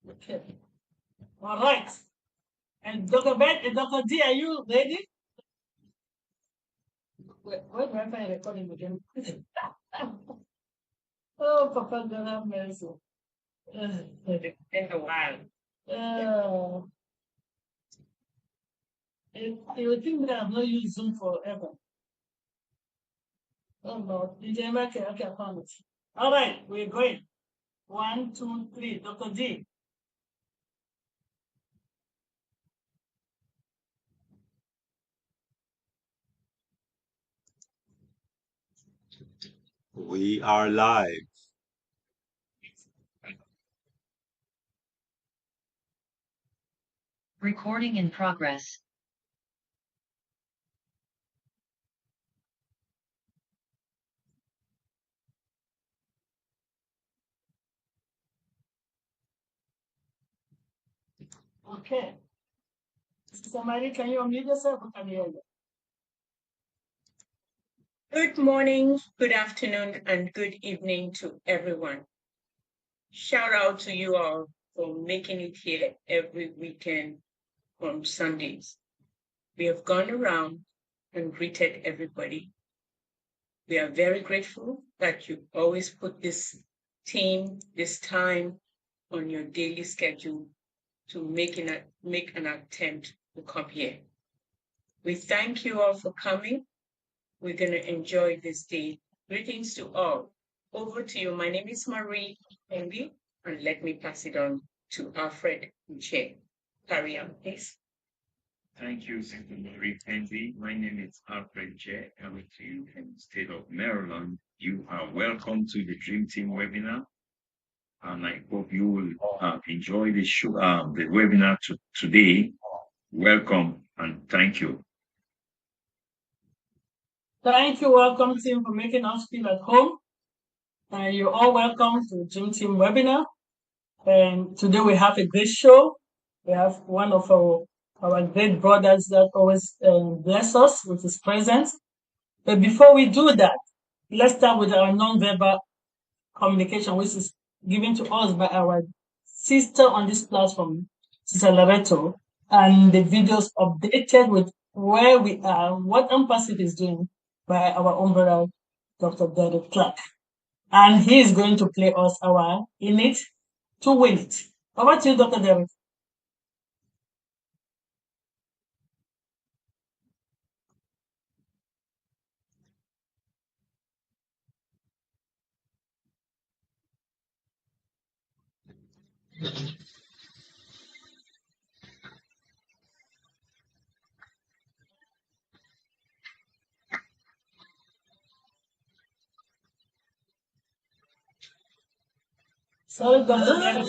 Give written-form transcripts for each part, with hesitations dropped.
Okay. All right. And Dr. Ben and Dr. D, are you ready? Where do I find recording again? Oh, Papa, don't have mercy. It's been a while. Uh, you would think that I've not used Zoom forever. Oh, Lord. DJ, okay, I found it. All right, we're going. 1, 2, 3. Dr. D. We are live. Recording in progress. Okay. Somebody, can you unmute yourself? We can hear you. Good morning, good afternoon, and good evening to everyone. Shout out to you all for making it here every weekend on Sundays. We have gone around and greeted everybody. We are very grateful that you always put this time on your daily schedule to make an attempt to come here. We thank you all for coming. We're going to enjoy this day. Greetings to all. Over to you. My name is Marie Envy, and let me pass it on to Alfred Chair. Carry on, please. Thank you, Sister Marie Envy. My name is Alfred J. Coming to you from the state of Maryland. You are welcome to the Dream Team webinar, and I hope you will enjoy the show, the webinar today. Welcome and thank you. Thank you, welcome team, for making us feel at home. You're all welcome to the Dream Team webinar. And today we have a great show. We have one of our great brothers that always bless us with his presence. But before we do that, let's start with our non-verbal communication, which is given to us by our sister on this platform, Sister Lerato, and the videos updated with where we are, what ONPASSIVE is doing by our own brother, Dr. Derek Clark. And he is going to play us our In It to Win It. Over to you, Dr. Derek. Sorry, Dr. Derek.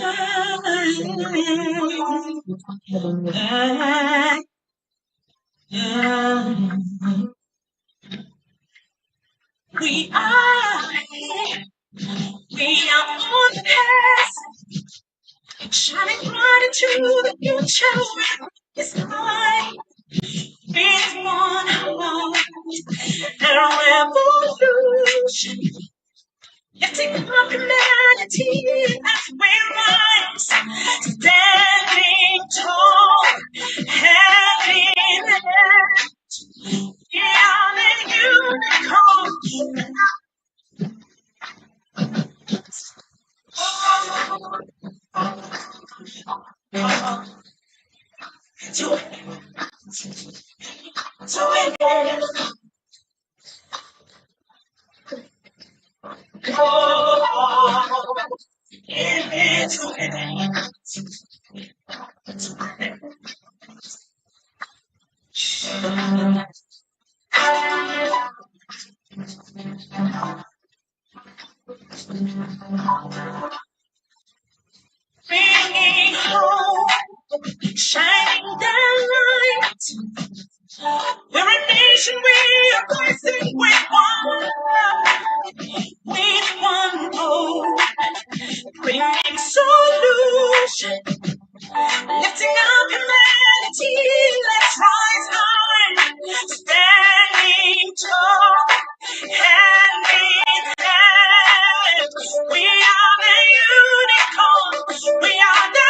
We are on the path, shining bright into the future. It's time with one heart and revolution. Lifting up humanity as we rise, standing tall, hand in hand. We are the unicorn. To it. Bringing home, shining the light. We're a nation, we are rising with one hope, bringing solution, lifting up humanity. Let's rise high, standing tall, hand in hand. We are the unicorn, we are the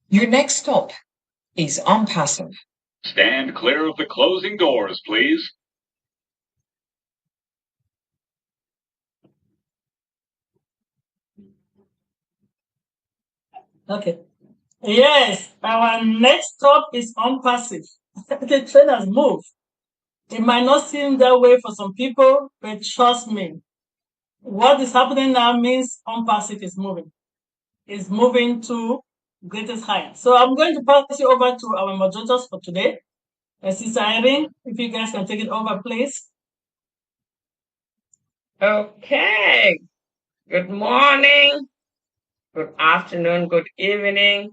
Your next stop is ONPASSIVE. Stand clear of the closing doors, please. Okay. Yes, our next stop is ONPASSIVE. The train has moved. It might not seem that way for some people, but trust me, what is happening now means ONPASSIVE is moving. It's moving to greatest height. So I'm going to pass you over to our moderators for today. Sister Irene, if you guys can take it over, please. Okay. Good morning, good afternoon, good evening.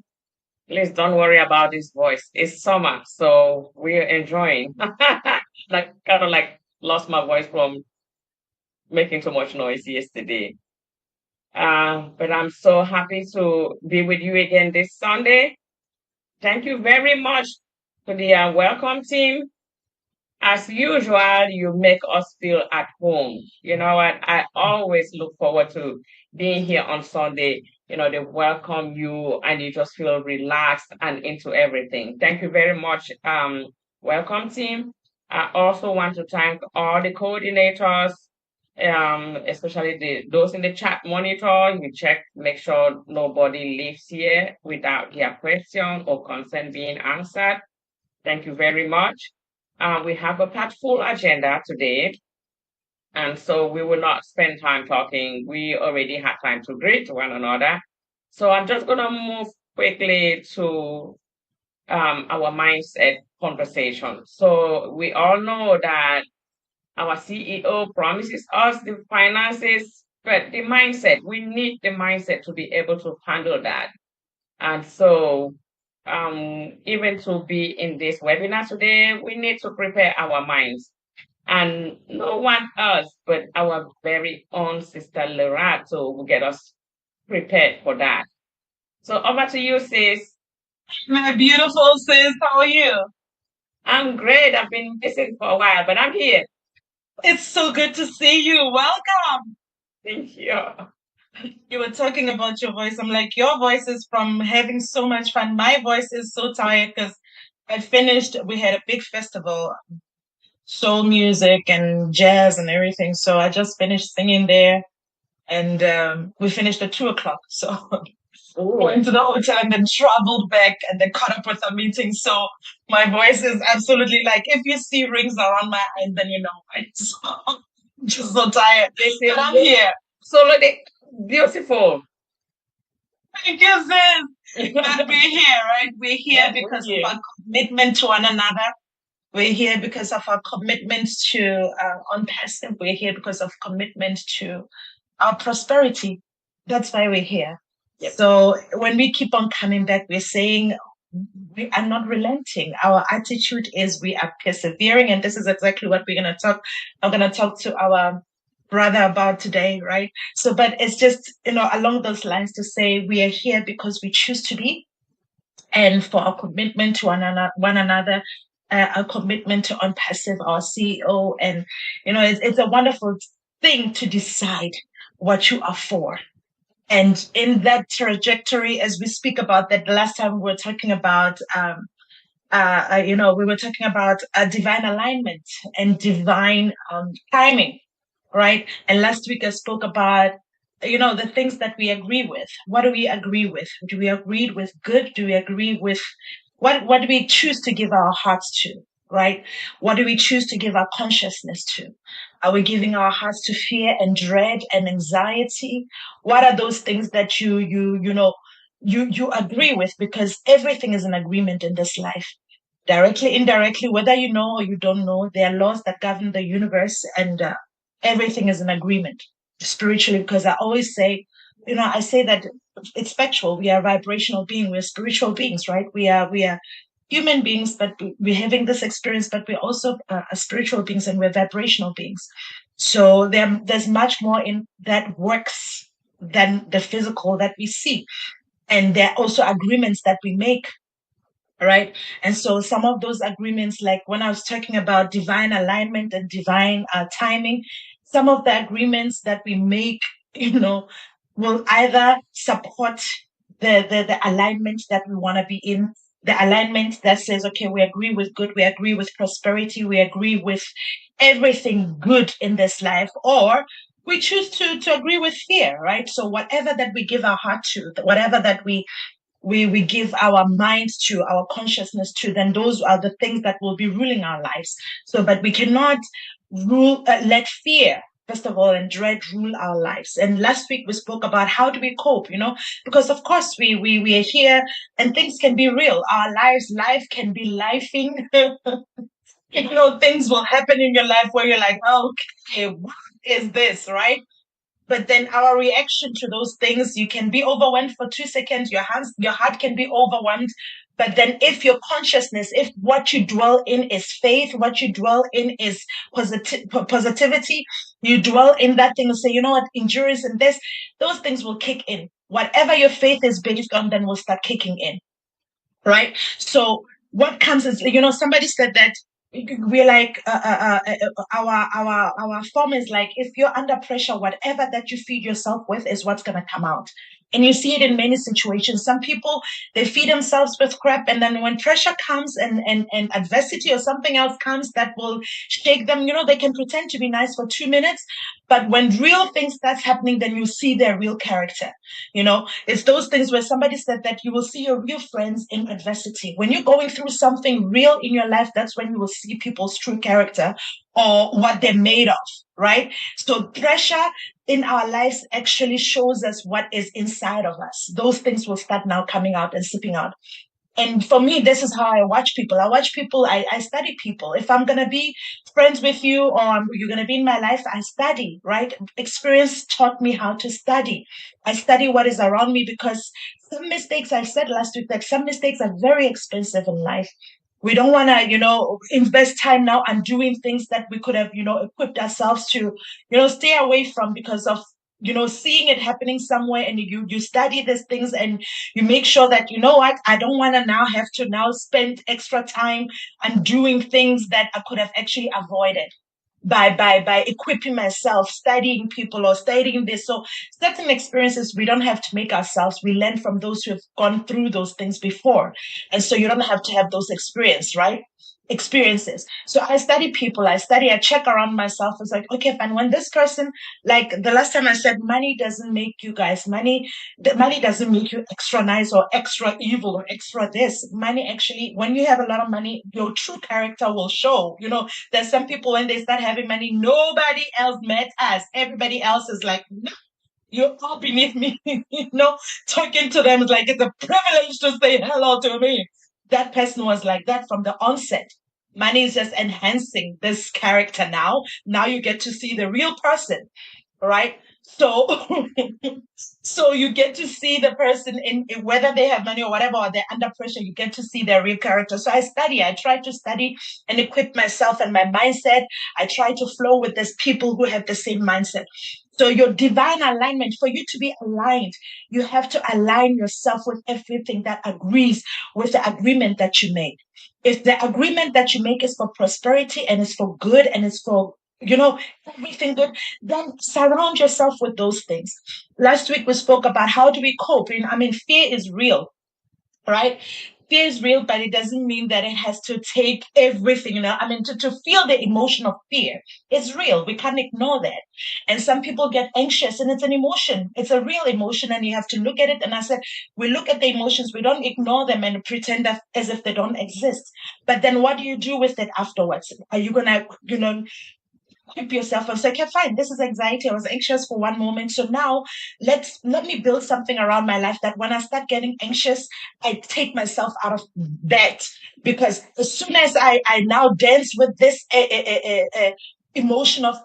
Please don't worry about this voice. It's summer, so we're enjoying. Like kind of like lost my voice from making too much noise yesterday. But I'm so happy to be with you again this Sunday. Thank you very much to the welcome team. As usual, you make us feel at home. You know what? I always look forward to being here on Sunday. You know, they welcome you and you just feel relaxed and into everything. Thank you very much, welcome team. I also want to thank all the coordinators, especially those in the chat monitor. You check, make sure nobody leaves here without their question or concern being answered. Thank you very much. We have a packed full agenda today, and so we will not spend time talking. We already had time to greet one another. So I'm just going to move quickly to our mindset conversation. So we all know that our CEO promises us the finances, but the mindset, we need the mindset to be able to handle that. And so even to be in this webinar today, we need to prepare our minds. And no one else but our very own sister Lerato will get us prepared for that. So over to you, sis. My beautiful sis, how are you? I'm great. I've been missing for a while, but I'm here. It's so good to see you. Welcome. Thank you. You were talking about your voice. I'm like, your voice is from having so much fun. My voice is so tired because we had a big festival, soul music and jazz and everything. So I just finished singing there and we finished at 2:00. So went to the hotel and then traveled back and then caught up with a meeting. So my voice is absolutely like, if you see rings around my eyes, then you know it's just so tired. But I'm here. So beautiful. Thank you, sis. But we're here, right? We're here because of our commitment to one another. We're here because of our commitment to ONPASSIVE. We're here because of commitment to our prosperity. That's why we're here. Yep. So when we keep on coming back, we're saying we are not relenting. Our attitude is we are persevering. And this is exactly what we're going to talk. I'm going to talk to our brother about today, right? So, but it's just, along those lines to say we are here because we choose to be, and for our commitment to one another, our commitment to ONPASSIVE, our CEO. And, it's a wonderful thing to decide what you are for. And in that trajectory, as we speak about that, the last time we were talking about, we were talking about divine alignment and divine timing, right? And last week I spoke about, the things that we agree with. What do we agree with? Do we agree with good? Do we agree with what do we choose to give our hearts to, right? What do we choose to give our consciousness to? Are we giving our hearts to fear and dread and anxiety? What are those things that you agree with? Because everything is an agreement in this life, directly, indirectly, whether you know or you don't know. There are laws that govern the universe, and everything is an agreement spiritually. Because I always say, I say that it's factual. We are vibrational beings. We're spiritual beings, right? We are human beings, but we're having this experience. But we're also spiritual beings, and we're vibrational beings. So there's much more in that works than the physical that we see, and there are also agreements that we make, right? And so some of those agreements, like when I was talking about divine alignment and divine timing, some of the agreements that we make, will either support the alignment that we want to be in, the alignment that says, okay, we agree with good, we agree with prosperity, we agree with everything good in this life, or we choose to agree with fear, right? So whatever that we give our heart to, whatever that we give our minds to, our consciousness to, then those are the things that will be ruling our lives. So, but we cannot let fear, first of all, and dread rule our lives. And last week we spoke about how do we cope, because of course we are here and things can be real. Our life can be lifing. Things will happen in your life where you're like, oh, okay, what is this, right? But then our reaction to those things, you can be overwhelmed for 2 seconds, your heart can be overwhelmed. But then if your consciousness, if what you dwell in is faith, what you dwell in is positivity, you dwell in that thing and say, you know what, endurance and this, those things will kick in. Whatever your faith is based on, then will start kicking in, right? So what comes is, somebody said that we're like our form is like, if you're under pressure, whatever that you feed yourself with is what's going to come out. And you see it in many situations. Some people, they feed themselves with crap, and then when pressure comes and adversity or something else comes that will shake them, they can pretend to be nice for 2 minutes, but when real things starts happening, then you see their real character. It's those things where somebody said that you will see your real friends in adversity. When you're going through something real in your life, that's when you will see people's true character or what they're made of, right? So pressure in our lives actually shows us what is inside of us. Those things will start now coming out and sipping out. And for me, this is how I watch people. I study people. If I'm going to be friends with you or you're going to be in my life, I study, right? Experience taught me how to study. I study what is around me, because some mistakes, I said last week that some mistakes are very expensive in life. We don't want to, invest time now on doing things that we could have, equipped ourselves to, stay away from because of, seeing it happening somewhere, and you study these things and you make sure that, what, I don't want to now have to now spend extra time on doing things that I could have actually avoided by equipping myself, studying people or studying this. So certain experiences we don't have to make ourselves. We learn from those who have gone through those things before. And so you don't have to have those experiences. So I study people, I check around myself. It's like, okay, fine. When this person, like the last time I said, money doesn't make you guys, money doesn't make you extra nice or extra evil or extra this. Money actually, when you have a lot of money, your true character will show. There's some people when they start having money, nobody else matters. Everybody else is like, no, you're all beneath me. Talking to them is like, it's a privilege to say hello to me. That person was like that from the onset. Money is just enhancing this character now. Now you get to see the real person, right? So, so you get to see the person in whether they have money or whatever, or they're under pressure, you get to see their real character. So I try to study and equip myself and my mindset. I try to flow with these people who have the same mindset. So your divine alignment, for you to be aligned, you have to align yourself with everything that agrees with the agreement that you make. If the agreement that you make is for prosperity and it's for good and it's for everything good, then surround yourself with those things. Last week we spoke about how do we cope. Fear is real, right? Fear is real, but it doesn't mean that it has to take everything. To feel the emotion of fear, it's real. We can't ignore that. And some people get anxious, and it's an emotion. It's a real emotion, and you have to look at it. And I said, we look at the emotions, we don't ignore them and pretend as if they don't exist. But then what do you do with it afterwards? Are you gonna, equip yourself and say, okay, fine, this is anxiety. I was anxious for one moment. So now let me build something around my life that when I start getting anxious, I take myself out of that. Because as soon as I now dance with this emotion of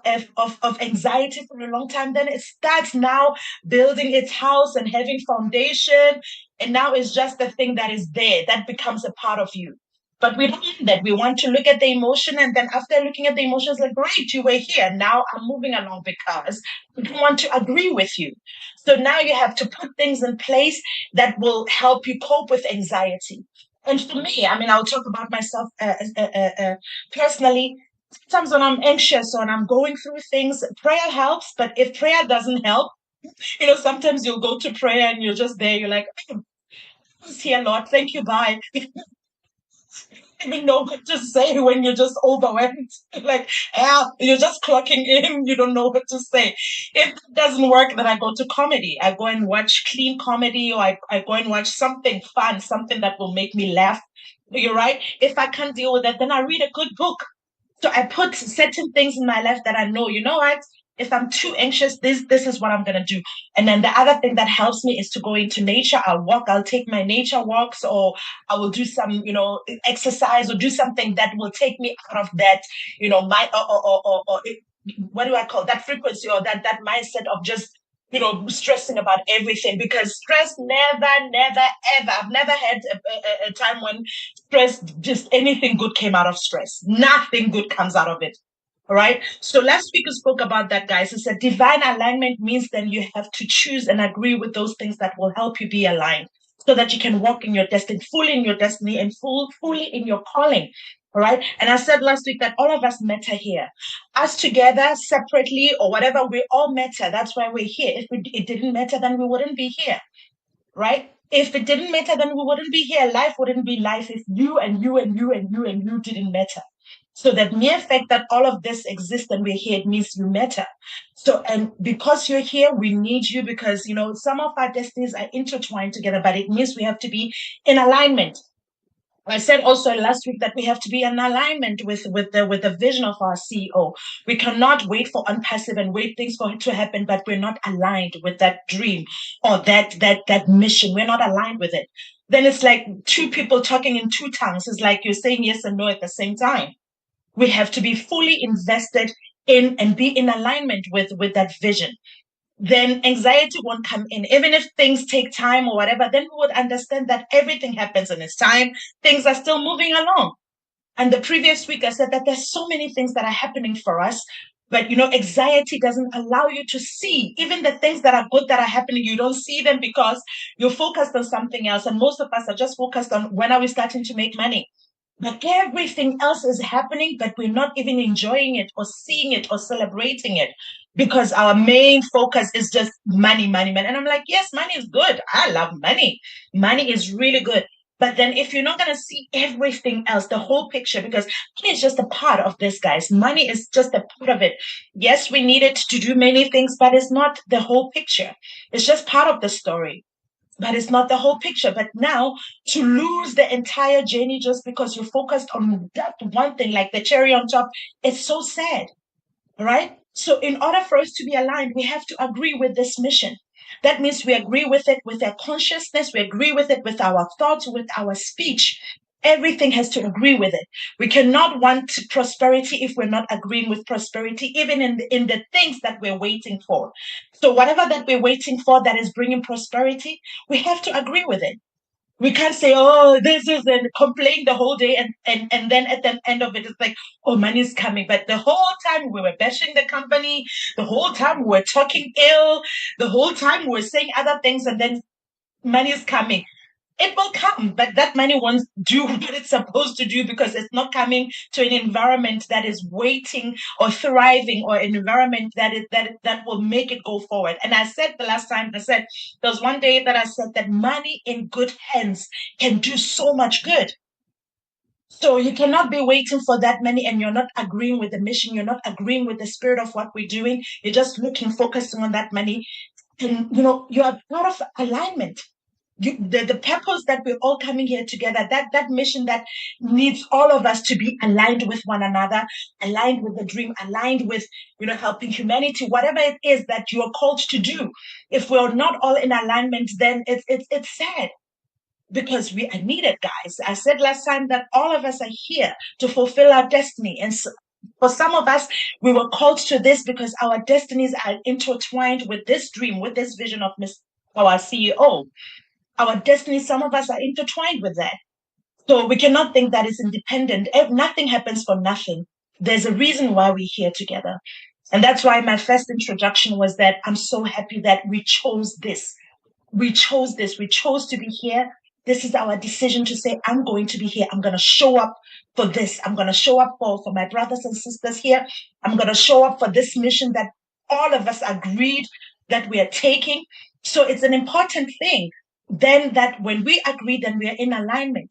anxiety for a long time, then it starts now building its house and having foundation. And now it's just the thing that is there that becomes a part of you. But we don't want that. We want to look at the emotion, and then after looking at the emotions, like, great, you were here. Now I'm moving along because we don't want to agree with you. So now you have to put things in place that will help you cope with anxiety. And for me, I'll talk about myself personally. Sometimes when I'm anxious or when I'm going through things, prayer helps. But if prayer doesn't help, sometimes you'll go to prayer and you're just there. You're like, who's here, Lord? Thank you, bye. Even know what to say when you're just overwhelmed. Like, you're just clocking in, you don't know what to say. If it doesn't work, then I go to comedy. I go and watch clean comedy, or I go and watch something fun, something that will make me laugh. You're right. If I can't deal with that, then I read a good book. So I put certain things in my life that I know, what? If I'm too anxious, this is what I'm gonna do. And then the other thing that helps me is to go into nature. I'll take my nature walks, or I will do some, exercise, or do something that will take me out of that, my what do I call that frequency, or that mindset of just stressing about everything. Because stress never, ever. I've never had a time when stress, just anything good came out of stress. Nothing good comes out of it. All right. So last week we spoke about that, guys. It's a divine alignment means then you have to choose and agree with those things that will help you be aligned, so that you can walk in your destiny, fully in your destiny, and fully in your calling. All right. And I said last week that all of us matter here. Us together, separately, or whatever, we all matter. That's why we're here. If it didn't matter, then we wouldn't be here. Right? If it didn't matter, then we wouldn't be here. Life wouldn't be life if you and you and you and you and you didn't matter. So that mere fact that all of this exists and we're here, it means you matter. So, and because you're here, we need you, because, some of our destinies are intertwined together, but it means we have to be in alignment. I said also last week that we have to be in alignment with the vision of our CEO. We cannot wait for ONPASSIVE and wait things for it to happen, but we're not aligned with that dream or that mission. We're not aligned with it. Then it's like two people talking in two tongues. It's like you're saying yes and no at the same time. We have to be fully invested in and be in alignment with that vision. Then anxiety won't come in. Even if things take time or whatever, then we would understand that everything happens in its time. Things are still moving along. And the previous week, I said that there's so many things that are happening for us. But, anxiety doesn't allow you to see even the things that are good that are happening. You don't see them because you're focused on something else. And most of us are just focused on when are we starting to make money. But everything else is happening, but we're not even enjoying it or seeing it or celebrating it, because our main focus is just money, money, money. And I'm like, yes, money is good. I love money. Money is really good. But then if you're not going to see everything else, the whole picture, because money is just a part of this, guys. Money is just a part of it. Yes, we need it to do many things, but it's not the whole picture. It's just part of the story, but it's not the whole picture. But now to lose the entire journey just because you're focused on that one thing, like the cherry on top, it's so sad, right? So in order for us to be aligned, we have to agree with this mission. That means we agree with it with our consciousness, we agree with it with our thoughts, with our speech. Everything has to agree with it. We cannot want prosperity if we're not agreeing with prosperity, even in the things that we're waiting for. So whatever that we're waiting for that is bringing prosperity, we have to agree with it. We can't say, oh, this is, and complain the whole day, and then at the end of it, it's like, oh, money's coming. But the whole time we were bashing the company, the whole time we were talking ill, the whole time we were saying other things, and then money is coming. it will come, but that money won't do what it's supposed to do because it's not coming to an environment that is waiting or thriving, or an environment that will make it go forward. And I said the last time, I said there was one day that I said that money in good hands can do so much good. So you cannot be waiting for that money and you're not agreeing with the mission, you're not agreeing with the spirit of what we're doing, you're just looking, focusing on that money. And you are out of alignment. The purpose that we're all coming here together, that mission that needs all of us to be aligned with one another, aligned with the dream, aligned with helping humanity, whatever it is that you're called to do. If we're not all in alignment, then it's sad, because we are needed, guys. I said last time that all of us are here to fulfill our destiny, and so, for some of us, we were called to this because our destinies are intertwined with this dream, with this vision of our CEO. Our destiny, some of us are intertwined with that. So we cannot think that it's independent. Nothing happens for nothing. There's a reason why we're here together. And that's why my first introduction was that I'm so happy that we chose this. We chose this. We chose to be here. This is our decision to say, I'm going to be here. I'm going to show up for this. I'm going to show up for my brothers and sisters here. I'm going to show up for this mission that all of us agreed that we are taking. So it's an important thing. Then that when we agree, then we are in alignment.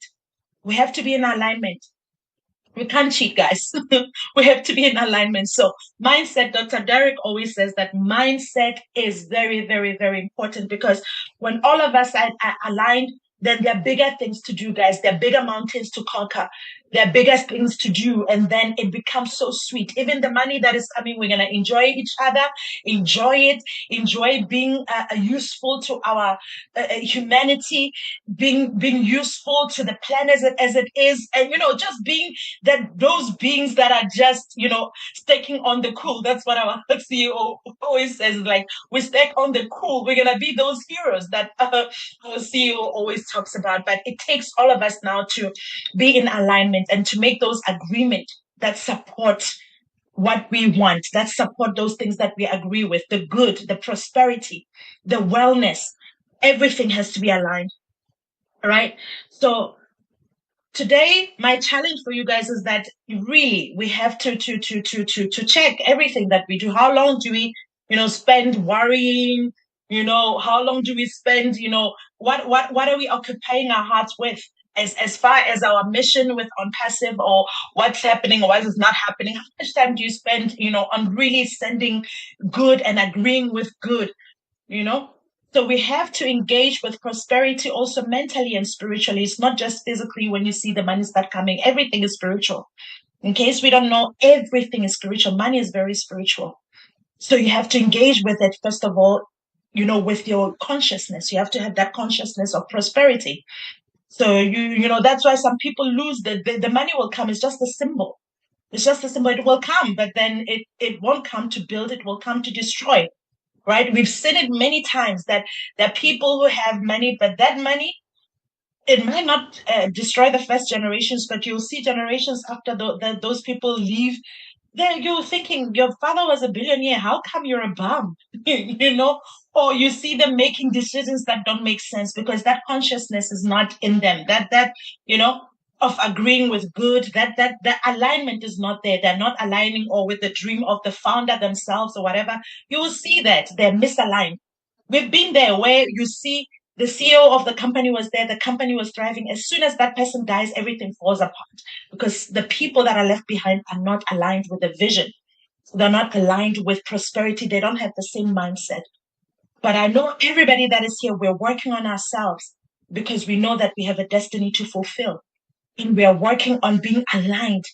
We have to be in alignment. We can't cheat, guys. We have to be in alignment. So mindset, Dr. Derek always says that mindset is very, very, very important, because when all of us are aligned, then there are bigger things to do, guys. There are bigger mountains to conquer. There are bigger things to do. And then it becomes so sweet. Even the money that is coming, we're going to enjoy each other, enjoy it, enjoy being useful to our humanity, being useful to the planet as it is. And, just being those beings that are just, staking on the cool. That's what our CEO always says, like, we stake on the cool. We're going to be those heroes that our CEO always talks about. But it takes all of us now to be in alignment and to make those agreements that support what we want, that support those things that we agree with, the good, the prosperity, the wellness. Everything has to be aligned. All right. So today, my challenge for you guys is that really we have to check everything that we do. How long do we, spend worrying? How long do we spend? What are we occupying our hearts with? As far as our mission with ONPASSIVE, or what's happening or what is not happening, how much time do you spend, on really sending good and agreeing with good, So we have to engage with prosperity also mentally and spiritually. It's not just physically when you see the money start coming. Everything is spiritual. In case we don't know, everything is spiritual. Money is very spiritual. So you have to engage with it, first of all, with your consciousness. You have to have that consciousness of prosperity. So that's why some people lose the money will come. It's just a symbol. It's just a symbol. It will come, but then it won't come to build. It will come to destroy. Right? We've seen it many times that there are people who have money, but that money, it might not destroy the first generations, but you'll see generations after those people leave. Then you're thinking, your father was a billionaire. How come you're a bum? Or you see them making decisions that don't make sense because that consciousness is not in them. That of agreeing with good, that the alignment is not there. They're not aligning or with the dream of the founder themselves or whatever. You will see that they're misaligned. We've been there where you see the CEO of the company was there, the company was thriving. As soon as that person dies, everything falls apart because the people that are left behind are not aligned with the vision. They're not aligned with prosperity. They don't have the same mindset. But I know everybody that is here, we're working on ourselves because we know that we have a destiny to fulfill. And we are working on being aligned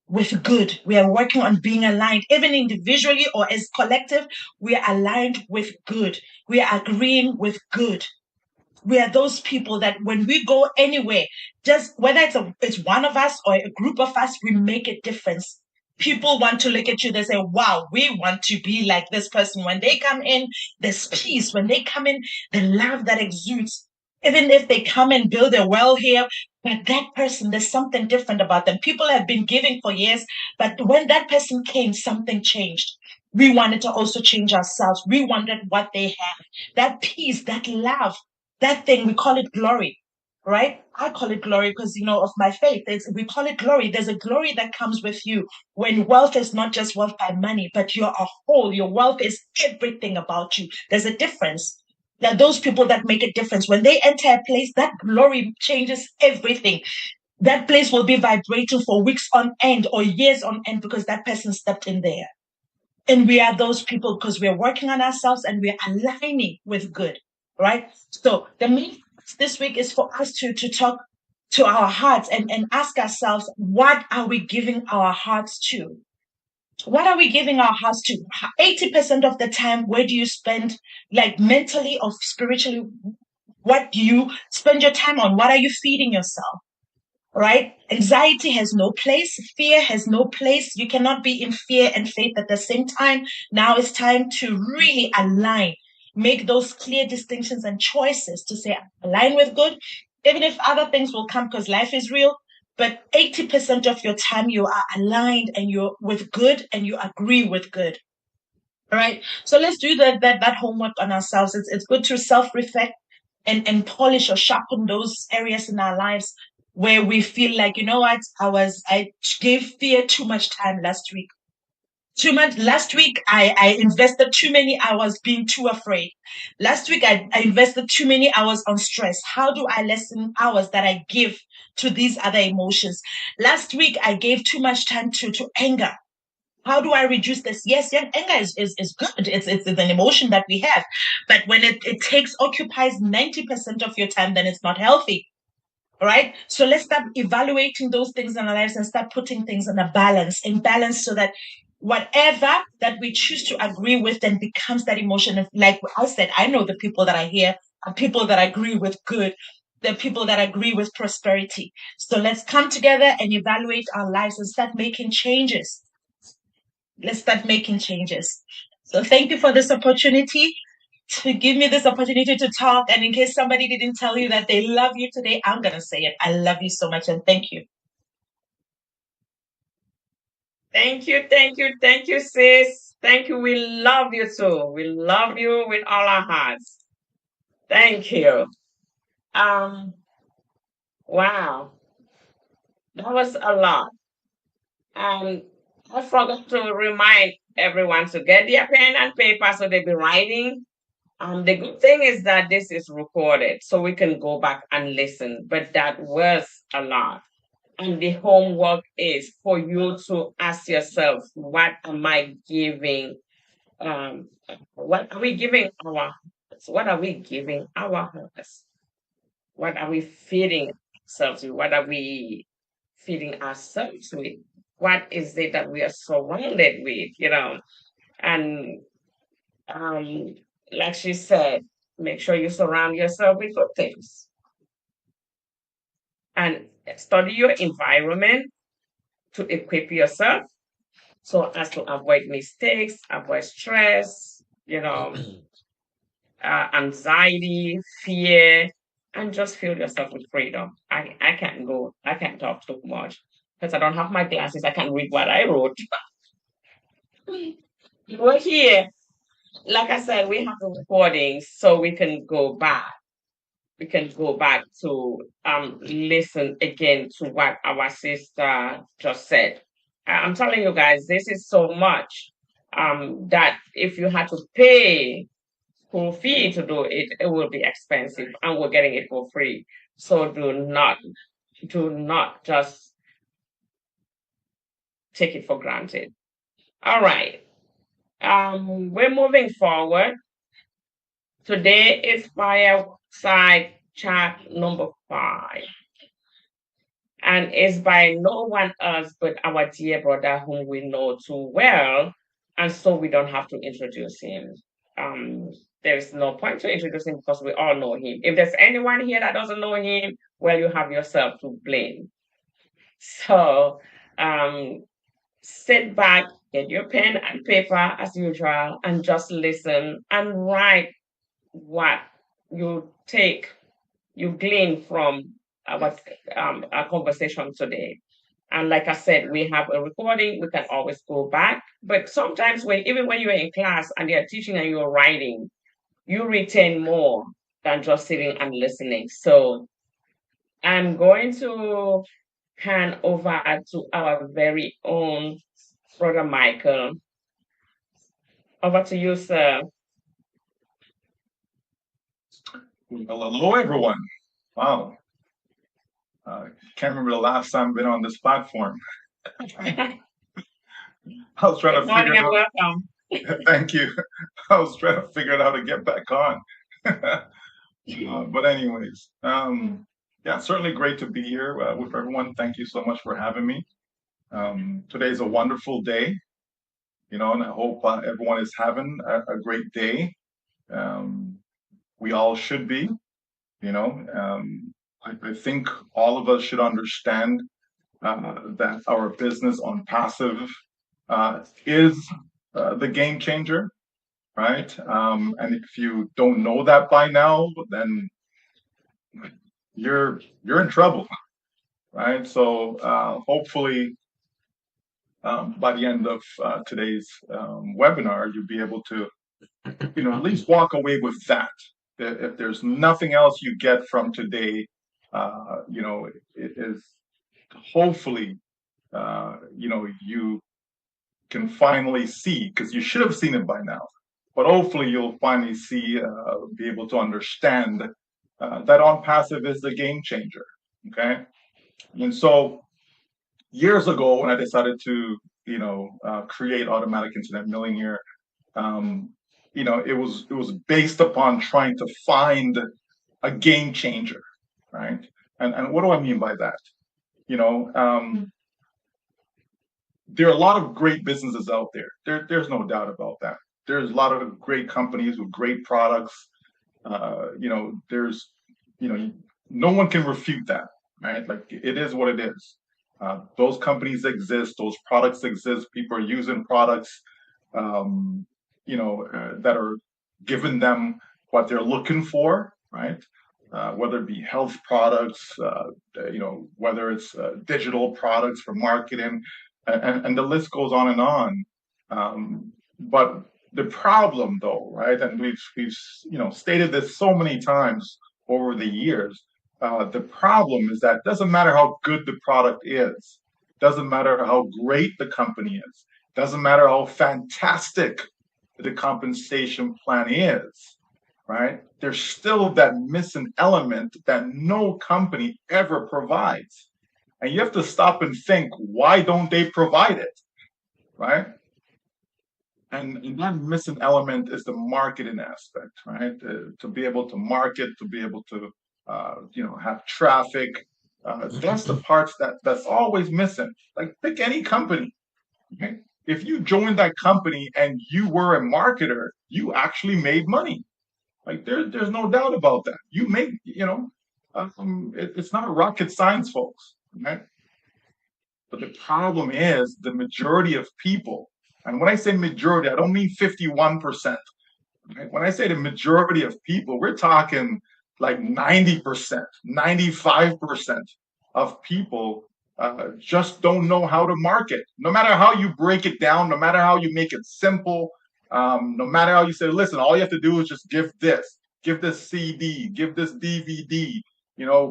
with good. We are working on being aligned, even individually or as collective. We are aligned with good. We are agreeing with good. We are those people that when we go anywhere, just whether it's one of us or a group of us, we make a difference. People want to look at you, they say, wow, we want to be like this person. When they come in, there's peace. When they come in, the love that exudes. Even if they come and build a well here, but that person, there's something different about them. People have been giving for years, but when that person came, something changed. We wanted to also change ourselves. We wanted what they have. That peace, that love, that thing, we call it glory, right? I call it glory because, of my faith. We call it glory. There's a glory that comes with you when wealth is not just wealth by money, but you're a whole. Your wealth is everything about you. There's a difference. There are those people that make a difference. When they enter a place, that glory changes everything. That place will be vibrating for weeks on end or years on end because that person stepped in there. And we are those people because we're working on ourselves and we're aligning with good, right? So the main focus this week is for us to talk to our hearts and ask ourselves, what are we giving our hearts to? What are we giving our hearts to? 80% of the time, where do you spend, like mentally or spiritually? What do you spend your time on? What are you feeding yourself? Right? Anxiety has no place. Fear has no place. You cannot be in fear and faith at the same time. Now it's time to really align, make those clear distinctions and choices to say, align with good, even if other things will come because life is real. But 80% of your time you are aligned and you're with good and you agree with good. All right. So let's do that homework on ourselves. It's good to self-reflect and polish or sharpen those areas in our lives where we feel like, you know what, I gave fear too much time last week. Too much last week, I invested too many hours being too afraid. Last week I invested too many hours on stress. How do I lessen hours that I give to these other emotions? Last week I gave too much time to anger. How do I reduce this? Yes, anger is good. It's an emotion that we have. But when it occupies 90% of your time, then it's not healthy. All right. So let's start evaluating those things in our lives and start putting things in balance so that whatever that we choose to agree with then becomes that emotion. Like I said, I know the people that I hear are people that agree with good. The people that agree with prosperity. So let's come together and evaluate our lives and start making changes. Let's start making changes. So thank you for this opportunity to give me this opportunity to talk. And in case somebody didn't tell you that they love you today, I'm going to say it. I love you so much and thank you. Thank you, sis. Thank you. We love you too. We love you with all our hearts. Thank you. Wow. That was a lot. And I forgot to remind everyone to get their pen and paper so they'll be writing. The good thing is that this is recorded, so we can go back and listen. But that was a lot. And the homework is for you to ask yourself, what am I giving? What are we giving our hearts? What are we giving our hearts? What are we feeding ourselves with? What are we feeding ourselves with? What is it that we are surrounded with? And like she said, make sure you surround yourself with good things and study your environment to equip yourself so as to avoid mistakes, avoid stress, anxiety, fear, and just fill yourself with freedom. I can't talk too much because I don't have my glasses. I can't read what I wrote. We're here. Like I said, we have the recordings so we can go back. We can go back to listen again to what our sister just said. I'm telling you guys, this is so much that if you had to pay school fee to do it, it will be expensive, and we're getting it for free. So do not just take it for granted. All right. We're moving forward. Today is Fireside Chat number 5. And it's by no one else but our dear brother whom we know too well. And so we don't have to introduce him. There's no point to introduce him because we all know him. If there's anyone here that doesn't know him, well, you have yourself to blame. So sit back, get your pen and paper as usual, and just listen and write what you glean from our conversation today. And like I said, we have a recording. We can always go back. But sometimes even when you're in class and they're teaching and you're writing, you retain more than just sitting and listening. So I'm going to hand over to our very own Brother Michael. Over to you, sir. Well, hello, everyone. Wow. Can't remember the last time I've been on this platform. I was trying Good to morning figure and out. welcome. Thank you. I was trying to figure out how to get back on. But anyways, yeah, certainly great to be here with everyone. Thank you so much for having me. Today's a wonderful day, and I hope everyone is having a great day. We all should be, I think all of us should understand that our business on passive is the game changer, right? And if you don't know that by now, then you're in trouble, right? So hopefully by the end of today's webinar, you'll be able to, at least walk away with that. If there's nothing else you get from today, it is hopefully, you can finally see, because you should have seen it by now, but hopefully you'll finally see, be able to understand that ONPASSIVE is the game changer, okay? And so years ago, when I decided to, create Automatic Internet Millionaire, it was based upon trying to find a game changer, right? And what do I mean by that? There are a lot of great businesses out there. There's no doubt about that. There's a lot of great companies with great products. There's, no one can refute that, right? Like, it is what it is. Those companies exist. Those products exist. People are using products, that are giving them what they're looking for, right? Whether it be health products, whether it's digital products for marketing, and the list goes on and on. But the problem, though, right, and we've stated this so many times over the years. The problem is that it doesn't matter how good the product is, doesn't matter how great the company is, doesn't matter how fantastic the compensation plan is, right? There's still that missing element that no company ever provides. And you have to stop and think, why don't they provide it, right? And that missing element is the marketing aspect, right? To be able to market, to be able to, have traffic. That's the parts that's always missing. Like, pick any company, okay? If you joined that company and you were a marketer, you actually made money. Like, there's no doubt about that. You make, it's not rocket science, folks, right? But the problem is the majority of people, and when I say majority, I don't mean 51%. Right? When I say the majority of people, we're talking like 90%, 95% of people just don't know how to market. No matter how you break it down, no matter how you make it simple, no matter how you say, listen, all you have to do is just give this CD, give this DVD.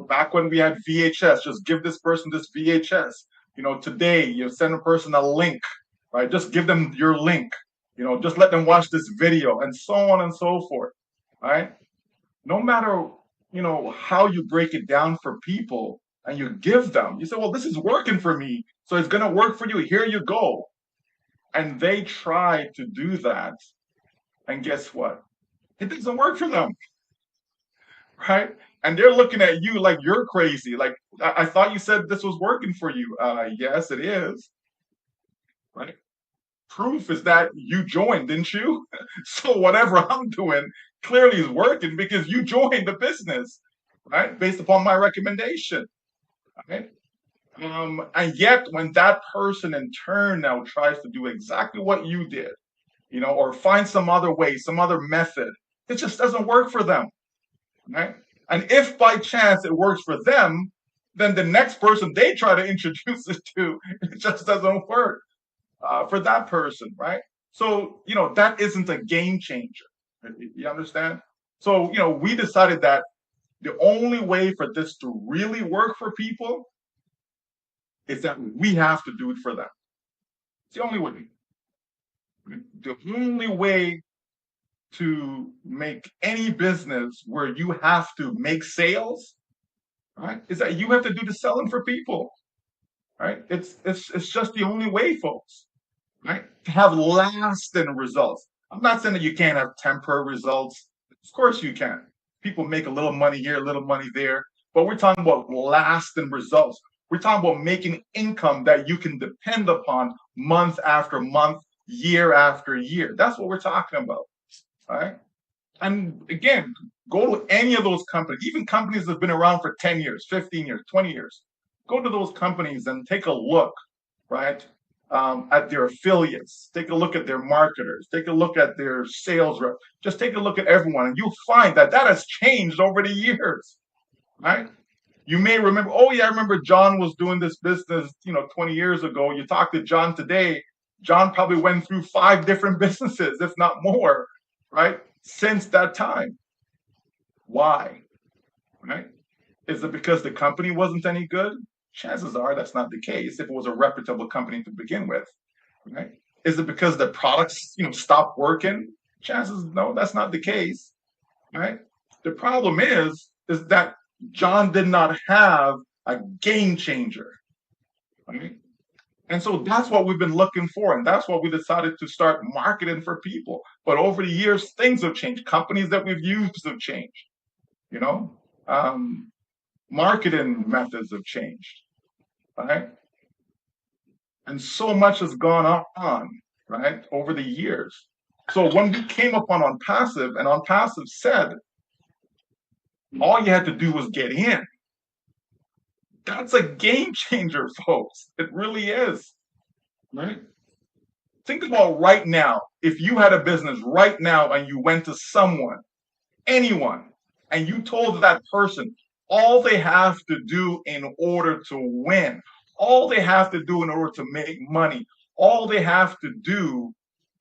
Back when we had VHS, just give this person this VHS. Today you send a person a link, right? Just give them your link. Just let them watch this video, and so on and so forth, right? No matter, how you break it down for people and you give them, you say, well, this is working for me, so it's going to work for you. Here you go. And they try to do that. And guess what? It doesn't work for them, right? And they're looking at you like you're crazy. Like, I thought you said this was working for you. Yes, it is, right? Proof is that you joined, didn't you? So whatever I'm doing clearly is working because you joined the business, right? Based upon my recommendation, right? And yet when that person in turn now tries to do exactly what you did, or find some other way, some other method, it just doesn't work for them, right? And if by chance it works for them, then the next person they try to introduce it to, it just doesn't work for that person, right? So, that isn't a game changer. You understand? So, we decided that The only way for this to really work for people is that we have to do it for them. It's the only way. The only way to make any business where you have to make sales, right, is that you have to do the selling for people, right? It's just the only way, folks, right? To have lasting results. I'm not saying that you can't have temporary results. Of course you can. People make a little money here, a little money there, but we're talking about lasting results. We're talking about making income that you can depend upon month after month, year after year. That's what we're talking about, right? And again, go to any of those companies, even companies that have been around for 10 years, 15 years, 20 years. Go to those companies and take a look, right, at their affiliates. Take a look at their marketers. Take a look at their sales rep. Just take a look at everyone, and you'll find that that has changed over the years, right? You may remember, oh yeah, I remember John was doing this business, 20 years ago. You talk to John today, John probably went through 5 different businesses, if not more, right, since that time. Why? Right? Is it because the company wasn't any good? Chances are that's not the case if it was a reputable company to begin with. Right? Is it because the products, stopped working? Chances, no, that's not the case. Right? The problem is that John did not have a game changer. Right? And so that's what we've been looking for, and that's what we decided to start marketing for people. But over the years, things have changed. Companies that we've used have changed. Marketing methods have changed, right? And so much has gone on, right, over the years. So when we came up on ONPASSIVE, and ONPASSIVE said, all you had to do was get in. That's a game changer, folks. It really is, right? Think about right now, if you had a business right now and you went to someone, anyone, and you told that person all they have to do in order to win, all they have to do in order to make money, all they have to do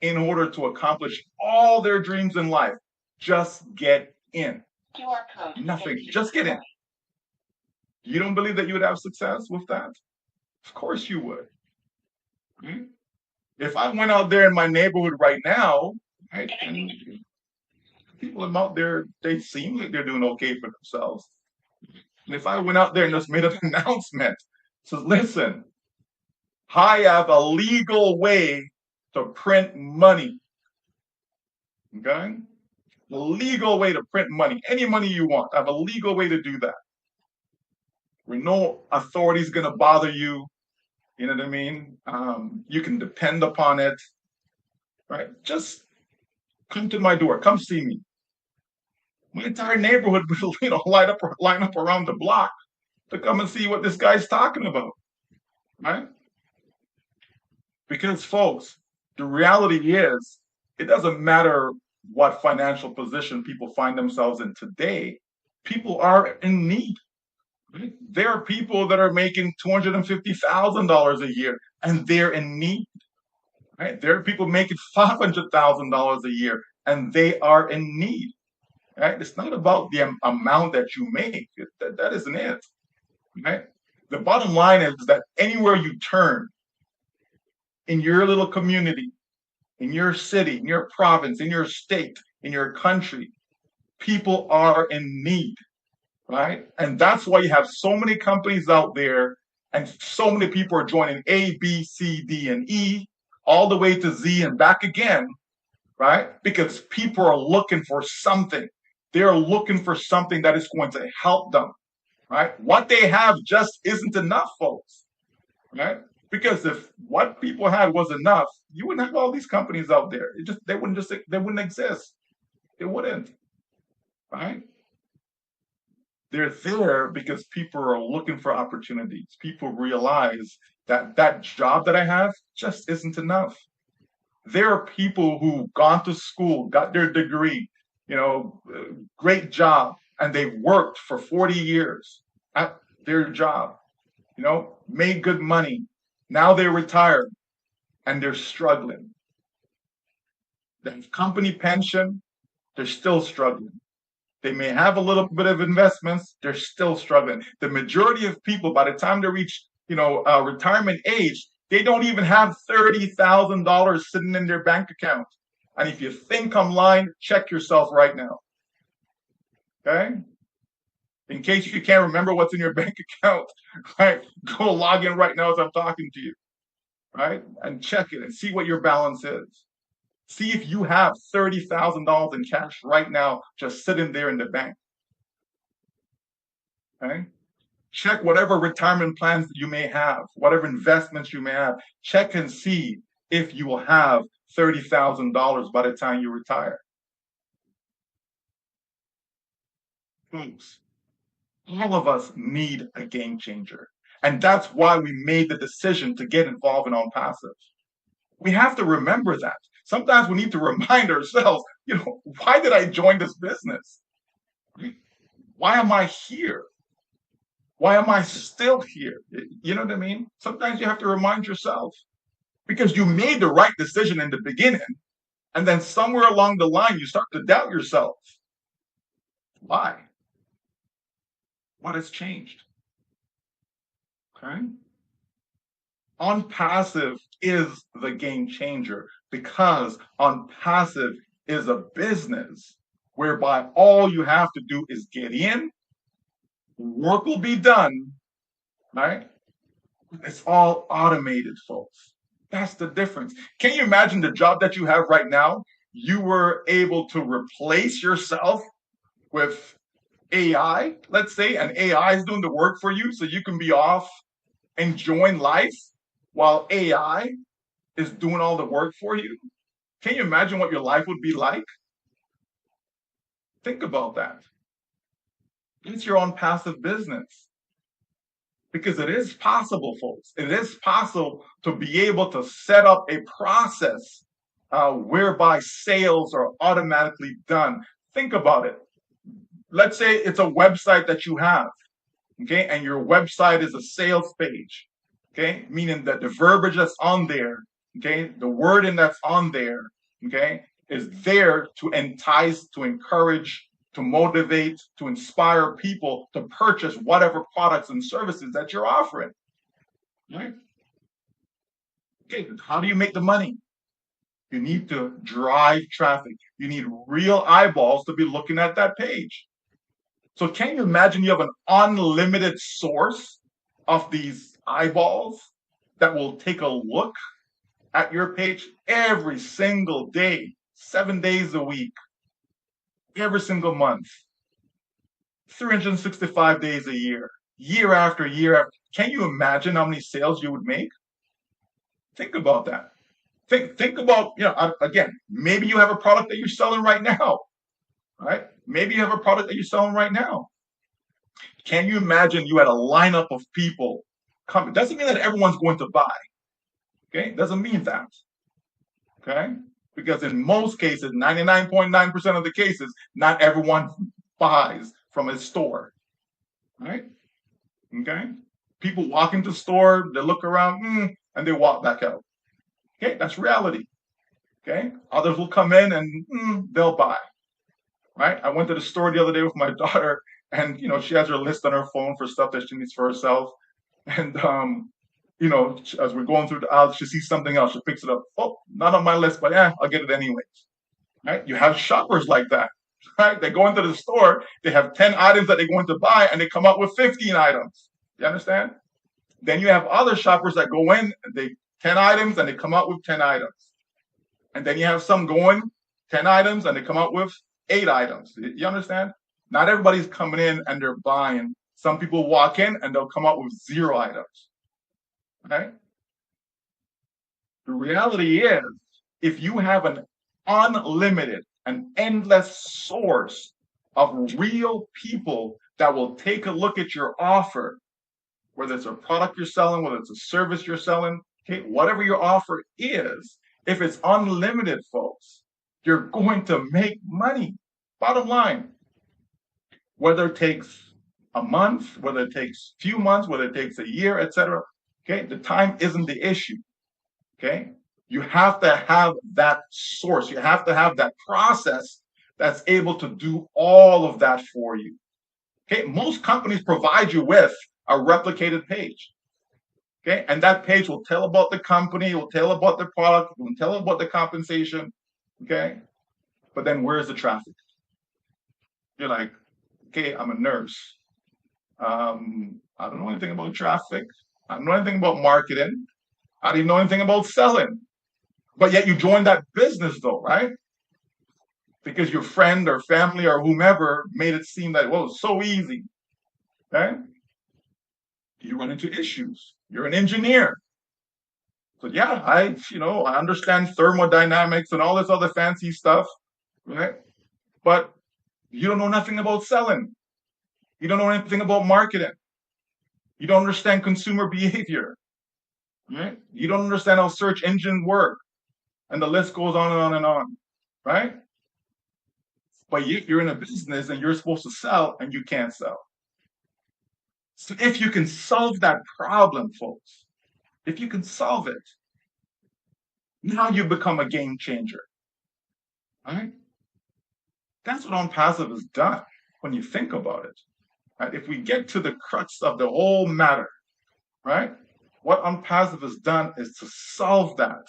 in order to accomplish all their dreams in life, just get in. QR code. Nothing, just get in. You don't believe that you would have success with that? Of course you would. If I went out there in my neighborhood right now, right, and people out there, they seem like they're doing okay for themselves. And if I went out there and just made an announcement, says, listen, I have a legal way to print money. Okay? A legal way to print money. Any money you want. I have a legal way to do that. Where no authority's going to bother you. You know what I mean? You can depend upon it. Right? Just come to my door. Come see me. My entire neighborhood will, line up around the block to come and see what this guy's talking about. Right? Because, folks, the reality is, it doesn't matter what financial position people find themselves in today. People are in need. Right? There are people that are making $250,000 a year, and they're in need. Right? There are people making $500,000 a year, and they are in need. Right? It's not about the amount that you make. That isn't it. Right? The bottom line is that anywhere you turn, in your little community, in your city, in your province, in your state, in your country, people are in need, right? And that's why you have so many companies out there and so many people are joining A, B, C, D, and E, all the way to Z and back again, right? Because people are looking for something. They're looking for something that is going to help them, right? What they have just isn't enough, folks, right? Because if what people had was enough, you wouldn't have all these companies out there. They wouldn't exist. They wouldn't, right? They're there because people are looking for opportunities. People realize that that job that I have just isn't enough. There are people who've gone to school, got their degree, great job, and they've worked for 40 years at their job, made good money. Now they're retired and they're struggling. They have company pension, they're still struggling. They may have a little bit of investments. They're still struggling. The majority of people, by the time they reach, retirement age, they don't even have $30,000 sitting in their bank account. And if you think I'm lying, check yourself right now. Okay? In case you can't remember what's in your bank account, right? Go log in right now as I'm talking to you, right? And check it and see what your balance is. See if you have $30,000 in cash right now just sitting there in the bank. Okay? Check whatever retirement plans you may have, whatever investments you may have. Check and see if you will have $30,000 by the time you retire. Folks, all of us need a game changer. And that's why we made the decision to get involved in ONPASSIVE. We have to remember that. Sometimes we need to remind ourselves, why did I join this business? Why am I here? Why am I still here? You know what I mean? Sometimes you have to remind yourself because you made the right decision in the beginning. And then somewhere along the line, you start to doubt yourself. Why? What has changed? Okay. ONPASSIVE is the game changer because ONPASSIVE is a business whereby all you have to do is get in, work will be done, right? It's all automated, folks. That's the difference. Can you imagine the job that you have right now? You were able to replace yourself with AI, let's say, and AI is doing the work for you so you can be off enjoying life while AI is doing all the work for you. Can you imagine what your life would be like? Think about that. It's your ONPASSIVE business. Because it is possible, folks. It is possible to be able to set up a process whereby sales are automatically done. Think about it. Let's say it's a website that you have, okay, and your website is a sales page, okay, meaning that the verbiage that's on there, okay, the wording that's on there, okay, is there to entice, to encourage, to motivate, to inspire people to purchase whatever products and services that you're offering, right? Okay, how do you make the money? You need to drive traffic. You need real eyeballs to be looking at that page. So can you imagine you have an unlimited source of these eyeballs that will take a look at your page every single day, 7 days a week, every single month, 365 days a year after year after. Can you imagine how many sales you would make? Think about that. Think about, again, maybe you have a product that you're selling right now, right? Maybe you have a product that you're selling right now. Can you imagine you had a lineup of people come? It doesn't mean that everyone's going to buy. Okay, it doesn't mean that. Okay, because in most cases, 99.9% of the cases, not everyone buys from a store. Right? Okay, people walk into the store, they look around, and they walk back out. Okay, that's reality. Okay, others will come in and they'll buy. Right? I went to the store the other day with my daughter, and she has her list on her phone for stuff that she needs for herself. And as we're going through the aisle, she sees something else, she picks it up. Oh, not on my list, but I'll get it anyways. Right? You have shoppers like that. Right? They go into the store, they have 10 items that they're going to buy, and they come up with 15 items. You understand? Then you have other shoppers that go in, they 10 items, and they come out with 10 items. And then you have some going 10 items, and they come out with 8 items. You understand? Not everybody's coming in and they're buying. Some people walk in and they'll come out with 0 items. Okay? The reality is, if you have an unlimited and endless source of real people that will take a look at your offer, whether it's a product you're selling, whether it's a service you're selling, okay, whatever your offer is, if it's unlimited, folks, you're going to make money. Bottom line. Whether it takes a month, whether it takes a few months, whether it takes a year, etc. Okay, the time isn't the issue. Okay, you have to have that source. You have to have that process that's able to do all of that for you. Okay, most companies provide you with a replicated page. Okay, and that page will tell about the company, will tell about the product, will tell about the compensation. Okay, but then where's the traffic? You're like, okay, I'm a nurse. I don't know anything about traffic. I don't know anything about marketing. I don't even know anything about selling. But yet you joined that business though, right? Because your friend or family or whomever made it seem that, well, it's so easy. Okay? You run into issues. You're an engineer. So yeah, I understand thermodynamics and all this other fancy stuff, right? But you don't know nothing about selling. You don't know anything about marketing. You don't understand consumer behavior, right? You don't understand how search engines work, and the list goes on and on and on, right? But you're in a business and you're supposed to sell and you can't sell. So if you can solve that problem, folks, if you can solve it, now you become a game changer, right? That's what OnPassive has done when you think about it. Right? If we get to the crux of the whole matter, right? What OnPassive has done is to solve that,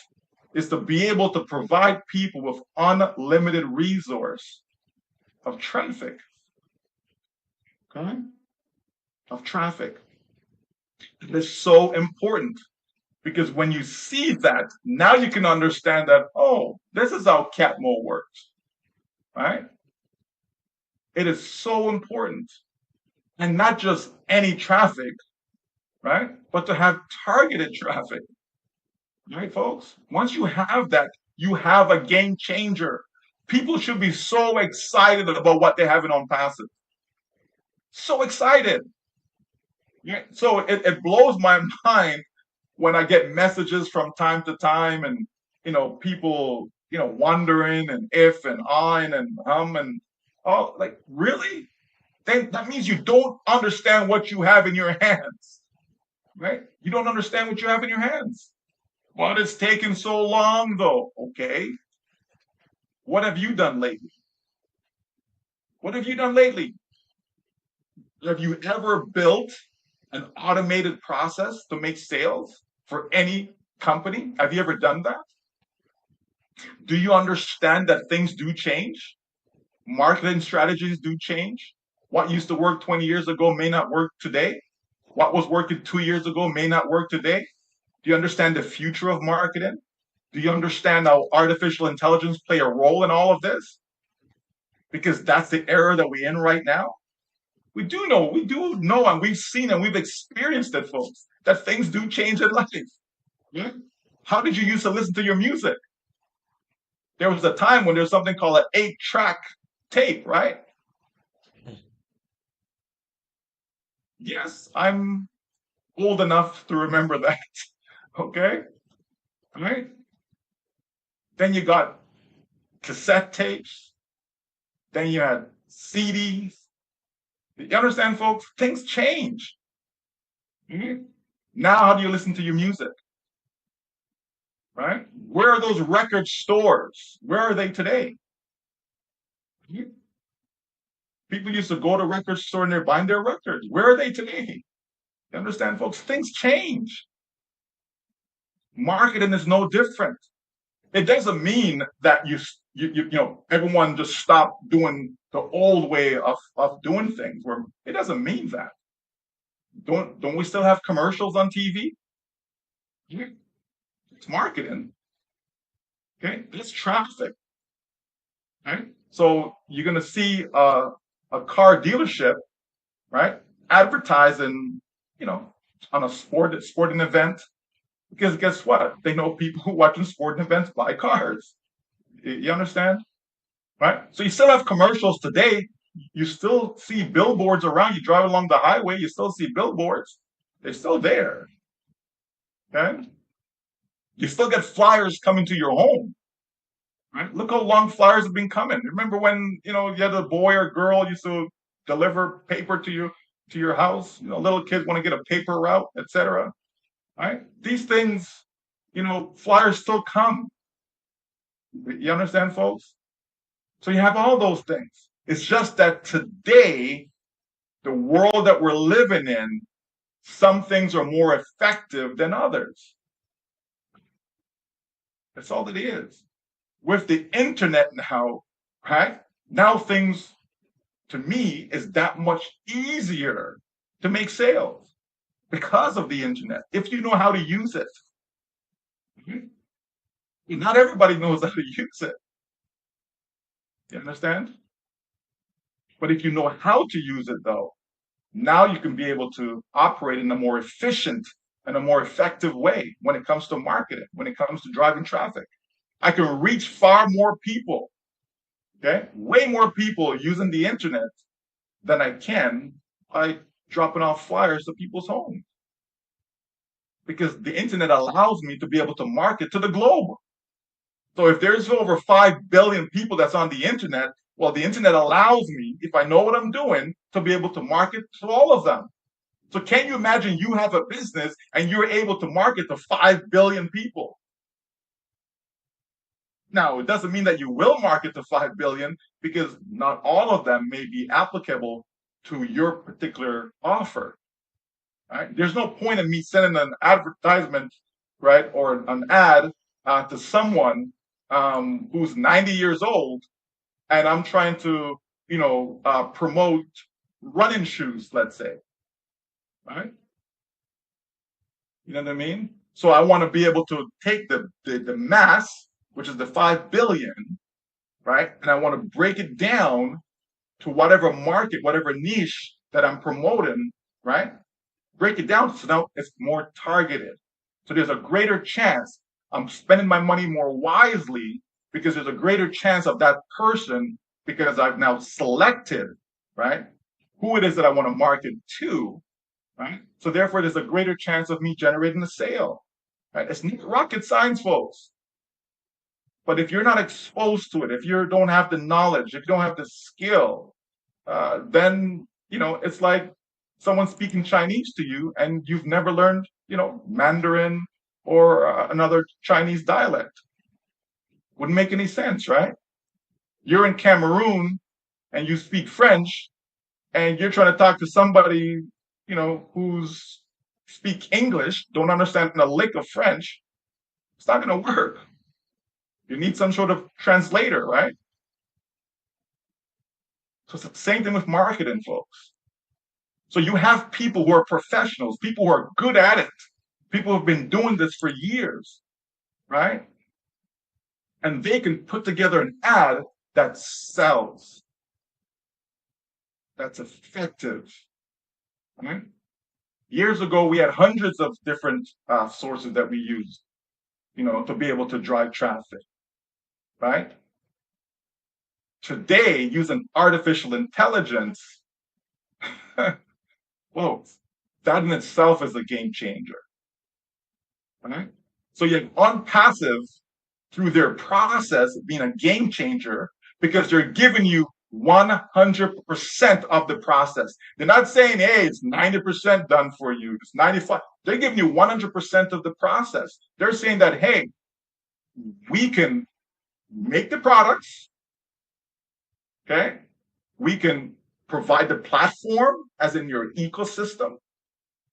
is to be able to provide people with unlimited resource of traffic, okay? Of traffic. It is so important because when you see that, now you can understand that, oh, this is how Catmo works, right? It is so important. And not just any traffic, right? But to have targeted traffic, right, folks? Once you have that, you have a game changer. People should be so excited about what they have in OnPassive. So excited. Yeah. So it blows my mind when I get messages from time to time and, people, wondering and if and on and and all, like, really? Then that means you don't understand what you have in your hands, right? You don't understand what you have in your hands. But it's taken so long, though. Okay. What have you done lately? What have you done lately? Have you ever built an automated process to make sales for any company? Have you ever done that? Do you understand that things do change? Marketing strategies do change. What used to work 20 years ago may not work today. What was working 2 years ago may not work today. Do you understand the future of marketing? Do you understand how artificial intelligence play a role in all of this? Because that's the era that we're in right now. We do know, and we've seen and we've experienced it, folks, that things do change in life. Yeah? How did you used to listen to your music? There was a time when there was something called an 8-track tape, right? Yes, I'm old enough to remember that. Okay? Right? Then you got cassette tapes. Then you had CDs. You understand, folks? Things change. Mm-hmm. Now, how do you listen to your music? Right? Where are those record stores? Where are they today? Mm-hmm. People used to go to record store and they're buying their records. Where are they today? You understand, folks? Things change. Marketing is no different. It doesn't mean that everyone just stopped doing the old way of doing things. Where it doesn't mean that. Don't we still have commercials on TV? Yeah. It's marketing. Okay, it's traffic. Right? So you're gonna see a car dealership, right, advertising, on a sporting event, because guess what? They know people who watching sporting events buy cars. You understand? Right? So you still have commercials today. You still see billboards around. You drive along the highway, you still see billboards. They're still there. Okay? You still get flyers coming to your home. Right? Look how long flyers have been coming. Remember when you had a boy or girl used to deliver paper to your house? Little kids want to get a paper route, etc. Right? These things, flyers still come. You understand, folks? So you have all those things. It's just that today, the world that we're living in, some things are more effective than others. That's all it is. With the internet now, right? Now things, to me, is that much easier to make sales because of the internet, if you know how to use it. Not everybody knows how to use it. You understand? But if you know how to use it, though, now you can be able to operate in a more efficient and a more effective way when it comes to marketing, when it comes to driving traffic. I can reach far more people, okay? Way more people using the internet than I can by dropping off flyers to people's homes. Because the internet allows me to be able to market to the globe. So if there's over 5 billion people that's on the internet, well, the internet allows me, if I know what I'm doing, to be able to market to all of them. So can you imagine you have a business and you're able to market to 5 billion people? Now, it doesn't mean that you will market to 5 billion because not all of them may be applicable to your particular offer. Right? There's no point in me sending an advertisement, right, or an ad to someone who's 90 years old, and I'm trying to, promote running shoes, let's say, right? You know what I mean? So I want to be able to take the mass, which is the 5 billion, right, and I want to break it down to whatever market, whatever niche that I'm promoting, right? Break it down so now it's more targeted. So there's a greater chance I'm spending my money more wisely because there's a greater chance of that person, because I've now selected, right, who it is that I want to market to, right? So therefore, there's a greater chance of me generating a sale, right? It's not rocket science, folks. But if you're not exposed to it, if you don't have the knowledge, if you don't have the skill, then, it's like someone speaking Chinese to you and you've never learned, Mandarin or another Chinese dialect. Wouldn't make any sense, right? You're in Cameroon and you speak French and you're trying to talk to somebody, who's speak English, don't understand a lick of French. It's not going to work. You need some sort of translator, right? So it's the same thing with marketing, folks. So you have people who are professionals, people who are good at it, people who have been doing this for years, right? And they can put together an ad that sells, that's effective, right? Years ago, we had hundreds of different sources that we used, to be able to drive traffic, right? Today, using artificial intelligence, well, that in itself is a game changer, right? So you have ONPASSIVE through their process being a game changer because they're giving you 100% of the process. They're not saying, hey, it's 90% done for you, it's 95%. They're giving you 100% of the process. They're saying that, hey, we can make the products, okay? We can provide the platform, as in your ecosystem,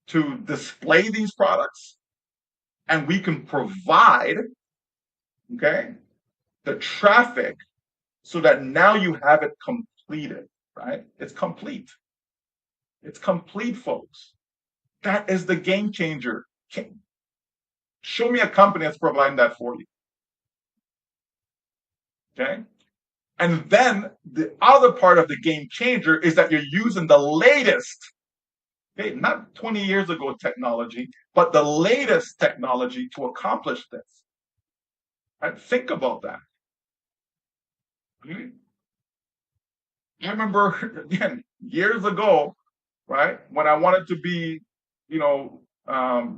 to display these products, and we can provide, okay, the traffic so that now you have it completed, right? It's complete. It's complete, folks. That is the game changer. Show me a company that's providing that for you. Okay? And then the other part of the game changer is that you're using the latest, okay, not 20 years ago technology, but the latest technology to accomplish this. Right? Think about that. Okay? I remember, again, years ago, right, when I wanted to be,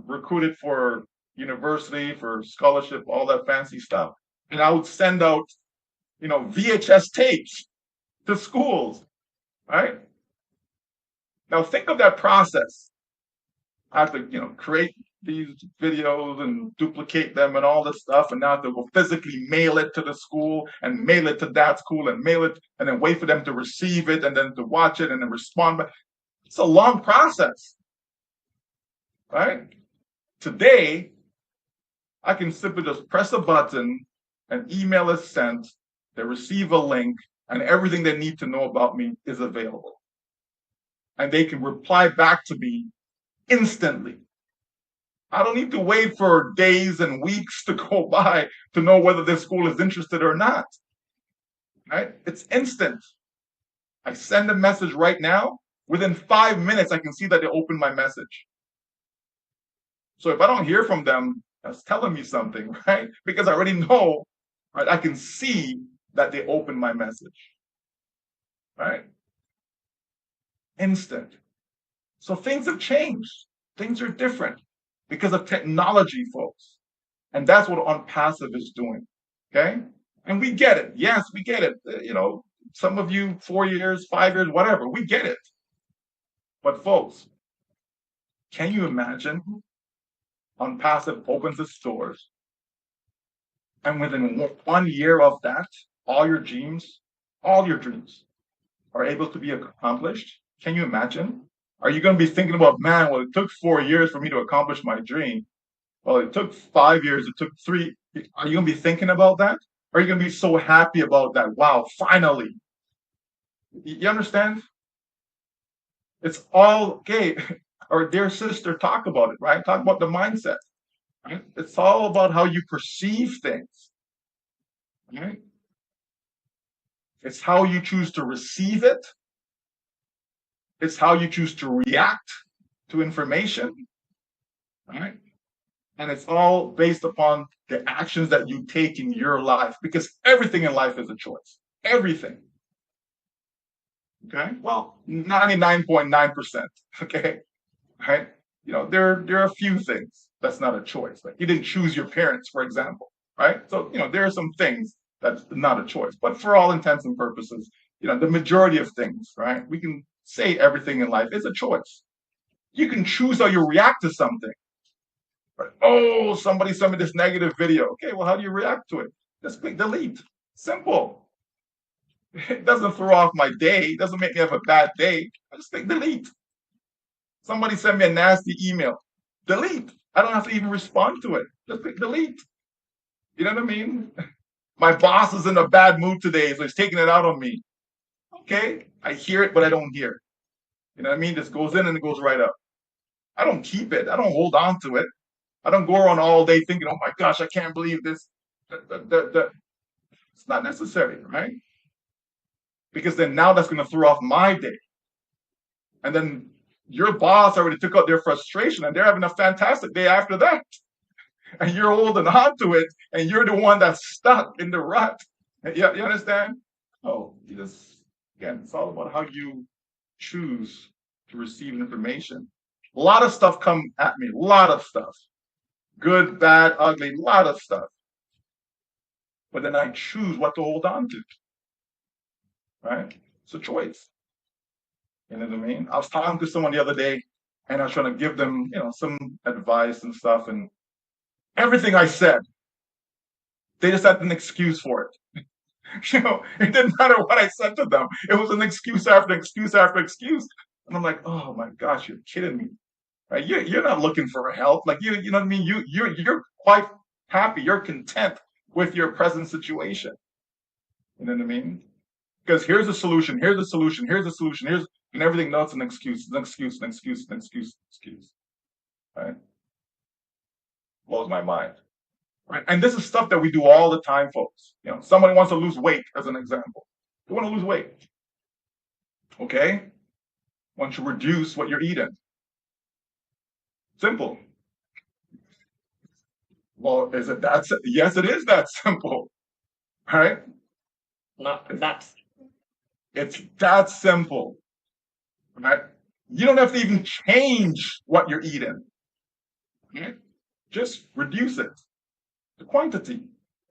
recruited for university, for scholarship, all that fancy stuff. And I would send out, VHS tapes to schools, right? Now think of that process. I have to, create these videos and duplicate them and all this stuff, and now have to go physically mail it to the school and mail it to that school and mail it and then wait for them to receive it and then to watch it and then respond. But it's a long process, right? Today, I can simply just press a button, an email is sent, they receive a link, and everything they need to know about me is available. And they can reply back to me instantly. I don't need to wait for days and weeks to go by to know whether this school is interested or not. Right? It's instant. I send a message right now. Within 5 minutes, I can see that they opened my message. So if I don't hear from them, that's telling me something, right? Because I already know, right? I can see that they opened my message, right? Instant. So things have changed. Things are different because of technology, folks. And that's what ONPASSIVE is doing, okay? And we get it. Yes, we get it. You know, some of you 4 years, 5 years, whatever, we get it. But folks, can you imagine ONPASSIVE opens its doors and within 1 year of that, all your dreams are able to be accomplished? Can you imagine? Are you going to be thinking about, man, well, it took 4 years for me to accomplish my dream. Well, it took 5 years, it took 3. Are you going to be thinking about that? Are you going to be so happy about that? Wow, finally. You understand? It's all okay. Our dear sister, talk about it, right? Talk about the mindset. Right? It's all about how you perceive things. Right? It's how you choose to receive it. It's how you choose to react to information. Right? And it's all based upon the actions that you take in your life, because everything in life is a choice. Everything. Okay? Well, 99.9%. Okay? Right? You know, there are a few things that's not a choice. Like you didn't choose your parents, for example. Right? So, you know, there are some things that's not a choice. But for all intents and purposes, you know, the majority of things, right? We can say everything in life is a choice. You can choose how you react to something. Right? Oh, somebody sent me this negative video. Okay, well, how do you react to it? Just click delete. Simple. It doesn't throw off my day. It doesn't make me have a bad day. I just click delete. Somebody sent me a nasty email. Delete. I don't have to even respond to it. Just click delete. You know what I mean? My boss is in a bad mood today, so he's taking it out on me. Okay, I hear it, but I don't hear it. You know what I mean? This goes in and it goes right up. I don't keep it. I don't hold on to it. I don't go around all day thinking, oh my gosh, I can't believe this. It's not necessary, right? Because then now that's going to throw off my day. And then your boss already took out their frustration and they're having a fantastic day after that. And you're holding on to it and you're the one that's stuck in the rut. You understand? Oh, again, it's all about how you choose to receive information. A lot of stuff come at me, a lot of stuff. Good, bad, ugly, a lot of stuff. But then I choose what to hold on to. Right? It's a choice. You know what I mean? I was talking to someone the other day and I was trying to give them, you know, some advice and stuff. And everything I said, they just had an excuse for it. You know, it didn't matter what I said to them. It was an excuse after excuse after excuse. And I'm like, oh my gosh, you're kidding me. Right? You're not looking for help. Like you know what I mean? You're quite happy. You're content with your present situation. You know what I mean? Because here's a solution, here's a solution, here's a solution, and everything else an excuse, an excuse, an excuse, an excuse, an excuse. Right? Blows my mind. Right? And this is stuff that we do all the time, folks. You know, somebody wants to lose weight, as an example. You want to lose weight. Okay? Want to reduce what you're eating. Simple. Well, is it that? Yes, it is that simple. Right? Not that. It's that simple. Right? You don't have to even change what you're eating. Right? Just reduce it. The quantity.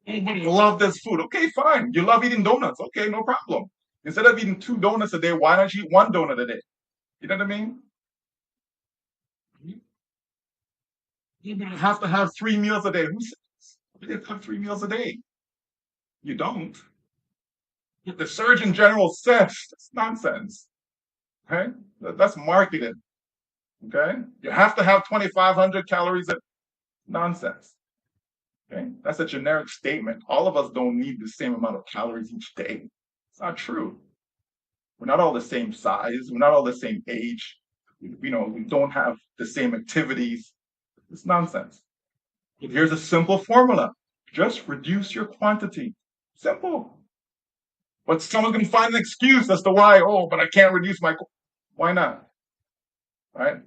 You love this food. Okay, fine. You love eating donuts. Okay, no problem. Instead of eating 2 donuts a day, why don't you eat 1 donut a day? You know what I mean? You have to have 3 meals a day. Who says you have 3 meals a day? You don't. The Surgeon General says it's nonsense. Okay? That's marketing. Okay? You have to have 2,500 calories. Nonsense. Okay? That's a generic statement. All of us don't need the same amount of calories each day. It's not true. We're not all the same size. We're not all the same age. We don't have the same activities. It's nonsense. But here's a simple formula. Just reduce your quantity. Simple. But someone's going to find an excuse as to why. Oh, but I can't reduce my. Why not? Right?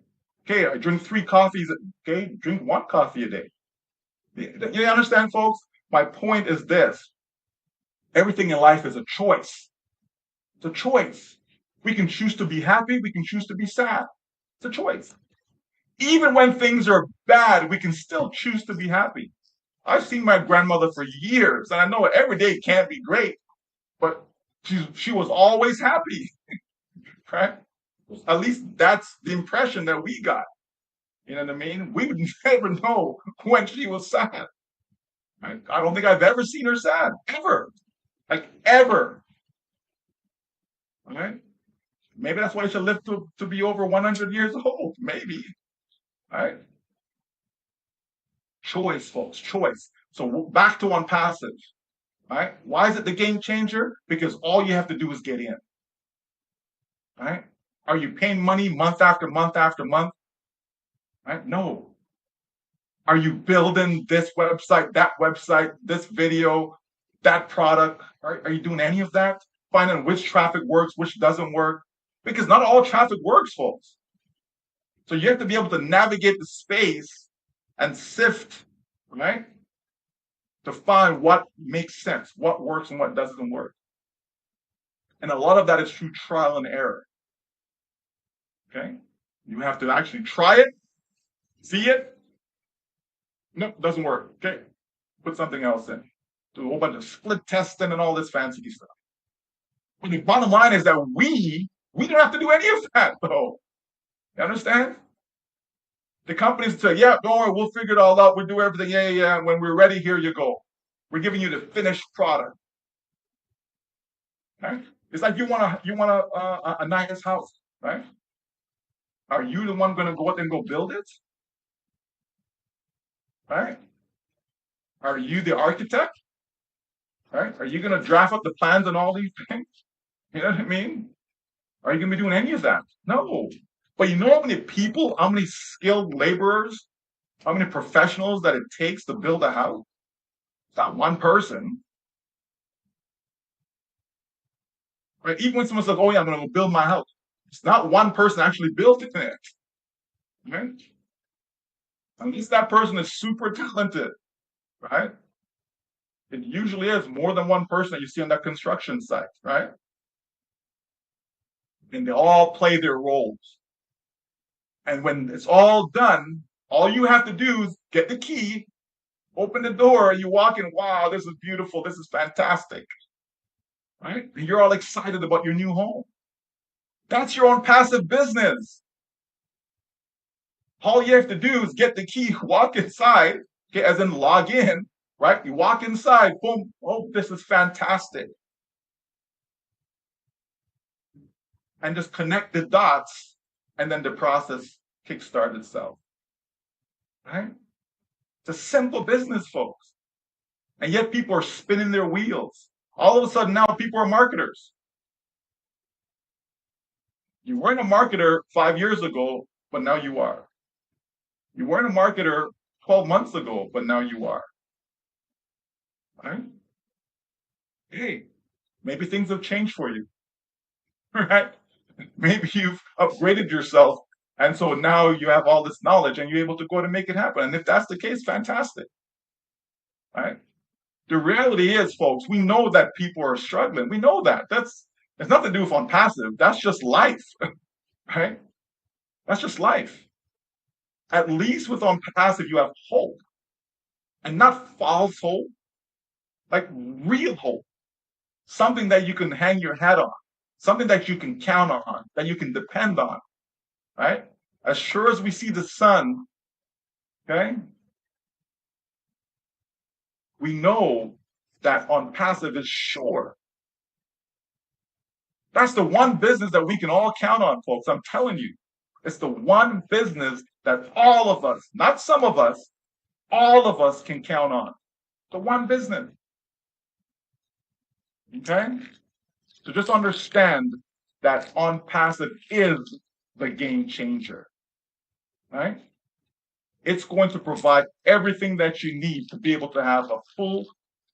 Okay, I drink 3 coffees. Okay, drink 1 coffee a day. You understand, folks? My point is this. Everything in life is a choice. It's a choice. We can choose to be happy. We can choose to be sad. It's a choice. Even when things are bad, we can still choose to be happy. I've seen my grandmother for years, and I know every day can't be great, but she was always happy, right? At least that's the impression that we got. You know what I mean? We would never know when she was sad. Right? I don't think I've ever seen her sad, ever. Like, ever. All right? Maybe that's why she lived to be over 100 years old. Maybe. All right? Choice, folks, choice. So back to ONPASSIVE. Right? Why is it the game changer? Because all you have to do is get in. Right? Are you paying money month after month after month? Right? No. Are you building this website, this video, that product? Are you doing any of that? Finding which traffic works, which doesn't work? Because not all traffic works, folks. So you have to be able to navigate the space and sift, right? To find what makes sense, what works and what doesn't work. And a lot of that is through trial and error. Okay? You have to actually try it, see it. Nope, doesn't work. Okay, put something else in. Do a whole bunch of split testing and all this fancy stuff. But the bottom line is that we don't have to do any of that, though. You understand? The companies say, yeah, don't worry, we'll figure it all out. We'll do everything. Yeah. When we're ready, here you go. We're giving you the finished product. Right? It's like you want a nice house, right? Are you the one going to go out and go build it? Right? Are you the architect? Right? Are you going to draft up the plans and all these things? You know what I mean? Are you going to be doing any of that? No. But you know how many people, how many skilled laborers, how many professionals that it takes to build a house? It's not one person. Right? Even when someone says, oh yeah, I'm going to go build my house, it's not one person actually building it. Right? At least that person is super talented. Right? It usually is more than one person that you see on that construction site, right? And they all play their roles. And when it's all done, all you have to do is get the key, open the door, you walk in, wow, this is beautiful, this is fantastic. Right? And you're all excited about your new home. That's your ONPASSIVE business. All you have to do is get the key, walk inside, okay, as in log in, right? You walk inside, boom, oh, this is fantastic. And just connect the dots, and then the process kickstarts itself. Right? It's a simple business, folks. And yet people are spinning their wheels. All of a sudden now people are marketers. You weren't a marketer 5 years ago, but now you are. You weren't a marketer 12 months ago, but now you are. Right? Hey, maybe things have changed for you. Right? Maybe you've upgraded yourself, and so now you have all this knowledge and you're able to go and make it happen. And if that's the case, fantastic. Right? The reality is, folks, we know that people are struggling. We know that. It's nothing to do with ONPASSIVE. That's just life. Right? That's just life. At least with ONPASSIVE, you have hope. And not false hope, like real hope. Something that you can hang your hat on. Something that you can count on, that you can depend on. Right? As sure as we see the sun Okay? We know that ONPASSIVE is sure. That's the one business that we can all count on, folks. I'm telling you. It's the one business that all of us, not some of us, all of us can count on. The one business. Okay? So just understand that ONPASSIVE is the game changer. Right? It's going to provide everything that you need to be able to have a full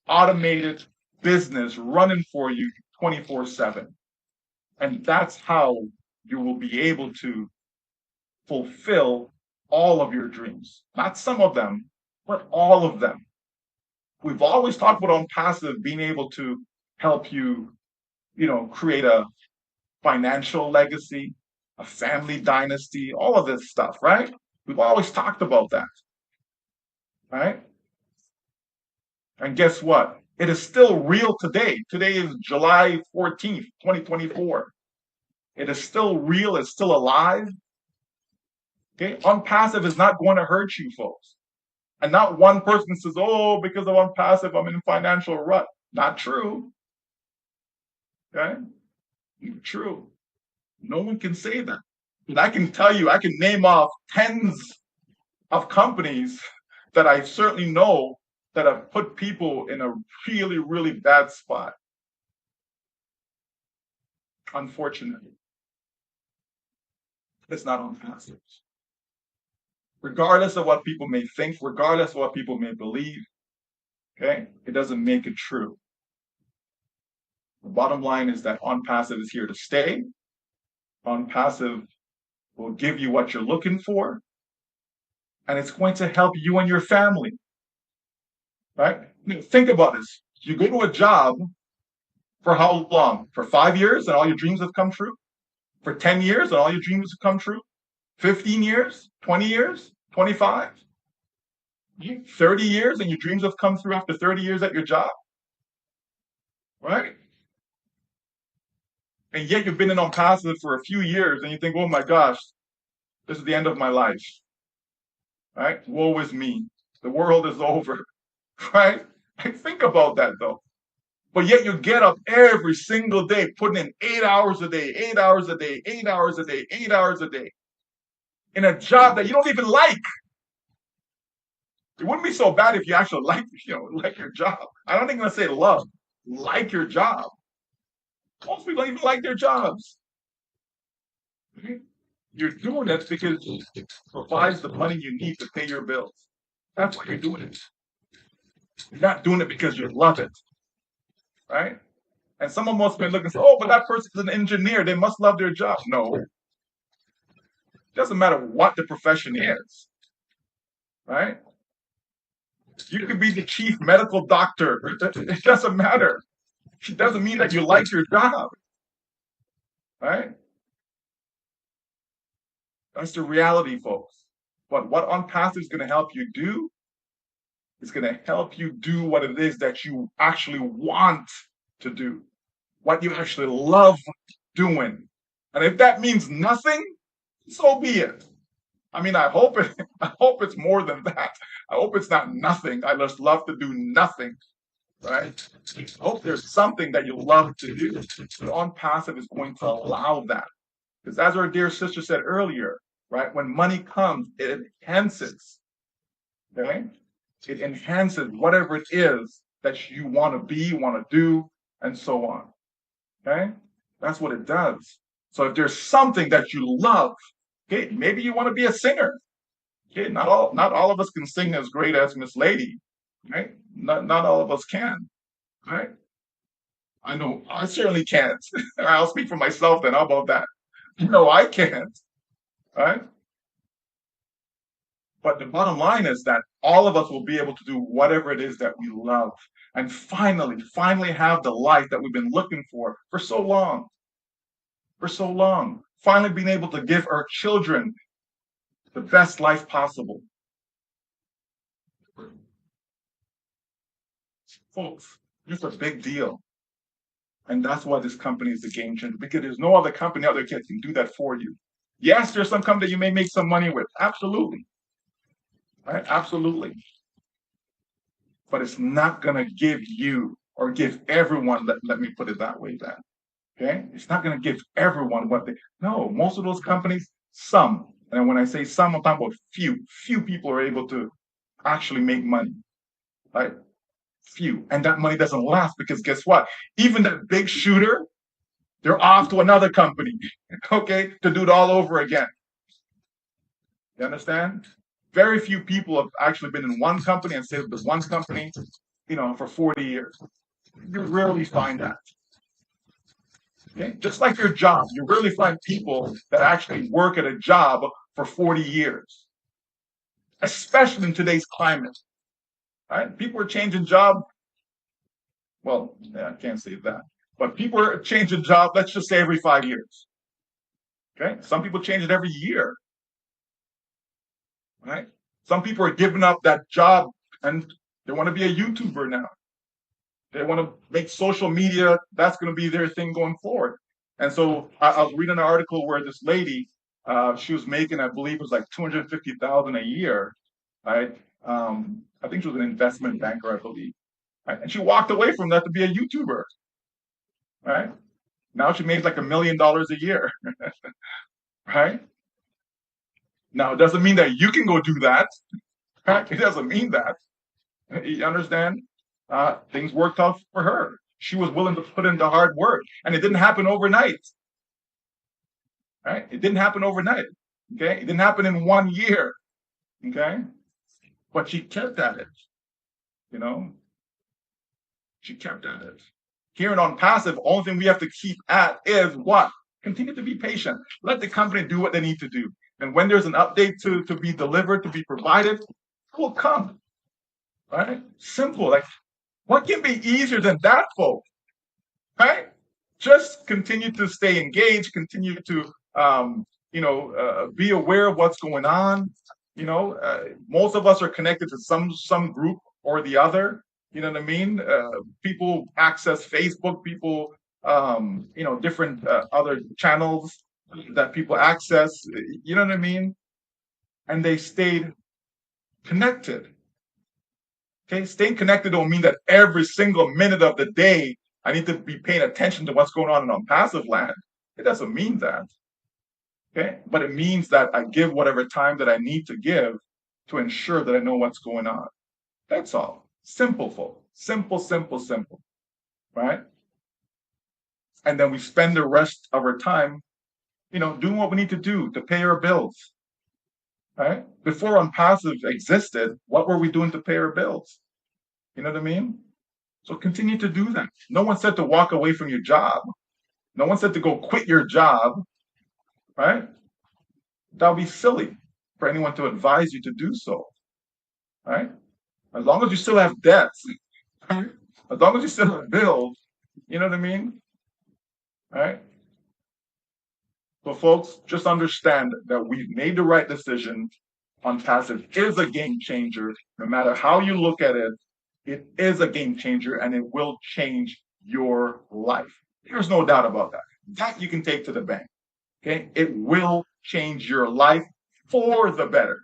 automated business running for you 24/7. And that's how you will be able to fulfill all of your dreams. Not some of them, but all of them. We've always talked about ONPASSIVE being able to help you, create a financial legacy, a family dynasty, all of this stuff, right? We've always talked about that, right? And guess what? It is still real today. Today is July 14th, 2024. It is still real. It's still alive. Okay? ONPASSIVE is not going to hurt you, folks. And not one person says, oh, because of ONPASSIVE, I'm in financial rut. Not true. Okay? Not true. No one can say that. And I can tell you, I can name off tens of companies that I certainly know that have put people in a really, really bad spot. Unfortunately. It's not ONPASSIVE. Regardless of what people may think, regardless of what people may believe, okay, it doesn't make it true. The bottom line is that ONPASSIVE is here to stay. ONPASSIVE will give you what you're looking for, and it's going to help you and your family. Right? Think about this. You go to a job for how long? For 5 years and all your dreams have come true? For 10 years and all your dreams have come true? 15 years? 20 years? 25? 30 years and your dreams have come through after 30 years at your job? Right? And yet you've been in ONPASSIVE for a few years and you think, oh my gosh, this is the end of my life. Right? Woe is me. The world is over. Right? Think about that though. But yet you get up every single day, putting in 8 hours a day, 8 hours a day, 8 hours a day, 8 hours a day, in a job that you don't even like. It wouldn't be so bad if you actually like your job. I don't think I'm gonna say love, like your job. Most people don't even like their jobs. You're doing it because it provides the money you need to pay your bills. That's why you're doing it. You're not doing it because you love it, right? And someone must have been looking, oh, but that person's an engineer. They must love their job. No. It doesn't matter what the profession is, right? You could be the chief medical doctor. It doesn't matter. It doesn't mean that you like your job, right? That's the reality, folks. But what ONPASSIVE is going to help you do is going to help you do what it is that you actually want to do, what you actually love doing. And if that means nothing, so be it. I mean, I hope it's more than that. I hope it's not nothing. I just love to do nothing, right? I hope there's something that you love to do. But ONPASSIVE is going to allow that. Because as our dear sister said earlier, right, when money comes, it enhances, okay? It enhances whatever it is that you want to be, want to do, and so on, okay? That's what it does. So if there's something that you love, okay, maybe you want to be a singer. Okay, not all of us can sing as great as Miss Lady, right? Not all of us can, right? I know I certainly can't. I'll speak for myself then. How about that? No, I can't, right? But the bottom line is that all of us will be able to do whatever it is that we love and finally have the life that we've been looking for so long. For so long. Finally being able to give our children the best life possible. Folks, it's a big deal. And that's why this company is a game changer, because there's no other company out there that can do that for you. Yes, there's some company you may make some money with. Absolutely. right? Absolutely. But it's not going to give you or give everyone, let me put it that way then. Okay? It's not going to give everyone what they, no, most of those companies, some, and when I say some, I'm talking about few people are able to actually make money, right? Few. And that money doesn't last because guess what? Even that big shooter, they're off to another company, okay, to do it all over again. You understand? Very few people have actually been in one company and stayed with one company, for 40 years. You rarely find that. Okay? Just like your job, you rarely find people that actually work at a job for 40 years, especially in today's climate. Right? People are changing job. Well, yeah, I can't say that. But people are changing job, let's just say every 5 years. Okay? Some people change it every year. Right? Some people are giving up that job and they want to be a YouTuber now. They want to make social media, that's going to be their thing going forward. And so I was reading an article where this lady, she was making, I believe it was like $250,000 a year, right? I think she was an investment banker, I believe. Right? And she walked away from that to be a YouTuber, right? Now she makes like $1 million a year, right? Now, it doesn't mean that you can go do that, right? It doesn't mean that. You understand? Things worked out for her. She was willing to put in the hard work, and it didn't happen overnight. Right? It didn't happen overnight. Okay? It didn't happen in 1 year. Okay? But she kept at it. She kept at it. Here in ONPASSIVE, only thing we have to keep at is what? Continue to be patient. Let the company do what they need to do. And when there's an update to be delivered, to be provided, it will come. Right? Simple. Like, what can be easier than that, folks? Right? Just continue to stay engaged, continue to be aware of what's going on. Most of us are connected to some group or the other. You know what I mean? People access Facebook, people different other channels that people access. You know what I mean? And they stayed connected. Okay, staying connected don't mean that every single minute of the day I need to be paying attention to what's going on in ONPASSIVE land. It doesn't mean that. Okay, but it means that I give whatever time that I need to give to ensure that I know what's going on. That's all. Simple, folks. Simple, simple, simple. Right? And then we spend the rest of our time, doing what we need to do to pay our bills. Right? Before ONPASSIVE existed, what were we doing to pay our bills? You know what I mean? So continue to do that. No one said to walk away from your job. No one said to go quit your job, right? That would be silly for anyone to advise you to do so, right? As long as you still have debts, right? As long as you still have bills, you know what I mean? Right? So folks, just understand that we've made the right decision. ONPASSIVE is a game changer. No matter how you look at it, it is a game changer and it will change your life. There's no doubt about that. That you can take to the bank. Okay? It will change your life for the better.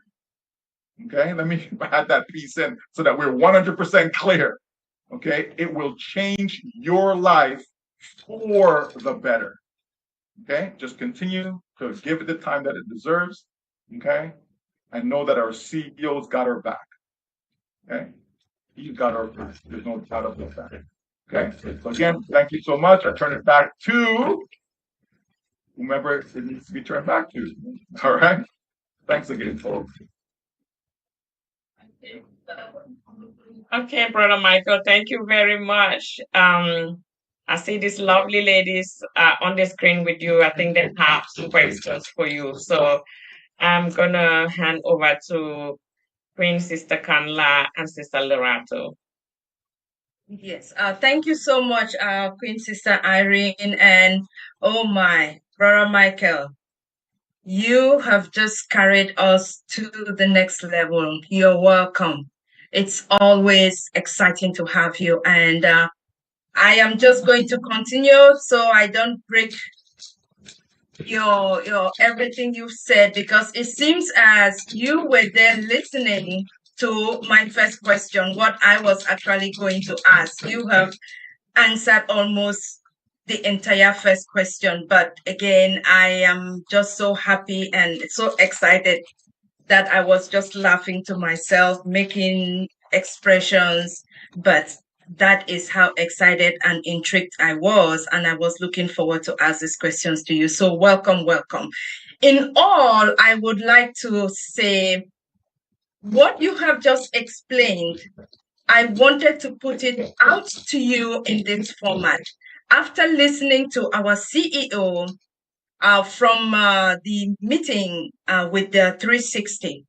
Okay? Let me add that piece in so that we're 100% clear. Okay? It will change your life for the better. Okay? Just continue to give it the time that it deserves. Okay? And know that our CEO's got our back. Okay? He's got our back. There's no doubt about that. Okay? So again, thank you so much. I turn it back to whomever it needs to be turned back to. All right? Thanks again, folks. Okay, Brother Michael, thank you very much. I see these lovely ladies on the screen with you. I think they have some questions for you. So I'm going to hand over to Queen Sister Kanla and Sister Lerato. Yes, thank you so much, Queen Sister Irene, and oh my, Brother Michael, you have just carried us to the next level. You're welcome. It's always exciting to have you, and I am just going to continue so I don't break your everything you've said, because it seems as you were there listening to my first question, what I was actually going to ask. You have answered almost the entire first question, but again, I am just so happy and so excited that I was just laughing to myself, making expressions, but that is how excited and intrigued I was, and I was looking forward to ask these questions to you. So welcome, welcome. In all, I would like to say what you have just explained, I wanted to put it out to you in this format. After listening to our CEO from the meeting with the 360,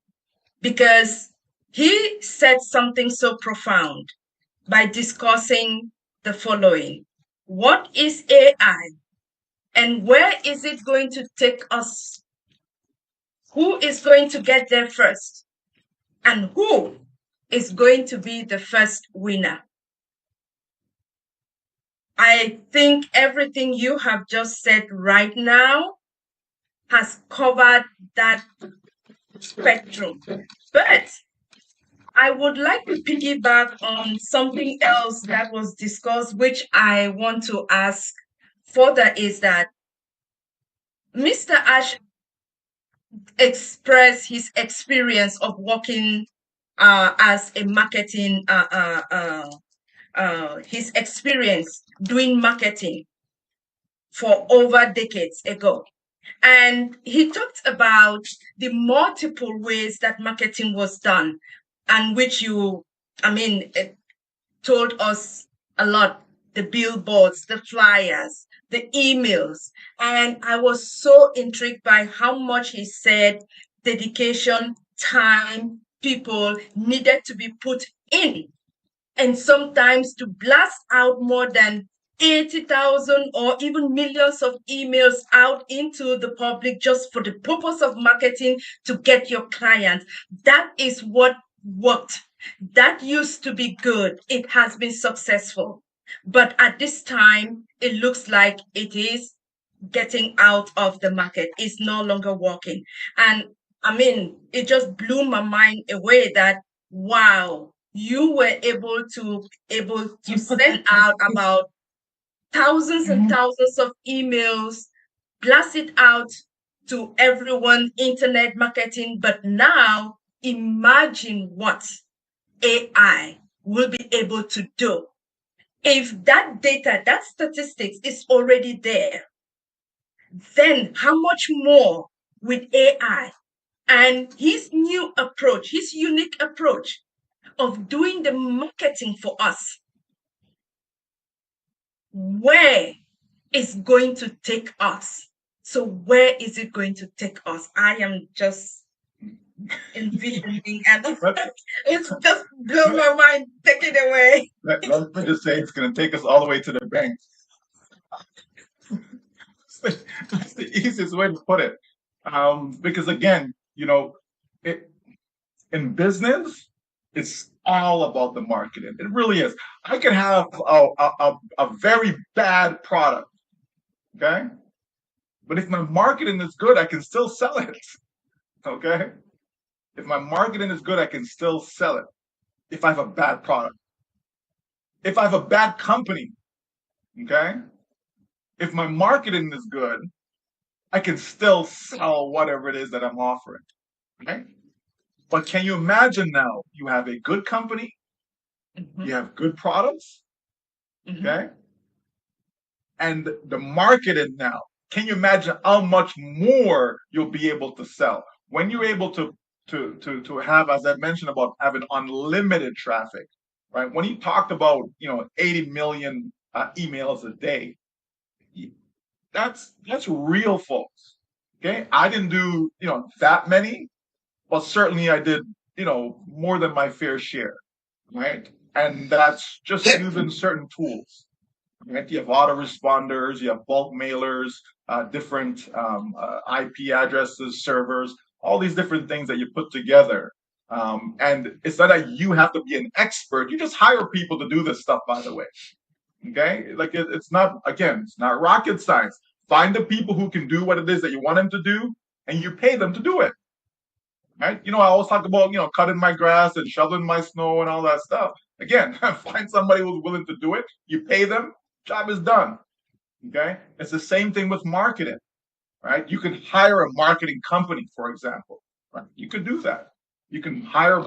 because he said something so profound by discussing the following. What is AI and where is it going to take us? Who is going to get there first? And who is going to be the first winner? I think everything you have just said right now has covered that spectrum. But I would like to piggyback on something else that was discussed, which I want to ask further, is that Mr. Ash expressed his experience of working as a marketing, his experience doing marketing for over decades ago. And he talked about the multiple ways that marketing was done, and which told us a lot, the billboards, the flyers, the emails. And I was so intrigued by how much he said dedication, time, people needed to be put in. And sometimes to blast out more than 80,000 or even millions of emails out into the public just for the purpose of marketing to get your clients. That is what worked. That used to be good. It has been successful. But at this time, it looks like it is getting out of the market. It's no longer working. And it just blew my mind away that, wow, you were able to send out about thousands and thousands of emails, blast it out to everyone, internet marketing. But now imagine what AI will be able to do. If that data, that statistics is already there, then how much more with AI and his new approach, his unique approach of doing the marketing for us, where is going to take us? So where is it going to take us? I am just envisioning, and it's just blew my mind. Take it away. Let me just say, it's going to take us all the way to the bank. That's the easiest way to put it. Because again, in business, it's all about the marketing. It really is. I can have a very bad product, okay? But if my marketing is good, I can still sell it, okay? If my marketing is good, I can still sell it if I have a bad product. If I have a bad company, okay? If my marketing is good, I can still sell whatever it is that I'm offering, right? But can you imagine now you have a good company, you have good products, okay? And the marketing now, can you imagine how much more you'll be able to sell when you're able to have, as I mentioned, about having unlimited traffic, right? When he talked about 80 million emails a day, that's real, folks. Okay, I didn't do that many, but certainly I did more than my fair share, right? And that's just using certain tools. Right? You have autoresponders, you have bulk mailers, different IP addresses, servers, all these different things that you put together. And it's not that you have to be an expert. You just hire people to do this stuff, by the way. Okay? Like it's not, again, it's not rocket science. Find the people who can do what it is that you want them to do, and you pay them to do it. Right? I always talk about, cutting my grass and shoveling my snow and all that stuff. Again, find somebody who's willing to do it. You pay them, job is done. Okay? It's the same thing with marketing, right? You can hire a marketing company, for example. Right? You could do that. You can hire,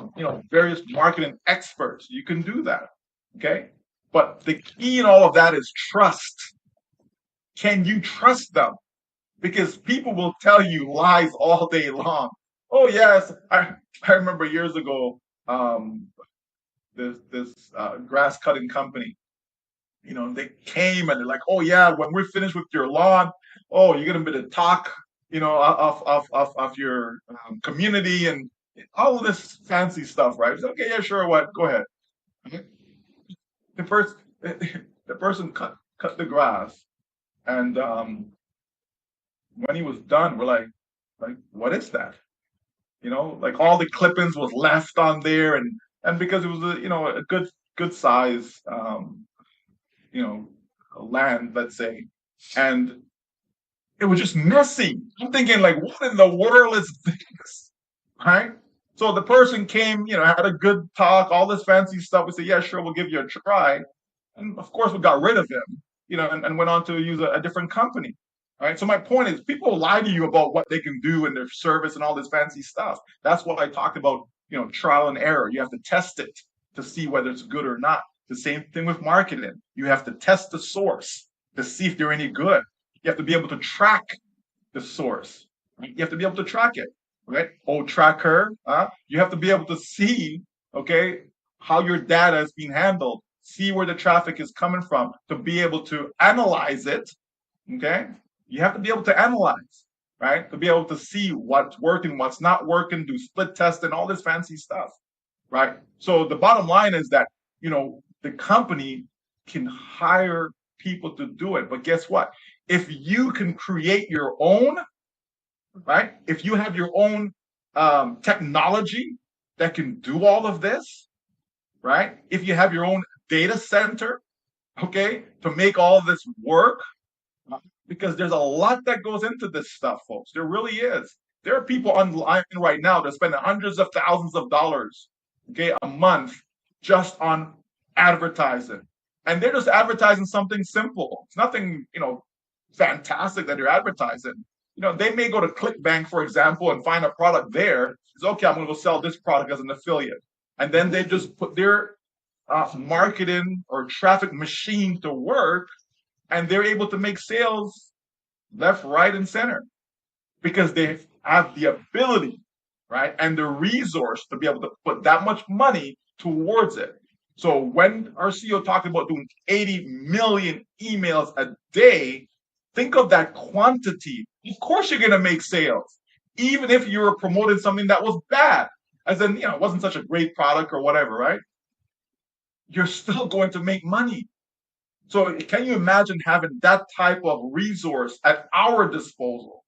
various marketing experts. You can do that. Okay? But the key in all of that is trust. Can you trust them? Because people will tell you lies all day long. Oh yes, I remember years ago, this grass cutting company. They came and they're like, oh yeah, when we're finished with your lawn, oh, you're gonna be the talk, of your community and all of this fancy stuff, right? Said, okay, yeah, sure, what? Go ahead. The person cut the grass, and when he was done, we're like, what is that? Like all the clippings was left on there, and because it was a good size land, let's say, and it was just messy. I'm thinking, like, what in the world is this? Right? So the person came, had a good talk, all this fancy stuff. We said, yeah, sure, we'll give you a try. And of course, we got rid of him, and went on to use a different company. Right. So my point is, people lie to you about what they can do in their service and all this fancy stuff. That's what I talked about, trial and error. You have to test it to see whether it's good or not. The same thing with marketing. You have to test the source to see if they're any good. You have to be able to track the source. Right? You have to be able to track it. Right? Oh, tracker. You have to be able to see, okay, how your data is being handled. See where the traffic is coming from to be able to analyze it. Okay. You have to be able to analyze, right? To be able to see what's working, what's not working, do split testing, all this fancy stuff, right? So the bottom line is that, the company can hire people to do it. But guess what? If you can create your own, right? If you have your own technology that can do all of this, right? If you have your own data center, okay, to make all of this work, because there's a lot that goes into this stuff, folks. There really is. There are people online right now that spend hundreds of thousands of dollars, okay, a month just on advertising. And they're just advertising something simple. It's nothing, fantastic that they're advertising. They may go to ClickBank, for example, and find a product there. It's okay, I'm going to go sell this product as an affiliate. And then they just put their marketing or traffic machine to work, and they're able to make sales left, right, and center because they have the ability, right, and the resource to be able to put that much money towards it. So when our CEO talked about doing 80 million emails a day, think of that quantity. Of course you're going to make sales, even if you were promoting something that was bad, as in, it wasn't such a great product or whatever, right? You're still going to make money. So can you imagine having that type of resource at our disposal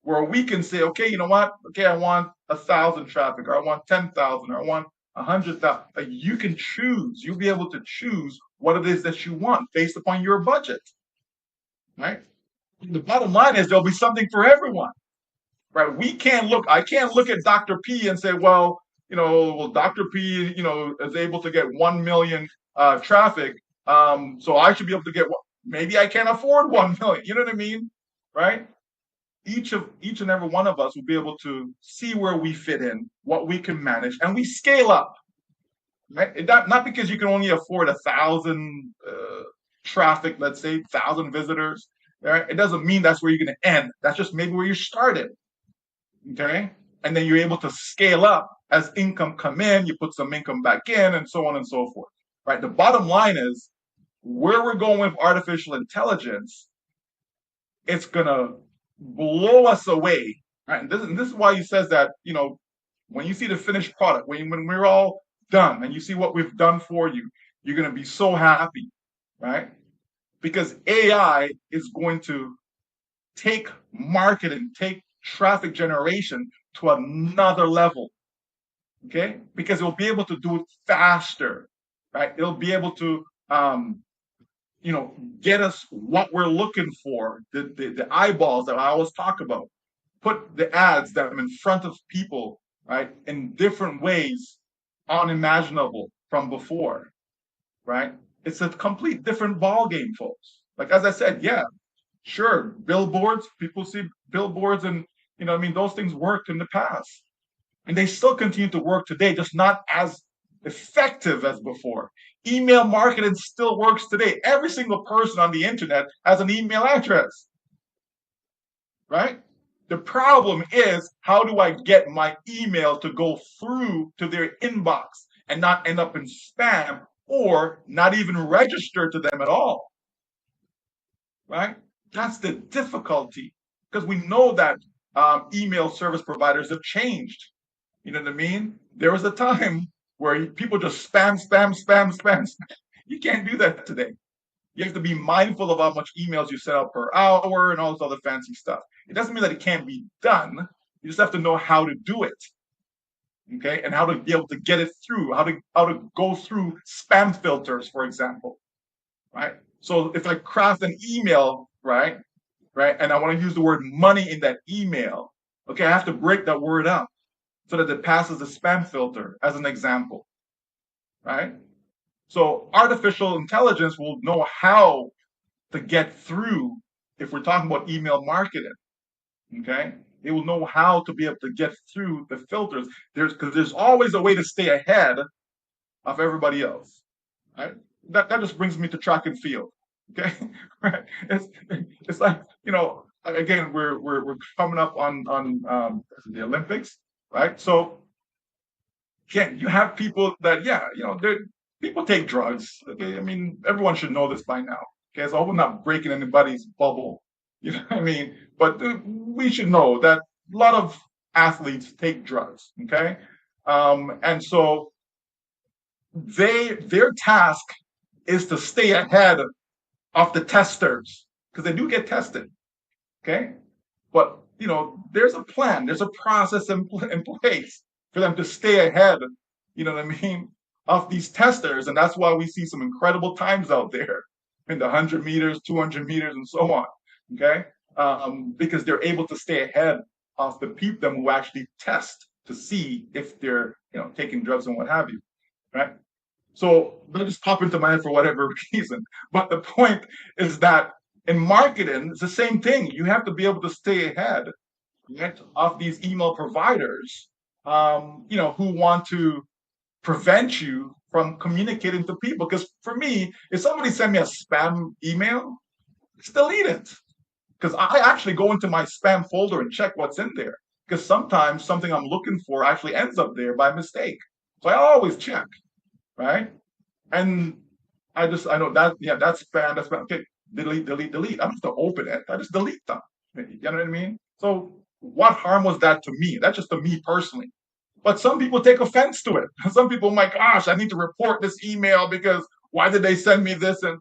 where we can say, okay, you know what? Okay, I want 1,000 traffic, or I want 10,000, or I want 100,000. You can choose. You'll be able to choose what it is that you want based upon your budget, right? The bottom line is there'll be something for everyone, right? I can't look at Dr. P and say, well, Dr. P, is able to get 1 million traffic. So I should be able to get maybe I can't afford 1 million. You know what I mean? Right? Each and every one of us will be able to see where we fit in, what we can manage, and we scale up. Right? Not because you can only afford 1,000 traffic, let's say 1,000 visitors. Right? It doesn't mean that's where you're going to end. That's just maybe where you started. Okay? And then you're able to scale up as income come in, you put some income back in, and so on and so forth. Right? The bottom line is where we're going with artificial intelligence, it's gonna blow us away. Right? And this is why he says that, when you see the finished product, when we're all done and you see what we've done for you, you're gonna be so happy, right? Because AI is going to take marketing, take traffic generation to another level. Okay? Because it'll be able to do it faster, right? It'll be able to get us what we're looking for, the eyeballs that I always talk about. Put the ads that I'm in front of people, right, in different ways unimaginable from before, right? It's a complete different ball game, folks. Like, as I said, yeah, sure, billboards, people see billboards, and those things worked in the past. And they still continue to work today, just not as effective as before. Email marketing still works today. Every single person on the internet has an email address, right? The problem is, how do I get my email to go through to their inbox and not end up in spam or not even register to them at all, right? That's the difficulty, because we know that email service providers have changed. You know what I mean? There was a time where people just spam. You can't do that today. You have to be mindful of how much emails you send out per hour and all this other fancy stuff. It doesn't mean that it can't be done. You just have to know how to do it, okay? And how to be able to get it through, how to go through spam filters, for example, right? So if I craft an email, right, and I want to use the word money in that email, okay, I have to break that word up so that it passes the spam filter, as an example, right? So artificial intelligence will know how to get through. If we're talking about email marketing, okay, it will know how to be able to get through the filters. Because there's always a way to stay ahead of everybody else, right? That just brings me to track and field, okay? Right? It's like, again, we're coming up on the Olympics, right? So again, you have people that, people take drugs. Okay, I mean, everyone should know this by now. Okay, so I hope I'm not breaking anybody's bubble. You know what I mean? But we should know that a lot of athletes take drugs. Okay, and so their task is to stay ahead of the testers, because they do get tested. Okay, but there's a plan, there's a process in place for them to stay ahead. You know what I mean? Of these testers, and that's why we see some incredible times out there in the 100 meters, 200 meters, and so on. Okay, because they're able to stay ahead of the people who actually test to see if they're taking drugs and what have you, right? So that just pop into my head for whatever reason. But the point is that in marketing, it's the same thing. You have to be able to stay ahead, right, of these email providers, who want to prevent you from communicating to people. Because for me, if somebody send me a spam email, just delete it. Because I actually go into my spam folder and check what's in there. Because sometimes something I'm looking for actually ends up there by mistake. So I always check, right? And I know that, that's spam, that's spam. Okay, delete. I don't have to open it. I just delete them. You know what I mean? So what harm was that to me? That's just to me personally. But some people take offense to it. Some people, my gosh, I need to report this email because why did they send me this? And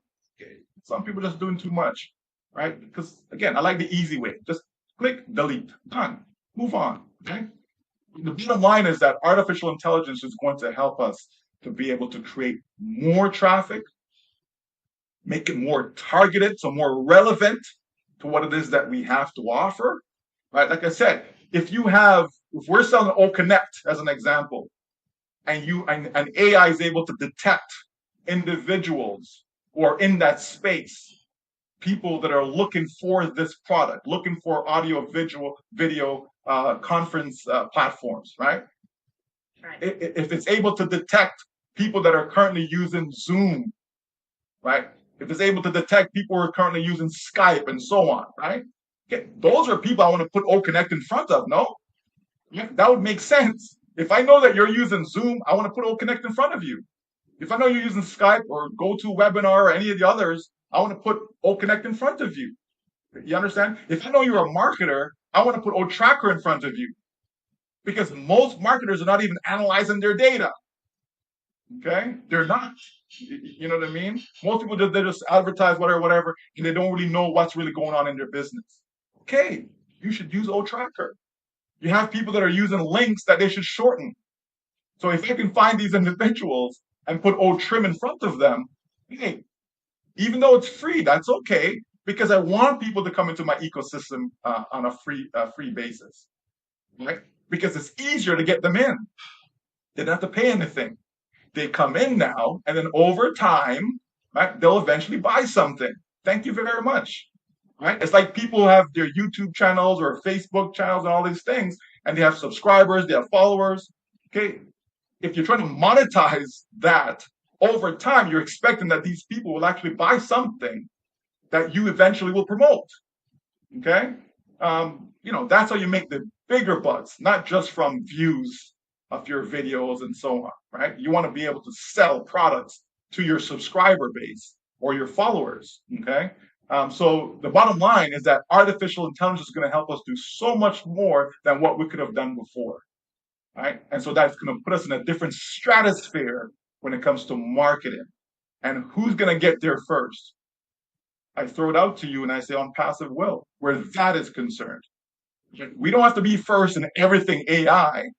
some people just doing too much, right? Because again, I like the easy way. Just click, delete, done, move on. Okay. The bottom line is that artificial intelligence is going to help us to be able to create more traffic, make it more targeted, so more relevant to what it is that we have to offer, right? Like I said, if we're selling O Connect as an example, and AI is able to detect individuals or in that space, people that are looking for this product, looking for audio, video conference platforms, right? If it's able to detect people that are currently using Zoom, right? If it's able to detect people who are currently using Skype and so on, right? Okay, those are people I want to put O Connect in front of, no? Yeah, that would make sense. If I know that you're using Zoom, I want to put O Connect in front of you. If I know you're using Skype or GoToWebinar or any of the others, I want to put O Connect in front of you. You understand? If I know you're a marketer, I want to put O Tracker in front of you. Because most marketers are not even analyzing their data. Okay? They're not. You know what I mean? Most people they just advertise whatever, and they don't really know what's really going on in their business. Okay, you should use O Tracker. You have people that are using links that they should shorten. So if you can find these individuals and put O Trim in front of them, hey, Even though it's free, that's okay, because I want people to come into my ecosystem on a free basis, right? Because it's easier to get them in. They don't have to pay anything. They come in now, and then over time, right, they'll eventually buy something. Thank you very much. Right? It's like people have their YouTube channels or Facebook channels and all these things, and they have subscribers, they have followers. Okay, if you're trying to monetize that over time, you're expecting that these people will actually buy something that you eventually will promote. Okay, that's how you make the bigger bucks, not just from views of your videos and so on. Right? You want to be able to sell products to your subscriber base or your followers. Okay. So the bottom line is that artificial intelligence is going to help us do so much more than what we could have done before, right? And so that's going to put us in a different stratosphere when it comes to marketing. And who's going to get there first? I throw it out to you and I say ONPASSIVE will, where that is concerned. We don't have to be first in everything AI,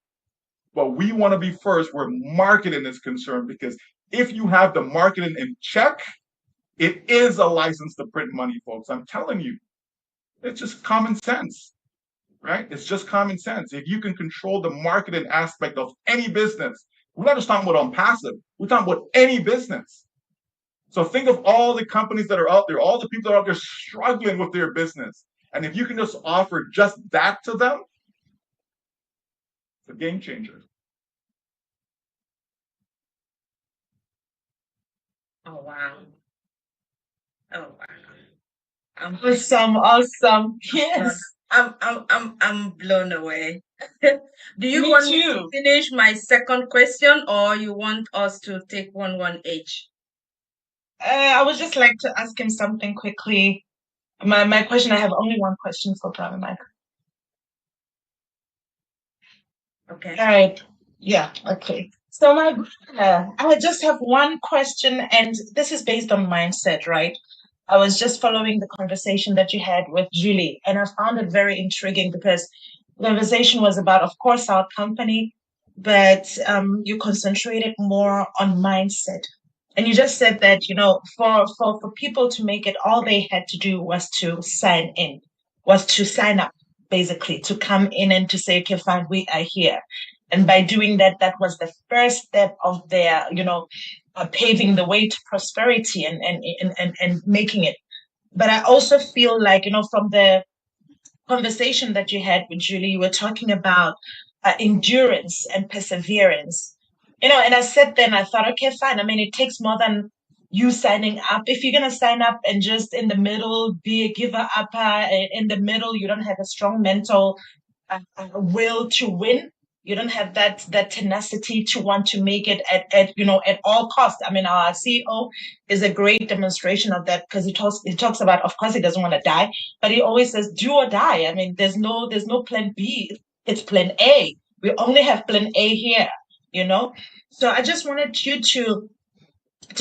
but we want to be first where marketing is concerned, because if you have the marketing in check, it is a license to print money, folks. I'm telling you, it's just common sense, right? It's just common sense. If you can control the marketing aspect of any business, we're not just talking about ONPASSIVE, we're talking about any business. So think of all the companies that are out there, all the people that are out there struggling with their business. And if you can just offer just that to them, it's a game changer. Oh, wow. Oh, wow. Awesome. Yes. I'm blown away. Do you Me want me to too. finish my second question, or you want us to take one each? I would just like to ask him something quickly. My question, I have only one question for Brother Mike. Okay. All right. Yeah, okay. So my brother, I just have one question, and this is based on mindset, right? I was just following the conversation that you had with Julie, and I found it very intriguing because the conversation was about, of course, our company, but you concentrated more on mindset. And you just said that, for people to make it, all they had to do was to sign up, basically, to come in and to say, okay, fine, we are here. And by doing that, that was the first step of their, paving the way to prosperity and making it. But I also feel like, from the conversation that you had with Julie, you were talking about endurance and perseverance. And I sat there and I thought, okay, fine. I mean, it takes more than you signing up. If you're going to sign up and just in the middle be a giver upper, in the middle, you don't have a strong mental will to win. You don't have that tenacity to want to make it at all costs. I mean, our CEO is a great demonstration of that, because he talks about, of course, he doesn't want to die, but he always says do or die. I mean, there's no plan B. It's plan A. We only have plan A here. So I just wanted you to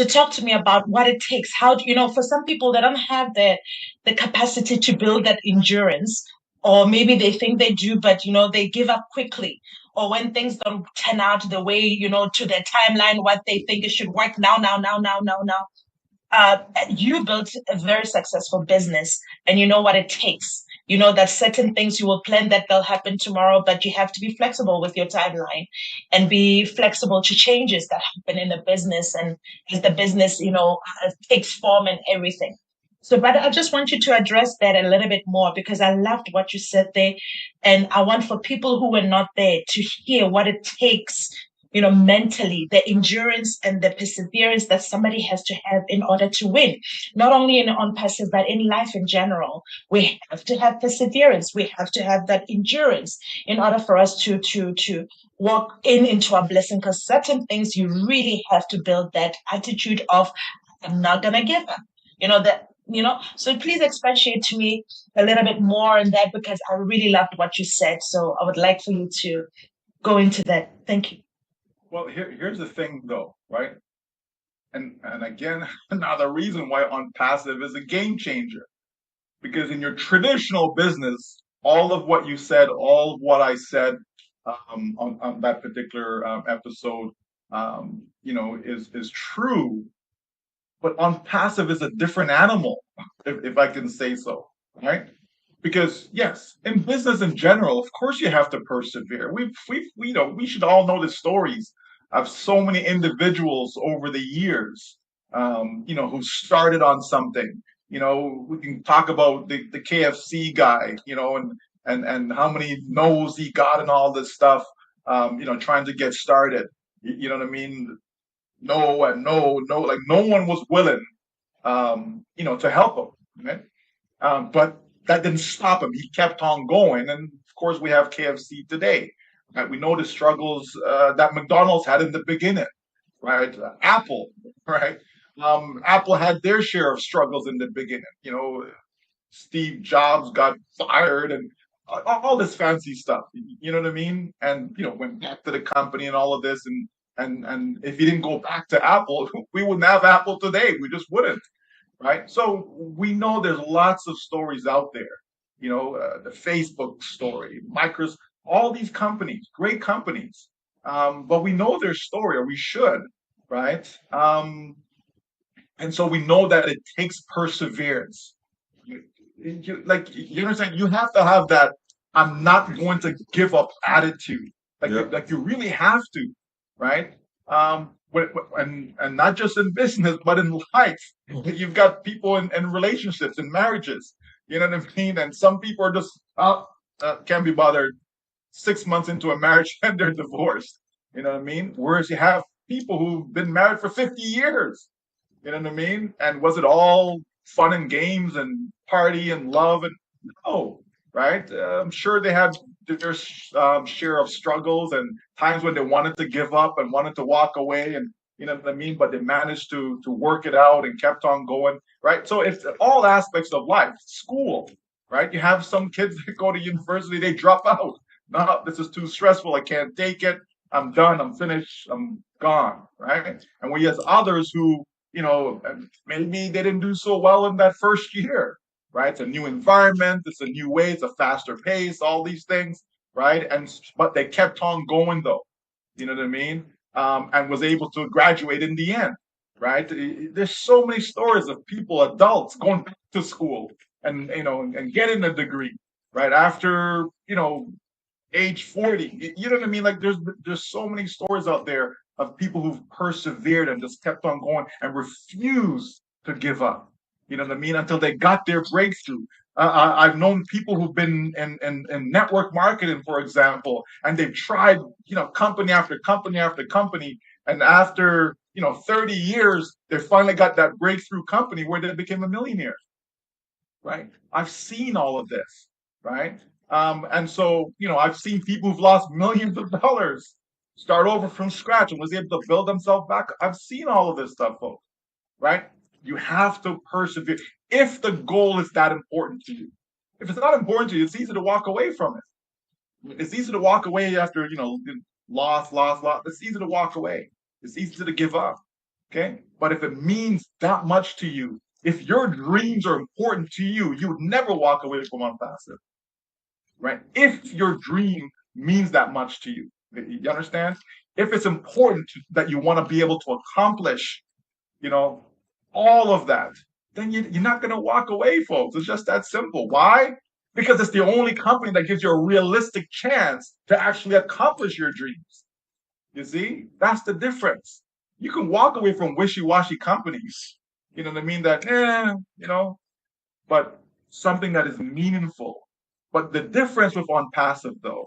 talk to me about what it takes. How do for some people that don't have the capacity to build that endurance, or maybe they think they do, but they give up quickly, or when things don't turn out the way to their timeline, what they think it should work now. You built a very successful business, and you know what it takes. You know that certain things you will plan that they'll happen tomorrow, but you have to be flexible with your timeline and be flexible to changes that happen in the business, and as the business, takes form and everything. So, but I just want you to address that a little bit more, because I loved what you said there. And I want for people who were not there to hear what it takes, mentally, the endurance and the perseverance that somebody has to have in order to win, not only in ONPASSIVE, but in life in general. We have to have perseverance. We have to have that endurance in order for us to walk into our blessing, because certain things you really have to build that attitude of, I'm not going to give up. So please expatiate to me a little bit more on that, because I really loved what you said. So I would like for you to go into that. Thank you. Well, here's the thing, though, right? And again, another reason why ONPASSIVE is a game changer, because in your traditional business, all of what you said, all of what I said on that particular episode, is true. But ONPASSIVE is a different animal, if I can say so, right? Because yes, in business in general, of course you have to persevere. We should all know the stories of so many individuals over the years, who started on something. We can talk about the KFC guy, and how many no's he got and all this stuff, trying to get started. You know what I mean? No and no, no, like no one was willing, to help him, right? But that didn't stop him. He kept on going, and of course, we have KFC today. Right? We know the struggles that McDonald's had in the beginning, right? Apple, right? Apple had their share of struggles in the beginning. Steve Jobs got fired and all this fancy stuff. You know what I mean? And went back to the company and all of this. And if he didn't go back to Apple, we wouldn't have Apple today. We just wouldn't, right? So we know there's lots of stories out there. The Facebook story, Microsoft, all these companies, great companies. But we know their story, or we should, right? And so we know that it takes perseverance. You understand? You have to have that "I'm not going to give up" attitude. Like you really have to, right? And not just in business, but in life. You've got people in relationships and marriages. You know what I mean? And some people are just can't be bothered. 6 months into a marriage and they're divorced. You know what I mean? Whereas you have people who've been married for 50 years. You know what I mean? And was it all fun and games and party and love? And no, right? I'm sure they had their share of struggles and times when they wanted to give up and wanted to walk away, and you know what I mean. But they managed to work it out and kept on going, right? So it's all aspects of life. School, right? You have some kids that go to university, they drop out. No, this is too stressful. I can't take it. I'm done. I'm finished. I'm gone, right? And we have others who maybe they didn't do so well in that first year, right? It's a new environment, it's a new way, it's a faster pace, all these things, right? But they kept on going though, you know what I mean? And was able to graduate in the end, right? There's so many stories of people, adults, going back to school and getting a degree, right? After age 40. You know what I mean? Like there's so many stories out there of people who've persevered and just kept on going and refused to give up. You know what I mean? Until they got their breakthrough. I've known people who've been in network marketing, for example, and they've tried, company after company after company, and after 30 years, they finally got that breakthrough company where they became a millionaire. Right? I've seen all of this, right? And so, I've seen people who've lost millions of dollars start over from scratch and was able to build themselves back. I've seen all of this stuff, folks, right? You have to persevere if the goal is that important to you. If it's not important to you, it's easy to walk away from it. It's easy to walk away after, loss. It's easy to walk away. It's easy to give up. Okay. But if it means that much to you, if your dreams are important to you, you would never walk away from ONPASSIVE. Right? If your dream means that much to you. You understand? If it's important that you want to be able to accomplish, all of that, then you're not going to walk away, folks. It's just that simple. Why? Because it's the only company that gives you a realistic chance to actually accomplish your dreams. You see? That's the difference. You can walk away from wishy-washy companies. You know what I mean? That, but something that is meaningful. But the difference with ONPASSIVE, though,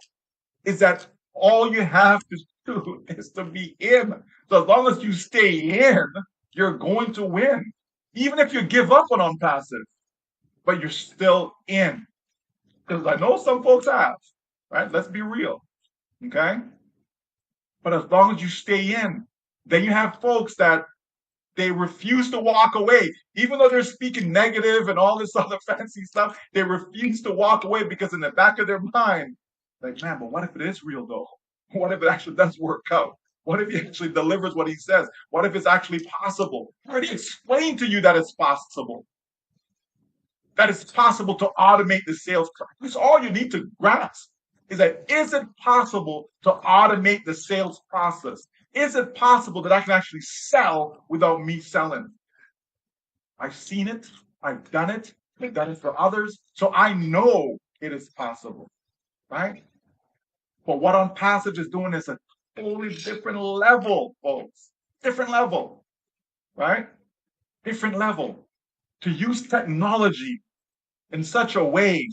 is that all you have to do is to be in. So as long as you stay in, you're going to win. Even if you give up on ONPASSIVE, but you're still in. Because I know some folks have, right? Let's be real, okay? But as long as you stay in, then you have folks that they refuse to walk away. Even though they're speaking negative and all this other fancy stuff, they refuse to walk away because in the back of their mind, like, man, but what if it is real though? What if it actually does work out? What if he actually delivers what he says? What if it's actually possible? I already explained to you that it's possible. That it's possible to automate the sales process. That's all you need to grasp is that, is it possible to automate the sales process? Is it possible that I can actually sell without me selling? I've seen it. I've done it. I've done it for others. So I know it is possible, right? But what ONPASSIVE is doing is a totally different level, folks. Different level, right? Different level. To use technology in such a way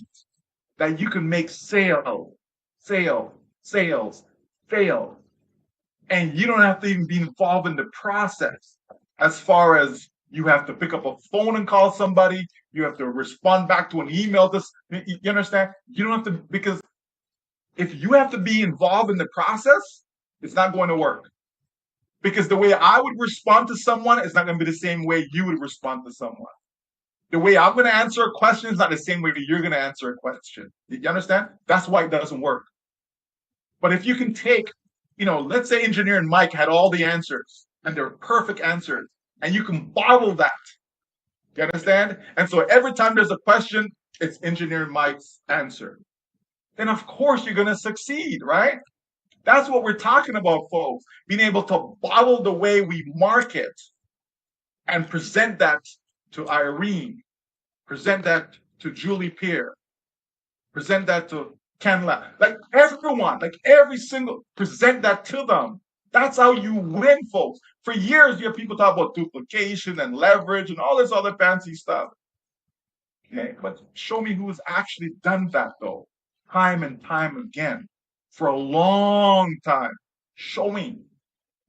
that you can make sales, and you don't have to even be involved in the process. As far as you have to pick up a phone and call somebody, you have to respond back to an email. You understand? You don't have to, because if you have to be involved in the process, it's not going to work. Because the way I would respond to someone is not going to be the same way you would respond to someone. The way I'm going to answer a question is not the same way you're going to answer a question. You understand? That's why it doesn't work. But if you can take, let's say Engineer and Mike had all the answers and they're perfect answers, and you can bottle that. You understand? And so every time there's a question, it's Engineer Mike's answer. Then of course you're going to succeed, right? That's what we're talking about, folks. Being able to bottle the way we market and present that to Irene, present that to Julie Peer, present that to Kenla, like everyone, like every single, present that to them. That's how you win, folks. For years, you have people talk about duplication and leverage and all this other fancy stuff. Okay, but show me who's actually done that, though, time and time again, for a long time. Show me,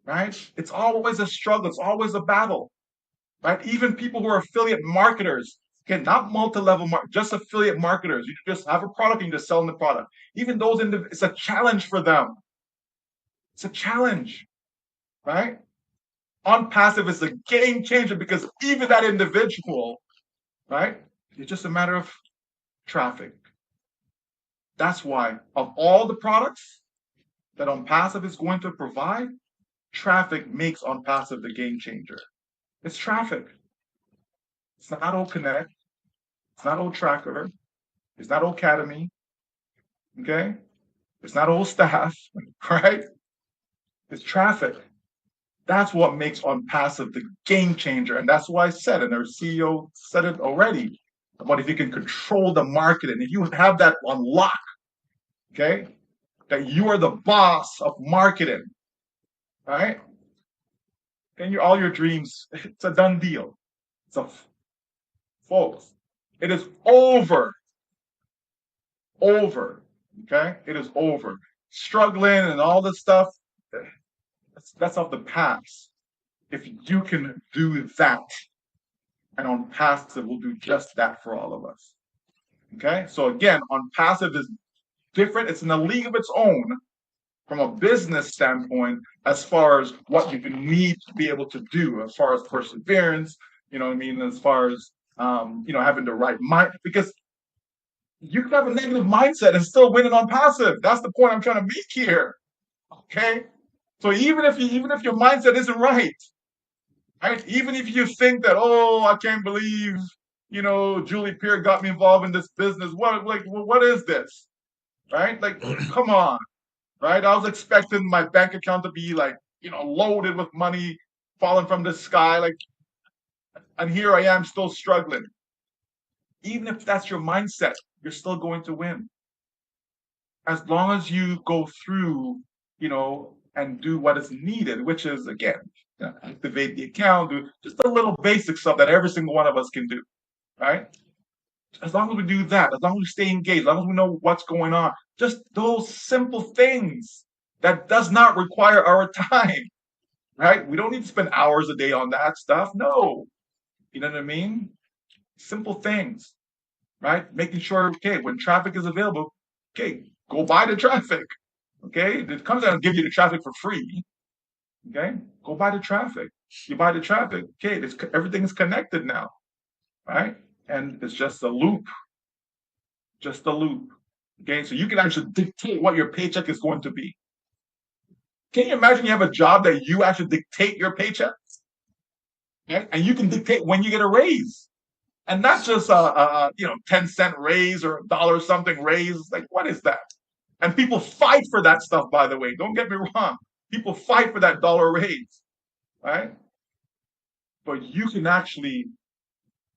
right? It's always a struggle. It's always a battle, right? Even people who are affiliate marketers, okay, not multi-level, just affiliate marketers. You just have a product and you just sell the product. Even those, it's a challenge for them. It's a challenge, right? ONPASSIVE is a game changer because even that individual, right? It's just a matter of traffic. That's why of all the products that ONPASSIVE is going to provide, traffic makes ONPASSIVE the game changer. It's traffic. It's not OConnect. It's not OTracker. It's not Academy. Okay? It's not old staff, right? It's traffic. That's what makes ONPASSIVE the game changer. And that's why I said, and our CEO said it already, about if you can control the market and if you have that on lock, okay, that you are the boss of marketing, right? Then all your dreams, it's a done deal. So, folks, it is over. Over. Okay? It is over. Struggling and all this stuff, that's of the past. If you can do that, and ONPASSIVE will do just that for all of us. Okay? So again, ONPASSIVE is different. It's in a league of its own from a business standpoint as far as what you need to be able to do, as far as perseverance, as far as having the right mind, because you can have a negative mindset and still win it ONPASSIVE. That's the point I'm trying to make here. Okay? So even if your mindset isn't right, even if you think that, oh, I can't believe, Julie Peer got me involved in this business. What is this? Right? Like, come on. Right? I was expecting my bank account to be loaded with money falling from the sky. And here I am still struggling. Even if that's your mindset, you're still going to win. As long as you go through, and do what is needed, which is, again, activate the account, do just a little basic stuff that every single one of us can do, right? As long as we do that, as long as we stay engaged, as long as we know what's going on, just those simple things that does not require our time, right? We don't need to spend hours a day on that stuff. No, you know what I mean? Simple things, right? Making sure, okay, when traffic is available, okay, go buy the traffic. Okay, it comes out and give you the traffic for free. Okay, go buy the traffic. You buy the traffic. Okay, everything is connected now, right? And it's just a loop. Just a loop. Okay, so you can actually dictate what your paycheck is going to be. Can you imagine you have a job that you actually dictate your paycheck? Okay? And you can dictate when you get a raise. And not just a 10-cent raise or $1 something raise. Like, what is that? And people fight for that stuff, by the way. Don't get me wrong. People fight for that dollar raise, right? But you can actually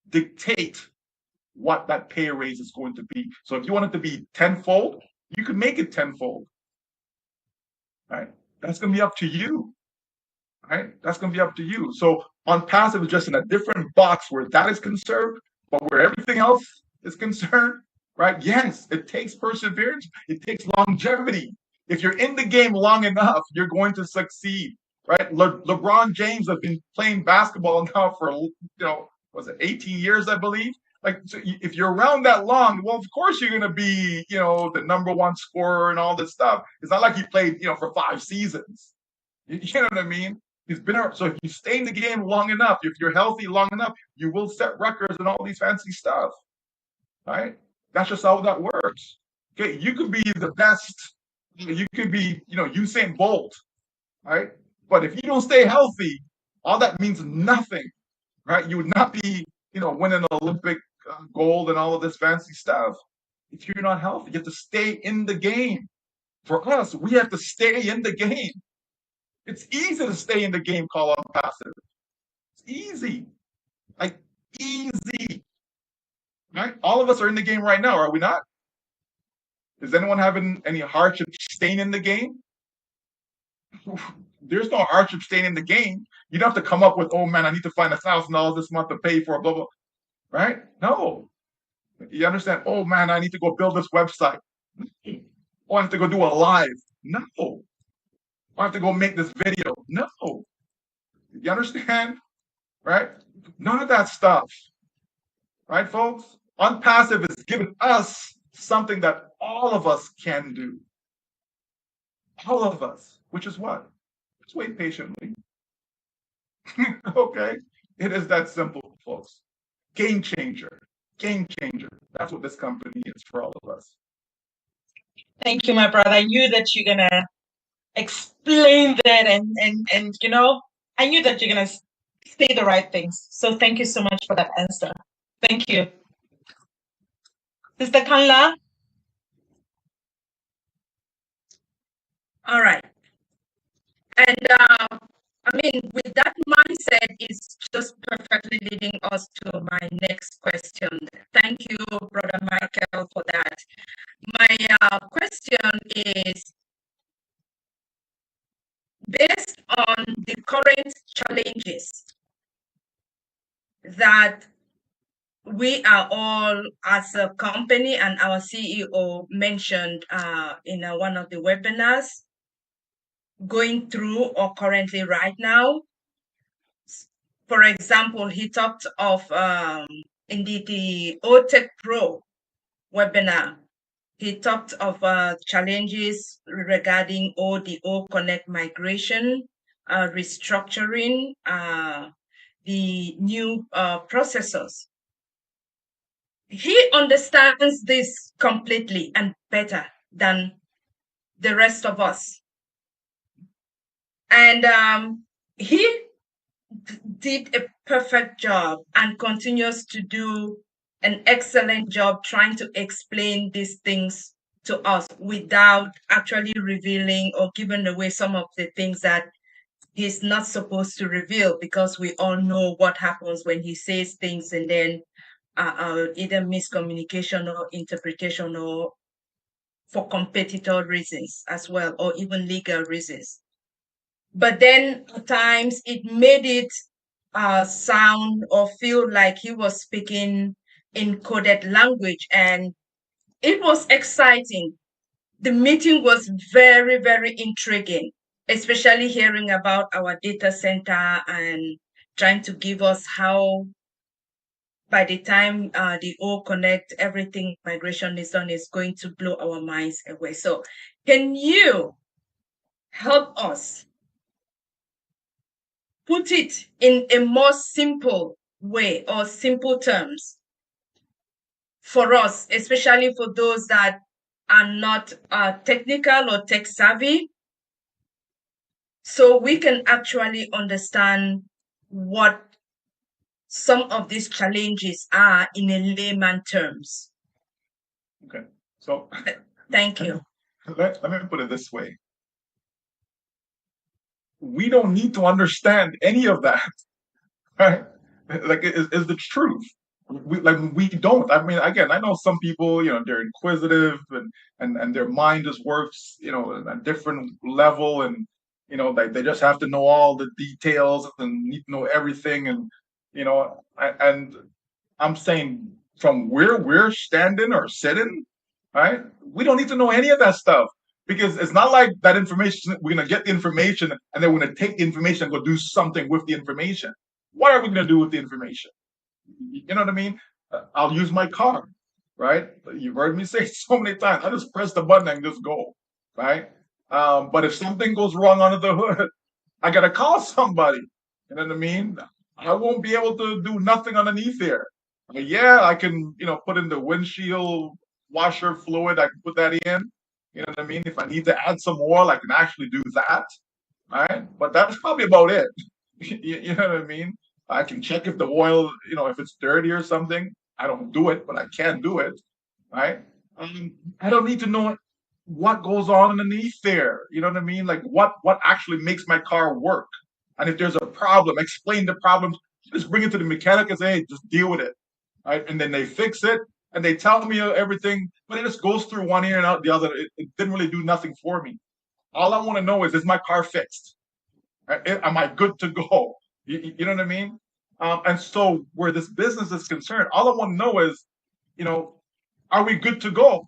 dictate what that pay raise is going to be. So if you want it to be tenfold, you can make it tenfold. Right? That's going to be up to you. Right? That's going to be up to you. So ONPASSIVE is just in a different box where that is concerned, but where everything else is concerned, right? Yes, it takes perseverance. It takes longevity. If you're in the game long enough, you're going to succeed, right? LeBron James has been playing basketball now for, was it 18 years, I believe? Like, so if you're around that long, well, of course you're going to be, the number one scorer and all this stuff. It's not like he played, for 5 seasons. You know what I mean? He's been around. So if you stay in the game long enough, if you're healthy long enough, you will set records and all these fancy stuff, right? That's just how that works. Okay, you could be the best. You could be, Usain Bolt, right? But if you don't stay healthy, all that means nothing, right? You would not be, winning an Olympic gold and all of this fancy stuff if you're not healthy. You have to stay in the game. For us, we have to stay in the game. It's easy to stay in the game called ONPASSIVE. It's easy. Like, easy. Right? All of us are in the game right now, are we not? Is anyone having any hardship staying in the game? There's no hardship staying in the game. You don't have to come up with, oh man, I need to find $1,000 this month to pay for blah, blah. Right? No. You understand? Oh man, I need to go build this website. Oh, I have to go do a live. No. I have to go make this video. No. You understand? Right? None of that stuff. Right, folks? ONPASSIVE is giving us something that all of us can do. All of us. Which is what? Just wait patiently. Okay? It is that simple, folks. Game changer. Game changer. That's what this company is for all of us. Thank you, my brother. I knew that you're gonna explain that and I knew that you're gonna say the right things. So thank you so much for that answer. Thank you. Sister Kanla? All right. And with that mindset, it's just perfectly leading us to my next question. Thank you, Brother Michael, for that. My question is, based on the current challenges that we are all, as a company, and our CEO mentioned in one of the webinars, going through or currently right now. For example, he talked of in the OTech Pro webinar, he talked of challenges regarding the O Connect migration, restructuring, the new processors. He understands this completely and better than the rest of us. And he did a perfect job and continues to do an excellent job trying to explain these things to us without actually revealing or giving away some of the things that he's not supposed to reveal, because we all know what happens when he says things and then either miscommunication or interpretation, or for competitor reasons as well, or even legal reasons. But then at times it made it sound or feel like he was speaking in coded language, and it was exciting. The meeting was very, very intriguing, especially hearing about our data center and trying to give us how, by the time the O Connect, everything migration is done, is going to blow our minds away. So can you help us put it in a more simple way or simple terms for us, especially for those that are not technical or tech savvy, so we can actually understand what some of these challenges are in a layman terms? Okay, so thank you. Let me put it this way. We don't need to understand any of that, right? Like, is the truth. we don't. I mean, again, I know some people, they're inquisitive and their mind just works, at a different level, and they just have to know all the details and need to know everything, and and I'm saying from where we're standing or sitting, right? We don't need to know any of that stuff because it's not like that information. We're gonna get the information and then we're gonna take the information and go do something with the information. What are we gonna do with the information? You know what I mean? I'll use my car, right? You've heard me say so many times. I just press the button and just go, right? But if something goes wrong under the hood, I gotta call somebody. You know what I mean? I won't be able to do nothing underneath there. But yeah, I can, put in the windshield washer fluid. I can put that in. You know what I mean? If I need to add some oil, I can actually do that. Right? But that's probably about it. You know what I mean? I can check if the oil, if it's dirty or something. I don't do it, but I can do it. Right? I don't need to know what goes on underneath there. You know what I mean? Like what actually makes my car work. And if there's a problem, explain the problem. Just bring it to the mechanic and say, hey, just deal with it. Right? And then they fix it and they tell me everything, but it just goes through one ear and out the other. It didn't really do nothing for me. All I want to know is my car fixed? Right? Am I good to go? You know what I mean? And so where this business is concerned, all I want to know is, are we good to go?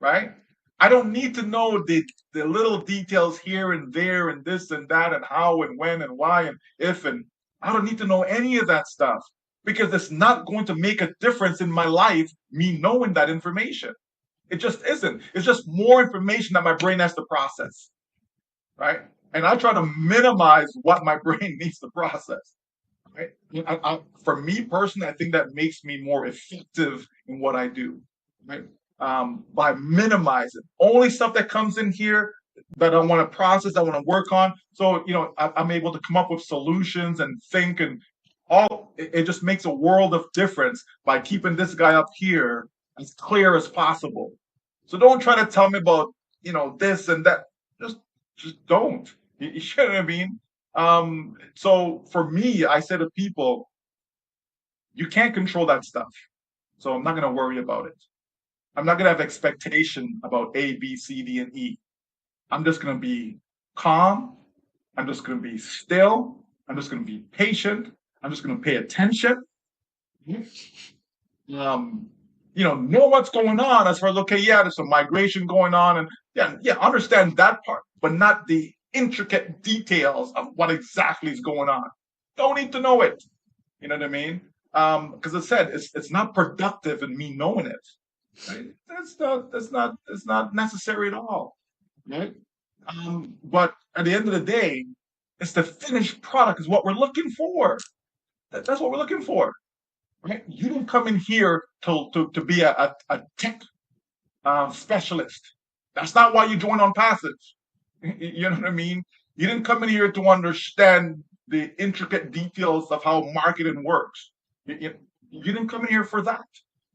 Right? I don't need to know the little details here and there and this and that and how and when and why and if, and I don't need to know any of that stuff because it's not going to make a difference in my life, me knowing that information. It just isn't. It's just more information that my brain has to process. Right? And I try to minimize what my brain needs to process. Right? For me personally, I think that makes me more effective in what I do. Right? By minimizing only stuff that comes in here that I want to process, I want to work on. So I'm able to come up with solutions and think, and it just makes a world of difference by keeping this guy up here as clear as possible. So don't try to tell me about this and that. Just don't. You know what I mean? So for me, I say to people, you can't control that stuff. So I'm not going to worry about it. I'm not going to have expectation about A, B, C, D, and E. I'm just going to be calm. I'm just going to be still. I'm just going to be patient. I'm just going to pay attention. Know what's going on as far as, okay, yeah, there's some migration going on, and yeah, understand that part, but not the intricate details of what exactly is going on. Don't need to know it. You know what I mean? Because I said it's not productive in me knowing it. Right? That's not necessary at all. Right? But at the end of the day, it's the finished product is what we're looking for. That's what we're looking for. Right? You didn't come in here to be a tech specialist. That's not why you joined ONPASSIVE. You know what I mean? You didn't come in here to understand the intricate details of how marketing works. You didn't come in here for that.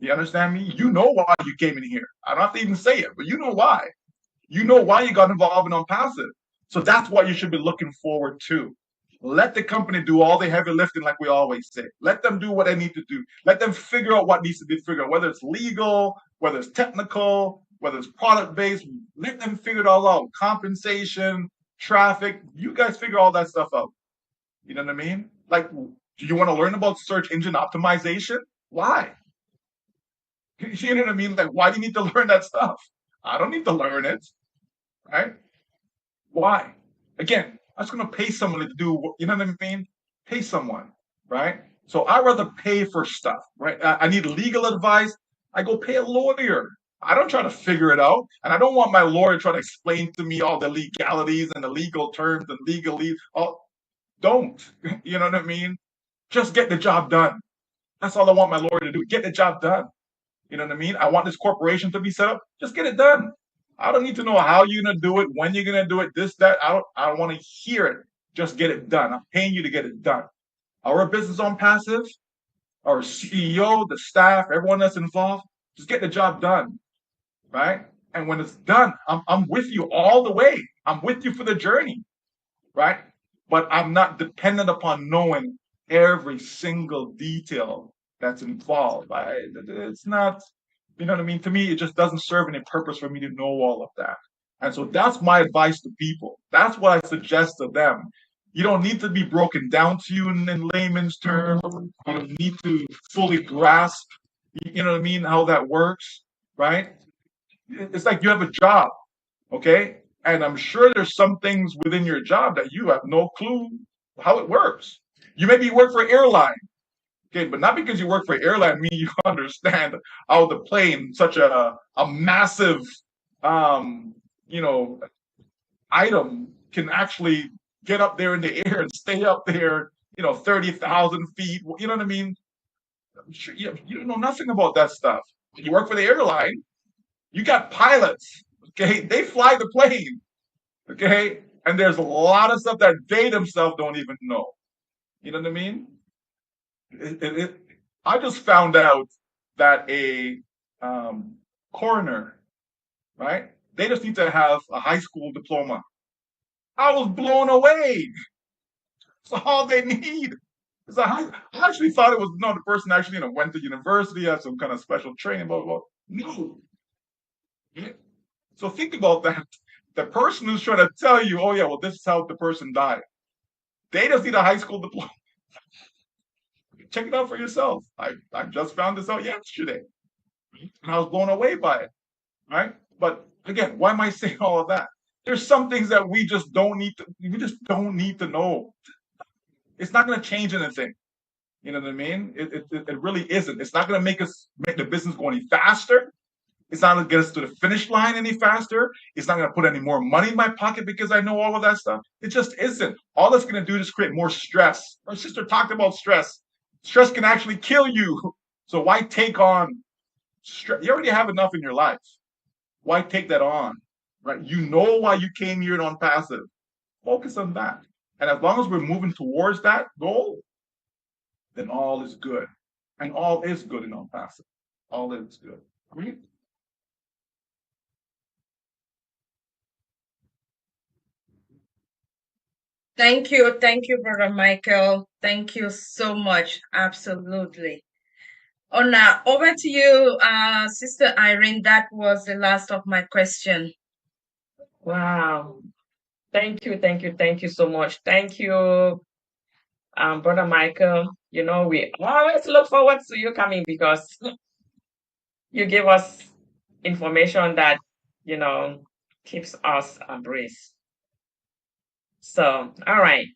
You understand me? You know why you came in here. I don't have to even say it, but you know why. You know why you got involved in ONPASSIVE. So that's what you should be looking forward to. Let the company do all the heavy lifting, like we always say. Let them do what they need to do. Let them figure out what needs to be figured out, whether it's legal, whether it's technical, whether it's product-based. Let them figure it all out. Compensation, traffic. You guys figure all that stuff out. You know what I mean? Like, do you want to learn about search engine optimization? Why? You know what I mean? Like, why do you need to learn that stuff? I don't need to learn it. Right? Why? Again, I'm just going to pay someone to do, you know what I mean? Pay someone, right? So I rather pay for stuff, right? I need legal advice. I go pay a lawyer. I don't try to figure it out. And I don't want my lawyer to try to explain to me all the legalities and the legal terms and legalese. Don't. You know what I mean? Just get the job done. That's all I want my lawyer to do. Get the job done. You know what I mean? I want this corporation to be set up. Just get it done. I don't need to know how you're gonna do it, when you're gonna do it, this, that. I don't want to hear it. Just get it done. I'm paying you to get it done. Our business ONPASSIVE, our CEO, the staff, everyone that's involved, just get the job done. Right? And when it's done, I'm with you all the way. I'm with you for the journey. Right? But I'm not dependent upon knowing every single detail that's involved. It's not, you know what I mean? To me, it just doesn't serve any purpose for me to know all of that. And so that's my advice to people. That's what I suggest to them. You don't need to be broken down to you in layman's terms. You don't need to fully grasp, you know what I mean, how that works, right? It's like you have a job, okay? And I'm sure there's some things within your job that you have no clue how it works. You maybe work for an airline, okay, but not because you work for an airline mean you understand how the plane, such a massive, you know, item can actually get up there in the air and stay up there, 30,000 feet. You know what I mean? Sure, you know nothing about that stuff. You work for the airline, you got pilots, okay? They fly the plane, okay? And there's a lot of stuff that they themselves don't even know. You know what I mean? I just found out that a coroner, right? They just need to have a high school diploma. I was blown away. That's all they need. I actually thought it was no, the person actually went to university, had some kind of special training, blah blah blah. No. So think about that. The person who's trying to tell you, oh yeah, well, this is how the person died. They just need a high school diploma. Check it out for yourself. I just found this out yesterday. And I was blown away by it. Right? But again, why am I saying all of that? There's some things that we just don't need to know. It's not going to change anything. You know what I mean? It really isn't. It's not going to make the business go any faster. It's not going to get us to the finish line any faster. It's not going to put any more money in my pocket because I know all of that stuff. It just isn't. All it's going to do is create more stress. Our sister talked about stress. Stress can actually kill you. So why take on stress? You already have enough in your life. Why take that on? Right? You know why you came here on passive. Focus on that. And as long as we're moving towards that goal, then all is good. And all is good in ONPASSIVE. All is good. Right? Thank you, Brother Michael. Thank you so much. Absolutely. Oh, now over to you, Sister Irene. That was the last of my question. Wow. Thank you so much. Thank you, Brother Michael. We always look forward to you coming because you give us information that, keeps us abreast. So, all right.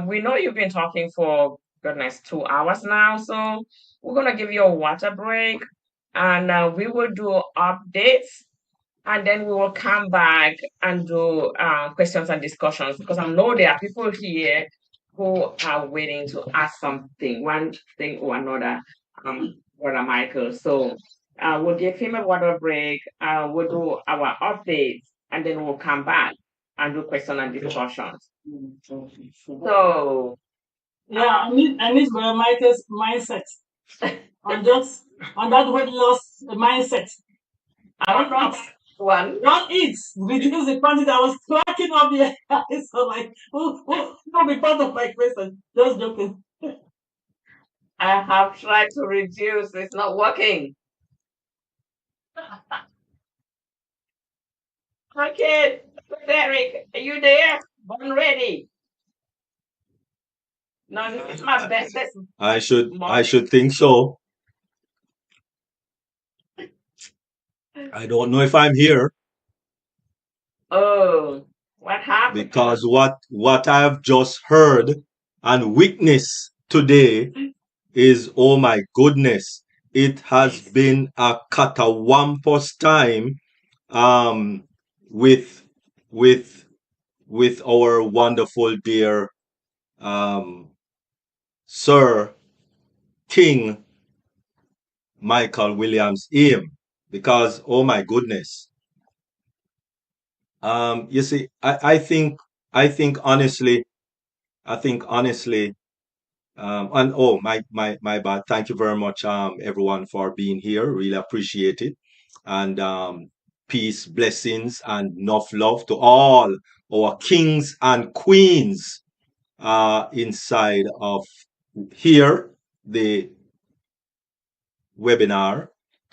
We know you've been talking for goodness 2 hours now, so we're gonna give you a water break, and we will do updates, and then we will come back and do questions and discussions because I know there are people here who are waiting to ask something, one thing or another, Brother Michael. So we'll give him a water break, we'll do our updates, and then we'll come back and do question and discussions. So Yeah, I need Brother Michael's mindset on that weight loss mindset. Don't eat. Reduce the quantity. I was cracking up the eyes. So like, don't be part of my question. Just joking. I have tried to reduce. It's not working. Okay, Derek, are you there? Born ready. No, this is my best. I should think so. I don't know if I'm here Oh, what happened? because what I've just heard and witnessed today is, oh my goodness, it has been a catawampus time with with our wonderful dear Sir King Michael Williams Aim, because oh my goodness, you see, I think honestly, and oh my bad. Thank you very much, everyone, for being here. Really appreciate it, and peace, blessings, and enough love to all our kings and queens inside of here, the webinar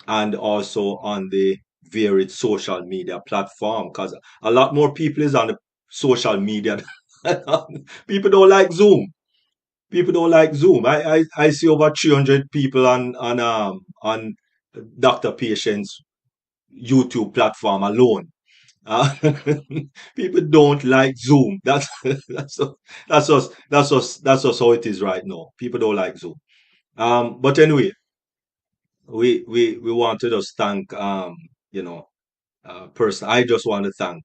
and also on the varied social media platform, because a lot more people is on the social media. People don't like Zoom. People don't like Zoom. I see over 300 people on Dr. Patient's YouTube platform alone. Uh, People don't like Zoom. That's that's just how it is right now. People don't like Zoom. But anyway, we want to just thank you know person. I just want to thank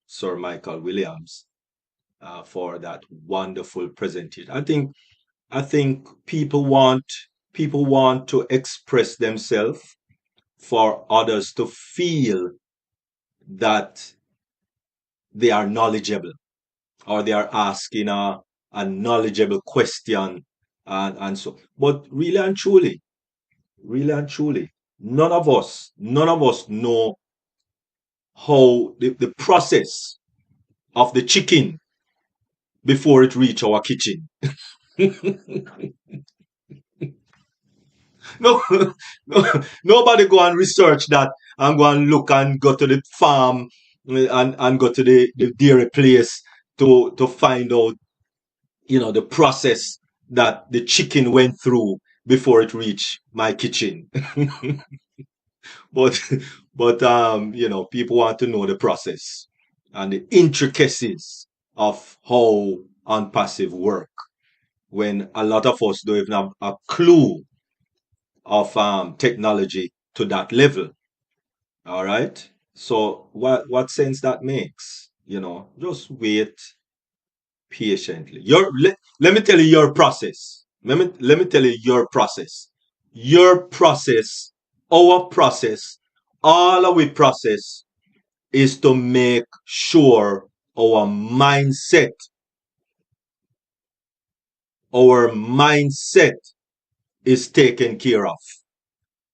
Sir Michael Williams for that wonderful presentation. I think people want to express themselves for others to feel that they are knowledgeable, or they are asking a knowledgeable question, and so. But really and truly, none of us know how the process of the chicken before it reach our kitchen. No, no, nobody go and research that and go and look and go to the farm, and go to the dairy place to find out, the process that the chicken went through before it reached my kitchen. but people want to know the process and the intricacies of how unpassive work, when a lot of us don't even have a clue of technology to that level. All right. So what sense that makes? Just wait patiently. Let me tell you your process. Let me tell you your process. Your process, our process, all of our process is to make sure our mindset is taken care of.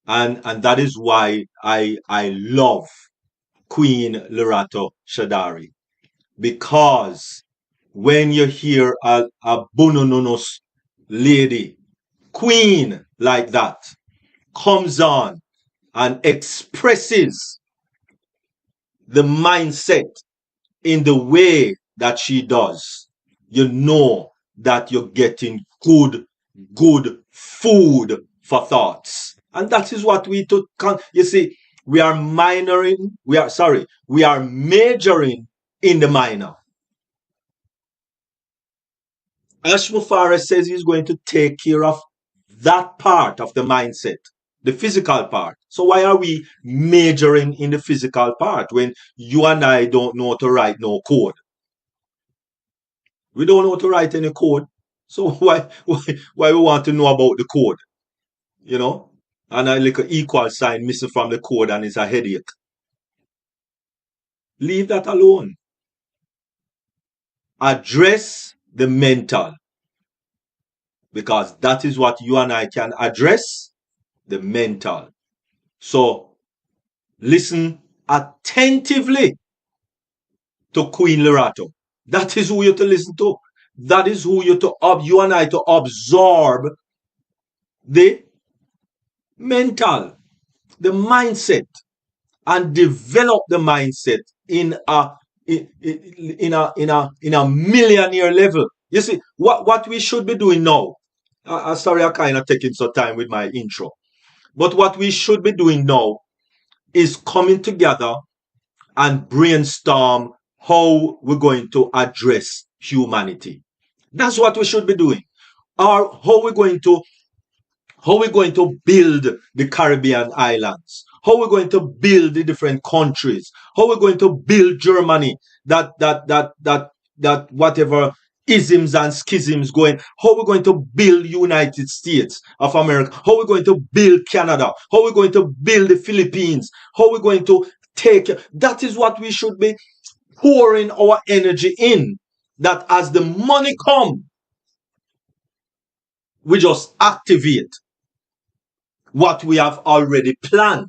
And that is why I love Queen Lerato Shadare, because when you hear a bonononos lady, queen like that, comes on and expresses the mindset in the way that she does, you know that you're getting good food for thoughts. And that is what we took. You see, we are majoring in the minor. Ashmufara says he's going to take care of that part of the mindset, the physical part. So why are we majoring in the physical part when you and I don't know how to write no code? We don't know how to write any code. So why we want to know about the code? And a little equal sign missing from the code and it's a headache. Leave that alone. Address the mental, because that is what you and I can address, the mental. So listen attentively to Queen Lerato. That is who you're to listen to. That is who you and I to absorb the mental, the mindset, and develop the mindset in a millionaire level. You see, what we should be doing now. Sorry, I kind of taking some time with my intro. But what we should be doing now is coming together and brainstorm how we're going to address humanity. That's what we should be doing. Or how we're going to build the Caribbean islands, how we're going to build the different countries, how we're going to build Germany, that whatever isms and schisms going, how we're going to build United States of America, how we're going to build Canada, how we're going to build the Philippines, how we're going to that is what we should be pouring our energy in, that as the money come, we just activate what we have already planned.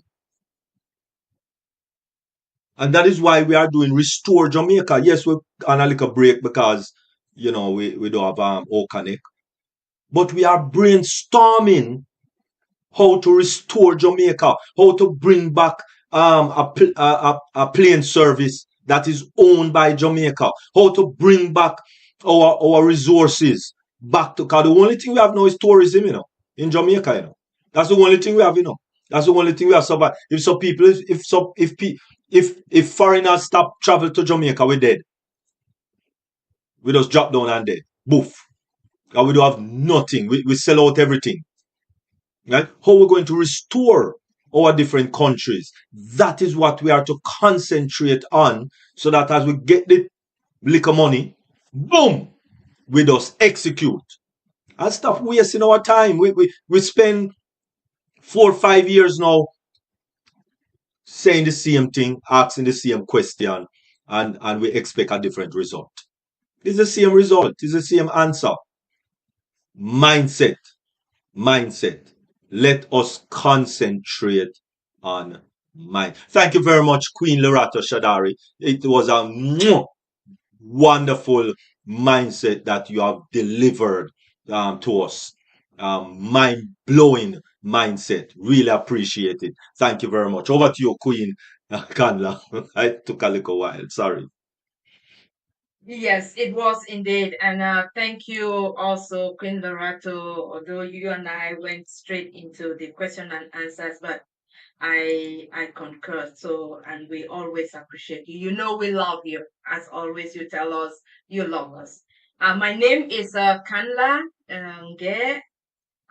And that is why we are doing Restore Jamaica. Yes, we're on a little break because, we don't have Okanek. But we are brainstorming how to restore Jamaica, how to bring back a plane service that is owned by Jamaica, how to bring back our resources back to, because the only thing we have now is tourism, in Jamaica, That's the only thing we have, That's the only thing we have survived. If some people, if foreigners stop travel to Jamaica, we're dead. We just drop down and dead. Boof. And we don't have nothing. We sell out everything. Right? How we're going to restore our different countries. That is what we are to concentrate on, so that as we get the liquor money, boom, we just execute. And stop wasting our time. We spend 4 or 5 years now saying the same thing, asking the same question, and we expect a different result. It's the same result. It's the same answer. Mindset. Let us concentrate on mind. Thank you very much, Queen Lerato Shadare. It was a wonderful mindset that you have delivered to us. Mind-blowing mindset. Really appreciate it. Thank you very much. Over to you, Queen Kanla. I took a little while. Sorry. Yes, it was indeed. And thank you also, Queen Lerato, although you and I went straight into the question and answers, but I concur. So, and we always appreciate you. You know, we love you. As always, you tell us you love us. My name is Kanla Nge,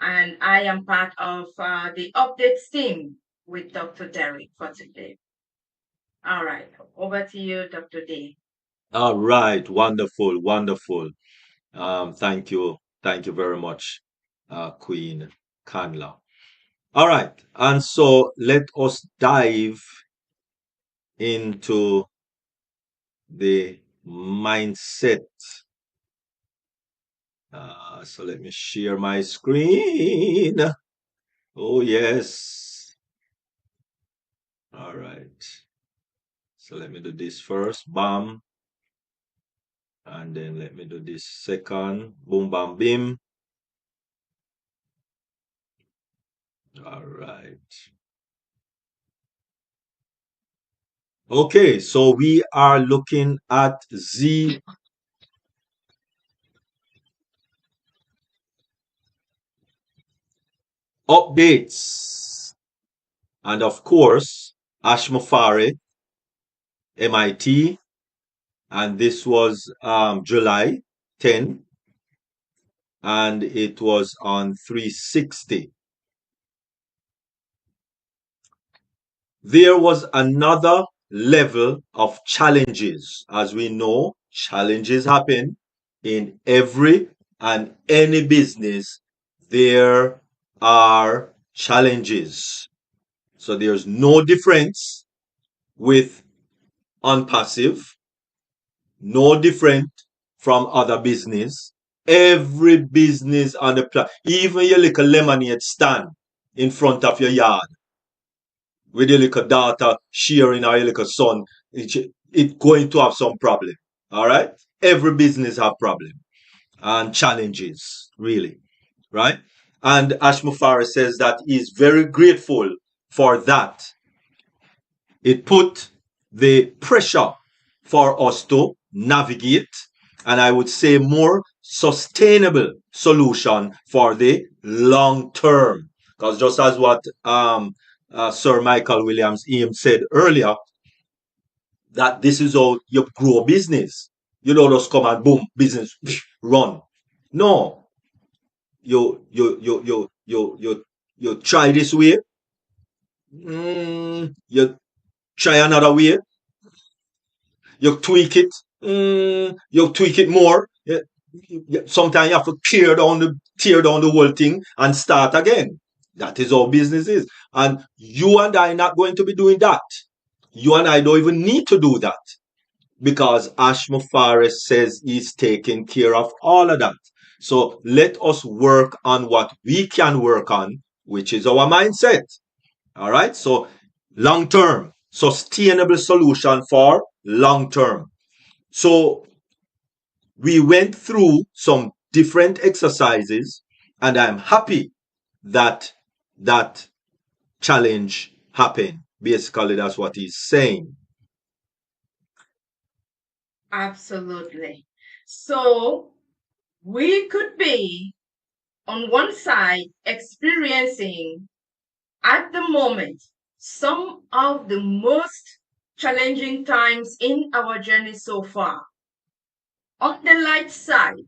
and I am part of the updates team with Dr. Derek for today. All right, over to you, Dr. D. All right. Wonderful. Thank you. Thank you very much, Queen Kanla. All right. And so let us dive into the mindset. So let me share my screen. Oh, yes. All right. So let me do this first. Bam. And then let me do this second. Boom, bam, bim. All right. Okay, so we are looking at the updates. And of course, Ashmafare, MIT, and this was July 10, and it was on 360. There was another level of challenges. As we know, challenges happen in every and any business. There are challenges. So there's no difference with ONPASSIVE, no different from other business. Every business on the planet, even your little lemonade stand in front of your yard, with your little daughter sharing or your little son, it's going to have some problem. All right? Every business have problem and challenges, really. Right? And Ashmufara says that he's very grateful for that. It put the pressure for us to navigate, and I would say more sustainable solution for the long term. Because just as what Sir Michael Williams Eames said earlier, that this is how you grow business. You don't just come and boom, business run. No, you try this way, you try another way, you tweak it, you tweak it more. Sometimes you have to tear down the whole thing and start again. That is how business is. And you and I are not going to be doing that. You and I don't even need to do that, because Ashma says he's taking care of all of that. So let us work on what we can work on, which is our mindset. All right. So long term, sustainable solution for long term. So we went through some different exercises, and I'm happy that that challenge happen. Basically, that's what he's saying. Absolutely. So we could be on one side experiencing at the moment some of the most challenging times in our journey so far. On the light side,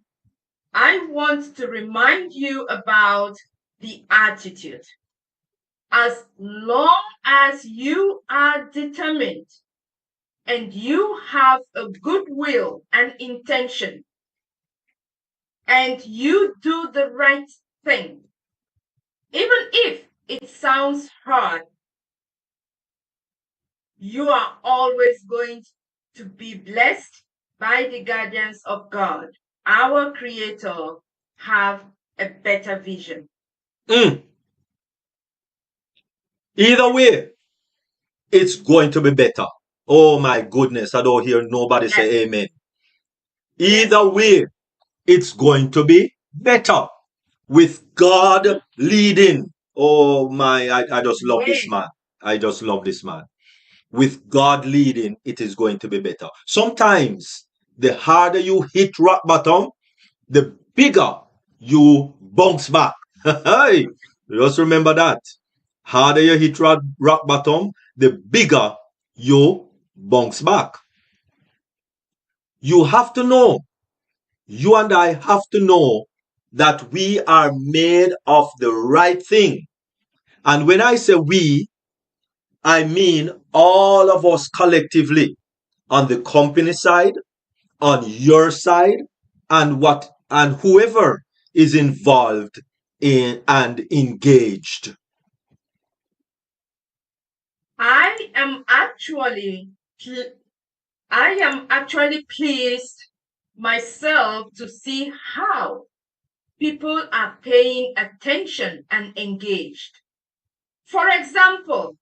I want to remind you about the attitude. As long as you are determined and you have a good will and intention, and you do the right thing, even if it sounds hard, you are always going to be blessed by the guidance of God. Our Creator have a better vision. Either way, it's going to be better. Oh my goodness, I don't hear nobody say amen. Either way, it's going to be better with God leading. Oh my, I just love this man. I just love this man. With God leading, it is going to be better. Sometimes the harder you hit rock bottom, the bigger you bounce back. Hey, just remember that. Harder you hit rock bottom, the bigger you bounce back. You have to know, you and I have to know that we are made of the right thing. And when I say we, I mean all of us collectively, on the company side, on your side, and whoever is involved in and engaged. I am actually pleased myself to see how people are paying attention and engaged. For example,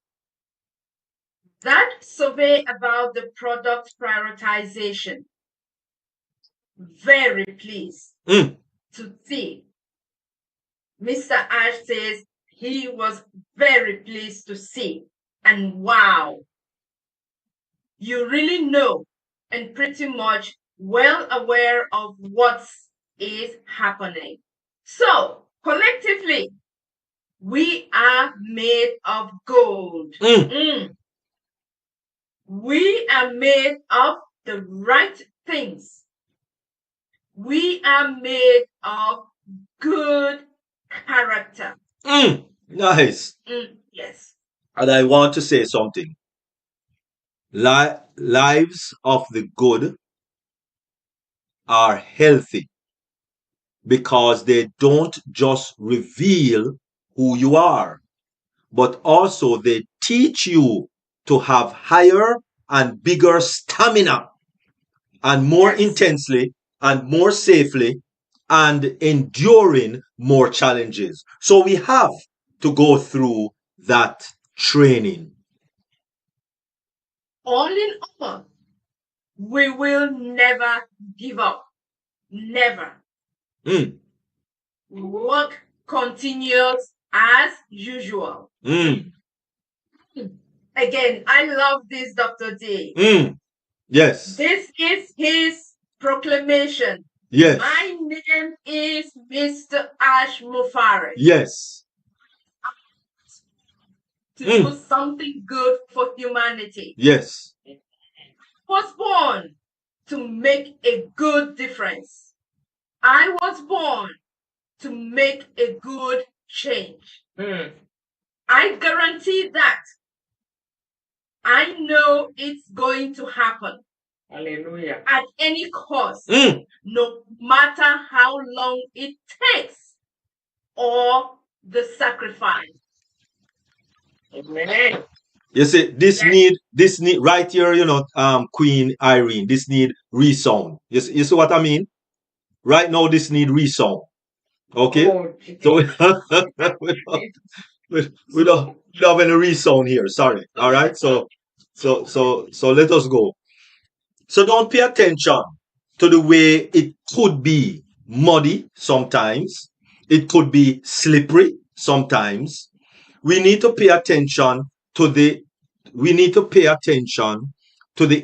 that survey about the product prioritization, very pleased to see. Mr. Ash says he was very pleased to see. And wow, you really know and pretty much well aware of what is happening. So, collectively, we are made of gold. We are made of the right things. We are made of good character. Nice. Yes. And I want to say something. Lives of the good are healthy because they don't just reveal who you are, but also they teach you to have higher and bigger stamina and more intensely and more safely and enduring more challenges. So we have to go through that training. All in all, we will never give up. Never. Work continues as usual. Again, I love this, Dr. D. Yes. This is his proclamation. Yes. My name is Mr. Ash Mufari. Yes. To do something good for humanity. Yes. Was born to make a good difference. I was born to make a good change. I guarantee that. I know it's going to happen. Hallelujah. At any cost, no matter how long it takes or the sacrifice. Amen. You see, this need right here, Queen Irene, this need resound. You see what I mean? Right now, this need resound. Okay? So we don't have any resound here. Sorry. All right. So let us go. So don't pay attention to the way it could be muddy sometimes. It could be slippery sometimes. we need to pay attention to the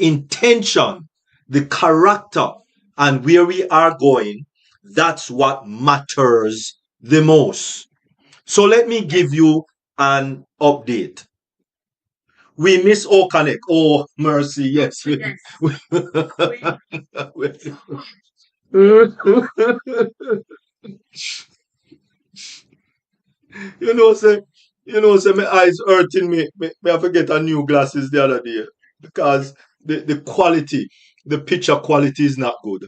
intention, the character, and where we are going. That's what matters the most. So let me give you an update. We miss Okanek. Oh, mercy, yes. Yes. say my eyes hurting me. Me have to get a new glasses the other day because the quality, the picture quality is not good.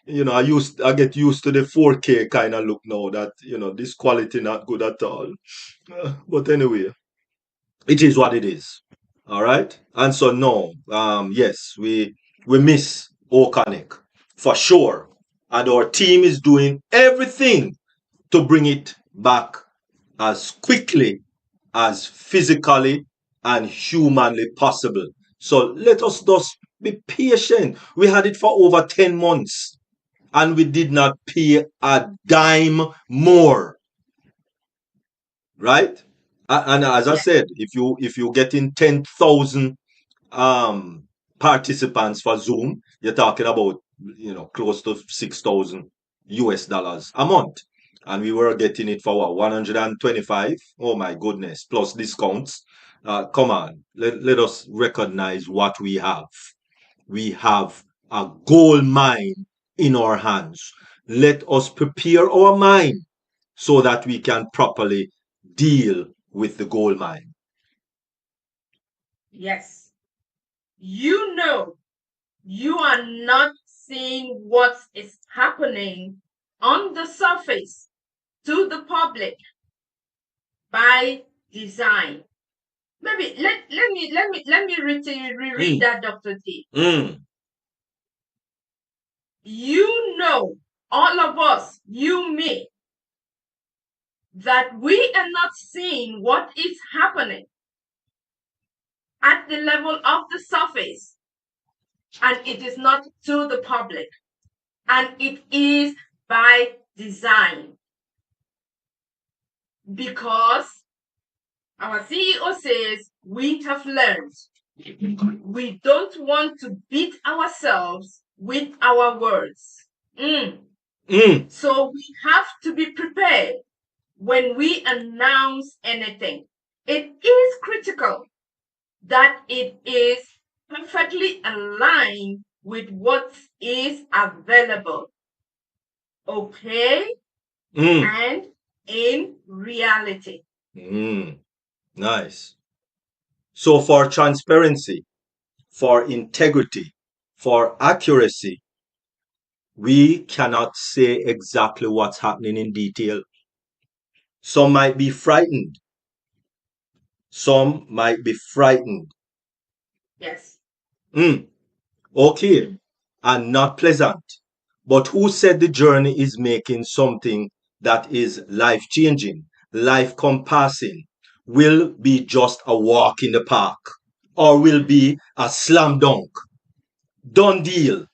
I get used to the 4K kind of look now that, this quality not good at all. But anyway, it is what it is. All right. And so no, yes, we miss Okanek for sure. And our team is doing everything to bring it back as quickly as physically and humanly possible. So let us just be patient. We had it for over 10 months and we did not pay a dime more. Right? And as I said, if you get in 10,000 participants for Zoom, you're talking about close to $6,000 a month. And we were getting it for what, 125? Oh my goodness, plus discounts. Come on, let us recognize what we have. We have a gold mine in our hands. Let us prepare our mind so that we can properly deal with the gold mine. Yes. You are not seeing what is happening on the surface to the public by design. Maybe let me reread that, Dr. T. All of us, you, me, that we are not seeing what is happening at the level of the surface, and it is not to the public, and it is by design, because our CEO says we have learned we don't want to beat ourselves with our words. So we have to be prepared when we announce anything. It is critical that it is perfectly aligned with what is available. Okay? And in reality. Nice. So for transparency, for integrity, for accuracy, we cannot say exactly what's happening in detail. Some might be frightened. Yes. Okay. And not pleasant. But who said the journey is making something that is life-changing, life-compassing, will be just a walk in the park, or will be a slam dunk, done deal,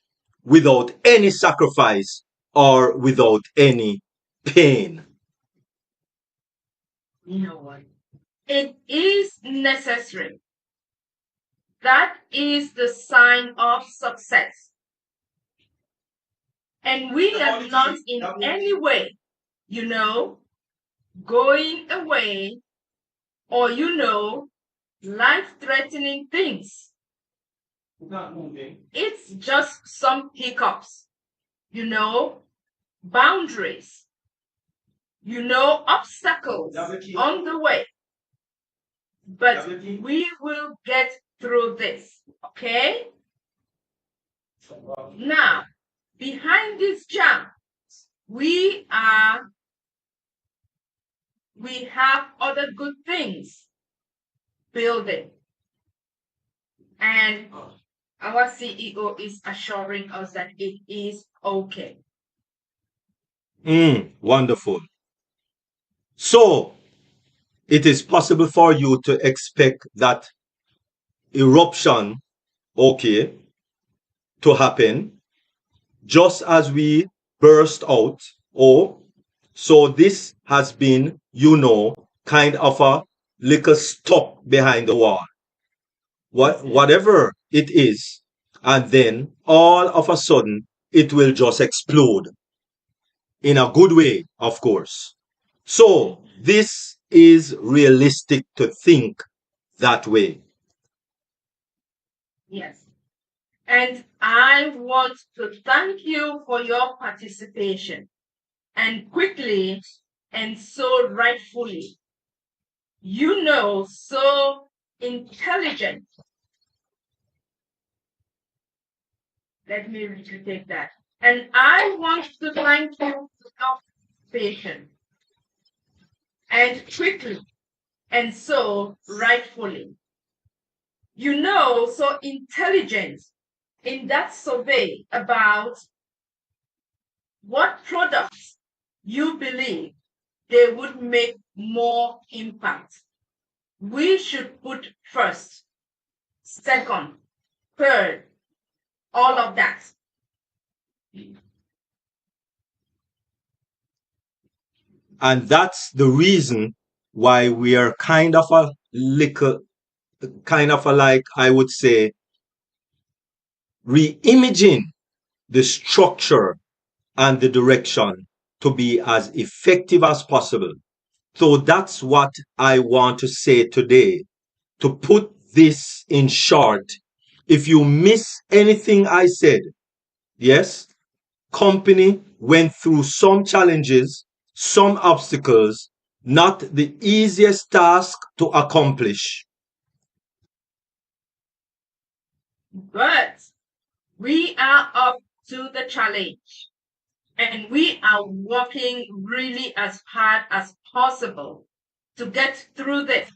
without any sacrifice or without any pain? It is necessary. That is the sign of success. And we are not in any way, going away or, life-threatening things. It's just some hiccups, boundaries, obstacles on the way. But we will get through this, okay? Now, behind this jam, we have other good things building. And our CEO is assuring us that it is okay. Wonderful. So, it is possible for you to expect that eruption, to happen just as we burst out. So this has been, kind of a liquor stuck behind the wall, whatever it is, and then all of a sudden it will just explode in a good way, of course. So this is realistic to think that way. Yes. And I want to thank you for your participation. And quickly and so rightfully, you know, so intelligent. Let me retake that. And I want to thank you for your patience and quickly and so rightfully. You know, so intelligent in that survey about what products you believe they would make more impact. We should put first, second, third, all of that. And that's the reason why we are kind of a little, kind of a, like I would say, re-imaging the structure and the direction to be as effective as possible. So that's what I want to say today. To put this in short, if you miss anything I said, yes, company went through some challenges, some obstacles, not the easiest task to accomplish. But we are up to the challenge and we are working really as hard as possible to get through this.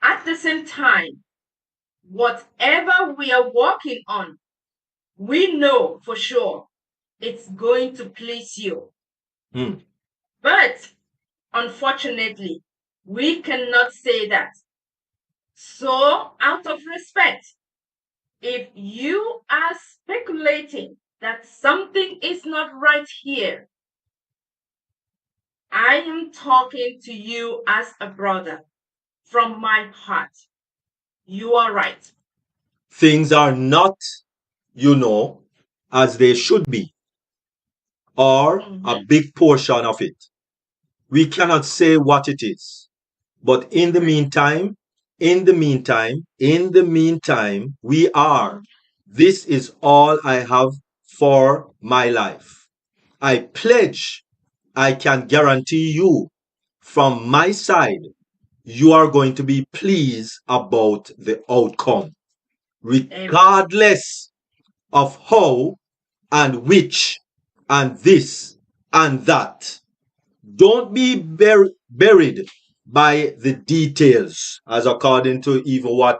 At the same time, whatever we are working on, we know for sure it's going to please you. But unfortunately, we cannot say that. So, out of respect, if you are speculating that something is not right here, I am talking to you as a brother from my heart. You are right. Things are not, as they should be, or a big portion of it. We cannot say what it is. But in the meantime, we are. This is all I have for my life. I pledge, I can guarantee you, from my side, you are going to be pleased about the outcome, regardless of how and which and this and that. Don't be buried by the details, as according to even what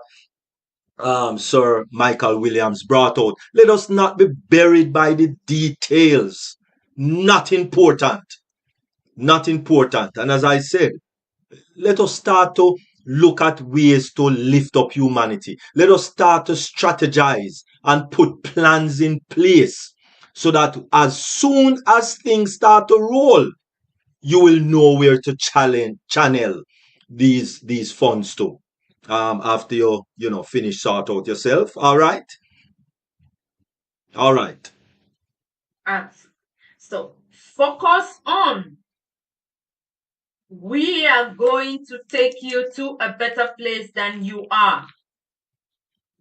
Sir Michael Williams brought out. Let us not be buried by the details. Not important. Not important. And as I said, let us start to look at ways to lift up humanity. Let us start to strategize and put plans in place so that as soon as things start to roll, you will know where to channel these funds to. After you finish sort out yourself. All right. So focus on. We are going to take you to a better place than you are.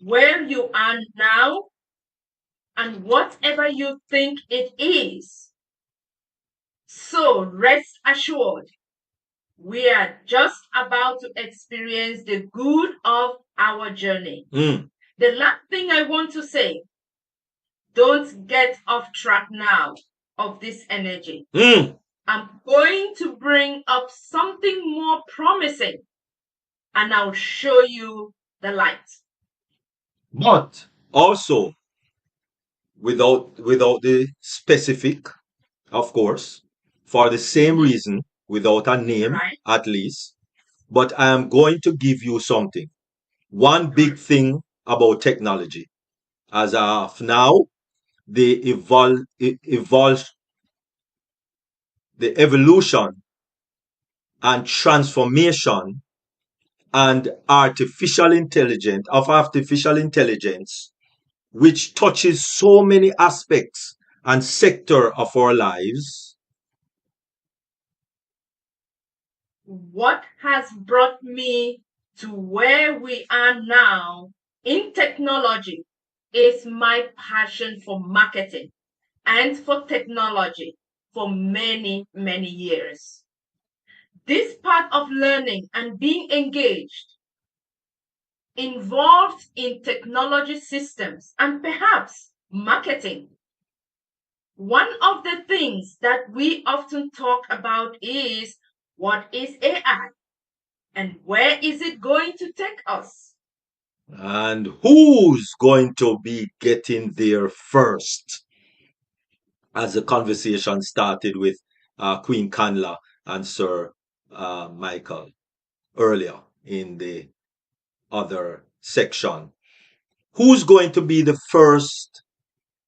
Where you are now and whatever you think it is. So rest assured, we are just about to experience the good of our journey. The last thing I want to say, don't get off track now of this energy. I'm going to bring up something more promising and I'll show you the light. But also, without the specific, of course, for the same reason, without a name, at least. But I am going to give you something. One big thing about technology. As of now, the evolution and transformation and artificial intelligence, which touches so many aspects and sector of our lives. What has brought me to where we are now in technology is my passion for marketing and for technology for many, many years. This part of learning and being engaged involved in technology systems and perhaps marketing. One of the things that we often talk about is what is AI and where is it going to take us? And who's going to be getting there first? As the conversation started with Queen Kanla and Sir Michael earlier in the other section. Who's going to be the first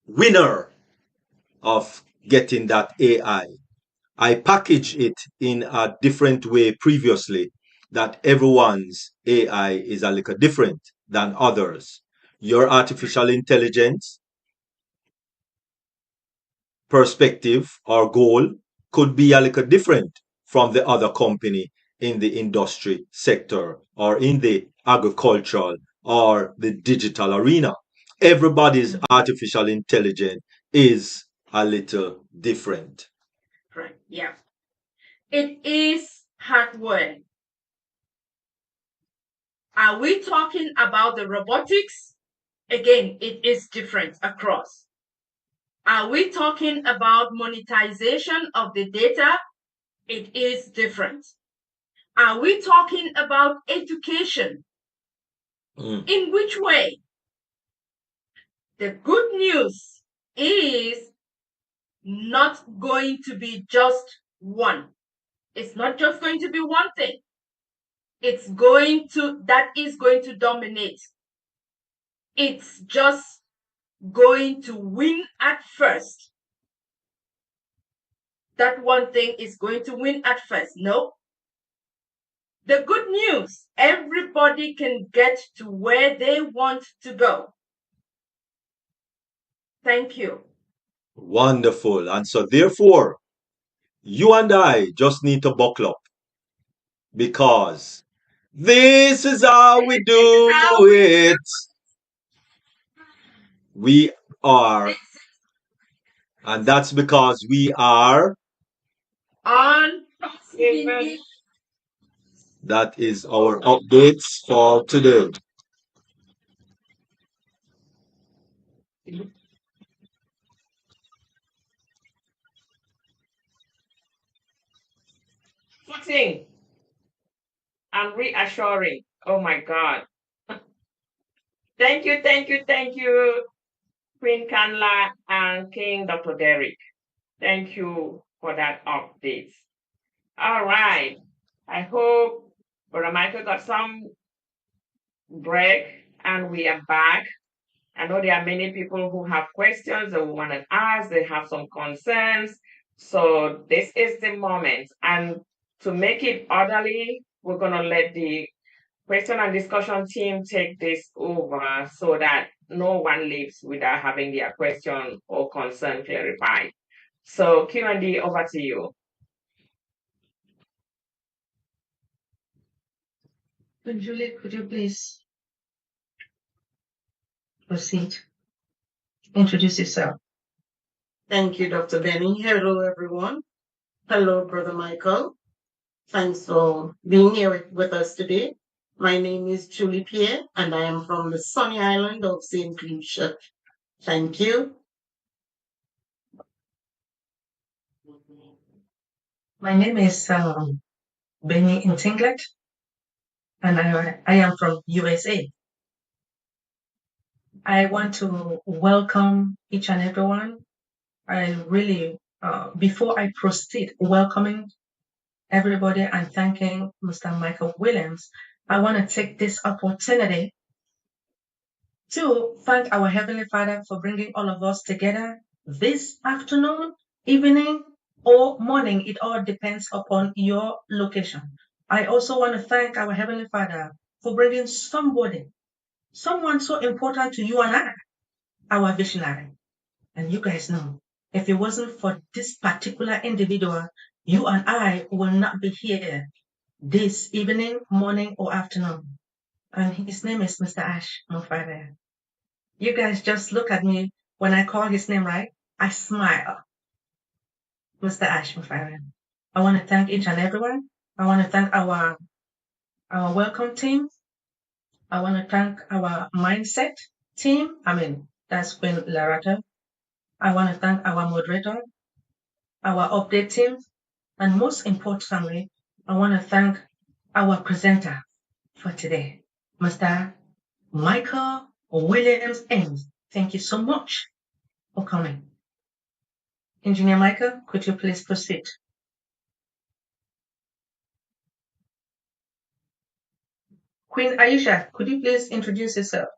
winner of getting that AI? I packaged it in a different way previously, that everyone's AI is a little different than others. Your artificial intelligence perspective or goal could be a little different from the other company in the industry sector or in the agricultural or the digital arena. Everybody's artificial intelligence is a little different. Right, yeah. It is hardware. Are we talking about the robotics? Again, it is different across. Are we talking about monetization of the data? It is different. Are we talking about education? In which way? The good news is not going to be just one. It's not just going to be one thing. That is going to dominate. It's just going to win at first. That one thing is going to win at first. No. The good news, everybody can get to where they want to go. Thank you. Wonderful. And so therefore, you and I just need to buckle up, because this is how we do it. We are, and that's because we are ONPASSIVE. That is our updates for today. Footing and reassuring. Oh my God. Thank you, Queen Kanla and King Dr. Derek. Thank you for that update. All right. I hope Brother Michael got some break and we are back. I know there are many people who have questions that we want to ask, they have some concerns. So this is the moment. And to make it orderly, we're going to let the question and discussion team take this over so that no one leaves without having their question or concern clarified. So Q&D, over to you. Julie, could you please proceed? Introduce yourself. Thank you, Dr. Benny. Hello, everyone. Hello, Brother Michael. Thanks for being here with us today. My name is Julie Pierre, and I am from the sunny island of St. Lucia. Thank you. My name is Benny Intinglet, and I am from USA. I want to welcome each and everyone. I really, before I proceed welcoming everybody and thanking Mr. Michael Williams, I want to take this opportunity to thank our Heavenly Father for bringing all of us together this afternoon, evening, or morning. It all depends upon your location. I also want to thank our Heavenly Father for bringing someone so important to you and I, our visionary. And you guys know, if it wasn't for this particular individual, you and I will not be here this evening, morning, or afternoon. And his name is Mr. Ash Mufare. You guys just look at me when I call his name, right? I smile. Mr. Ash Mufare. I want to thank each and everyone. I want to thank our welcome team. I want to thank our mindset team. That's Queen Lerato. I want to thank our moderator, our update team, and most importantly, I want to thank our presenter for today, Mr. Michael Williams Ames. Thank you so much for coming. Engineer Michael, could you please proceed? Queen Aisha, could you please introduce yourself?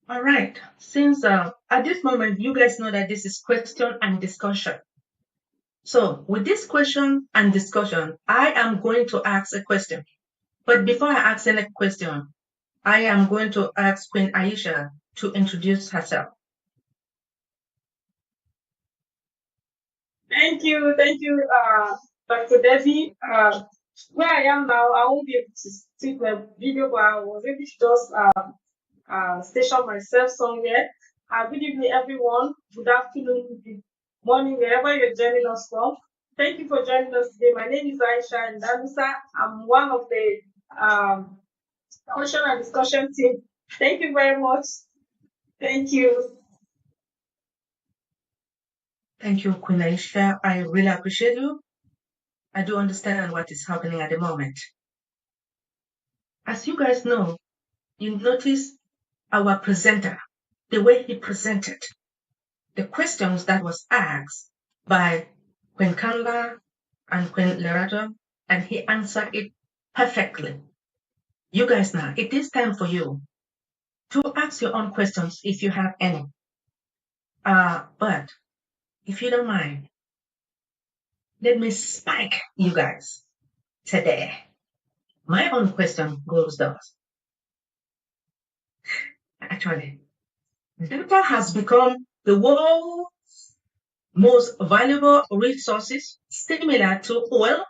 All right. Since at this moment, you guys know that this is question and discussion. So with this question and discussion, I am going to ask a question. But before I ask any question, I am going to ask Queen Aisha to introduce herself. Thank you, Dr. Debbie. Where I am now, I won't be able to see the video, but I was able to just station myself somewhere. Good evening, everyone. Good afternoon, good morning, wherever you're joining us from. Thank you for joining us today. My name is Aisha and Danusa. I'm one of the question and discussion team. Thank you very much. Thank you. Thank you, Queen Aisha. I really appreciate you. I do understand what is happening at the moment. As you guys know, you notice our presenter, the way he presented, the questions that was asked by Queen Kanla and Queen Lerato, and he answered it perfectly. You guys now, it is time for you to ask your own questions if you have any. But if you don't mind, let me spike you guys today. My own question goes thus. Actually, data has become the world's most valuable resources, similar to oil,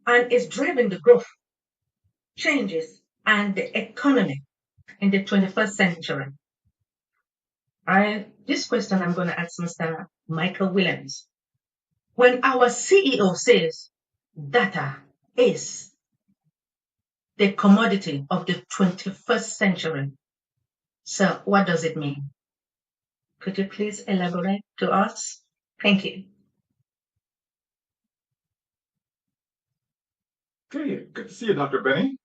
and is driving the growth, changes, and the economy in the 21st century. This question I'm going to ask Mr. Michael Williams. When our CEO says data is the commodity of the 21st century, so what does it mean? Could you please elaborate to us? Thank you. Okay, good to see you, Dr. Benny.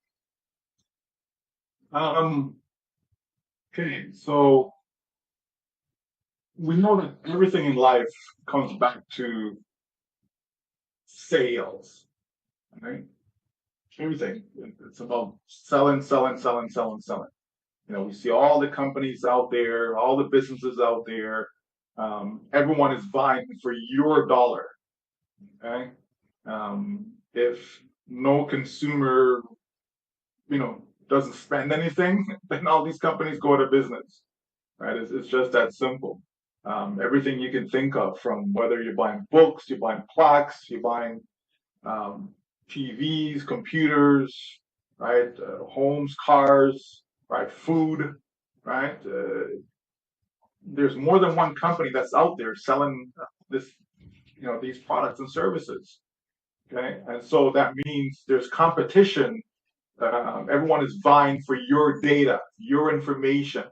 Okay, so we know that everything in life comes back to sales, right? Everything. It's about selling. We see all the companies out there, all the businesses out there. Everyone is vying for your dollar. Okay. If no consumer, doesn't spend anything, then all these companies go out of business. Right? It's just that simple. Everything you can think of, from whether you're buying books, you're buying plaques, you're buying TVs, computers, right? Homes, cars, right? Food, right? There's more than one company that's out there selling these products and services. Okay, and so that means there's competition. Everyone is vying for your data, your information.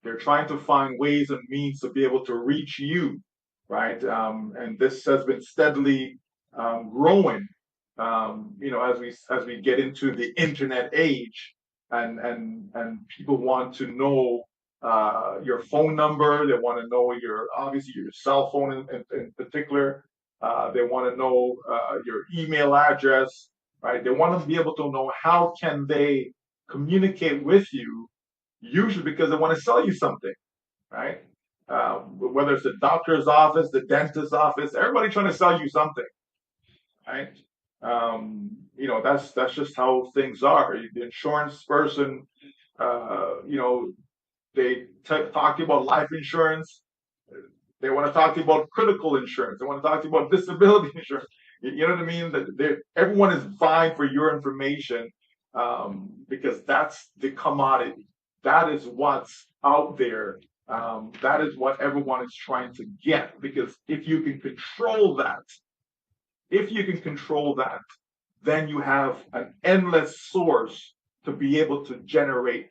They're trying to find ways and means to be able to reach you, right? And this has been steadily growing. As we get into the internet age, and people want to know your phone number. They want to know your cell phone in particular. They want to know your email address, right? They want to be able to know how can they communicate with you, usually because they want to sell you something, right? whether it's the doctor's office, the dentist's office, everybody trying to sell you something, right? That's just how things are. The insurance person, they talk to you about life insurance. They want to talk to you about critical insurance. They want to talk to you about disability insurance. You know what I mean? That everyone is vying for your information because that's the commodity. That is what's out there. That is what everyone is trying to get. Because if you can control that, then you have an endless source to be able to generate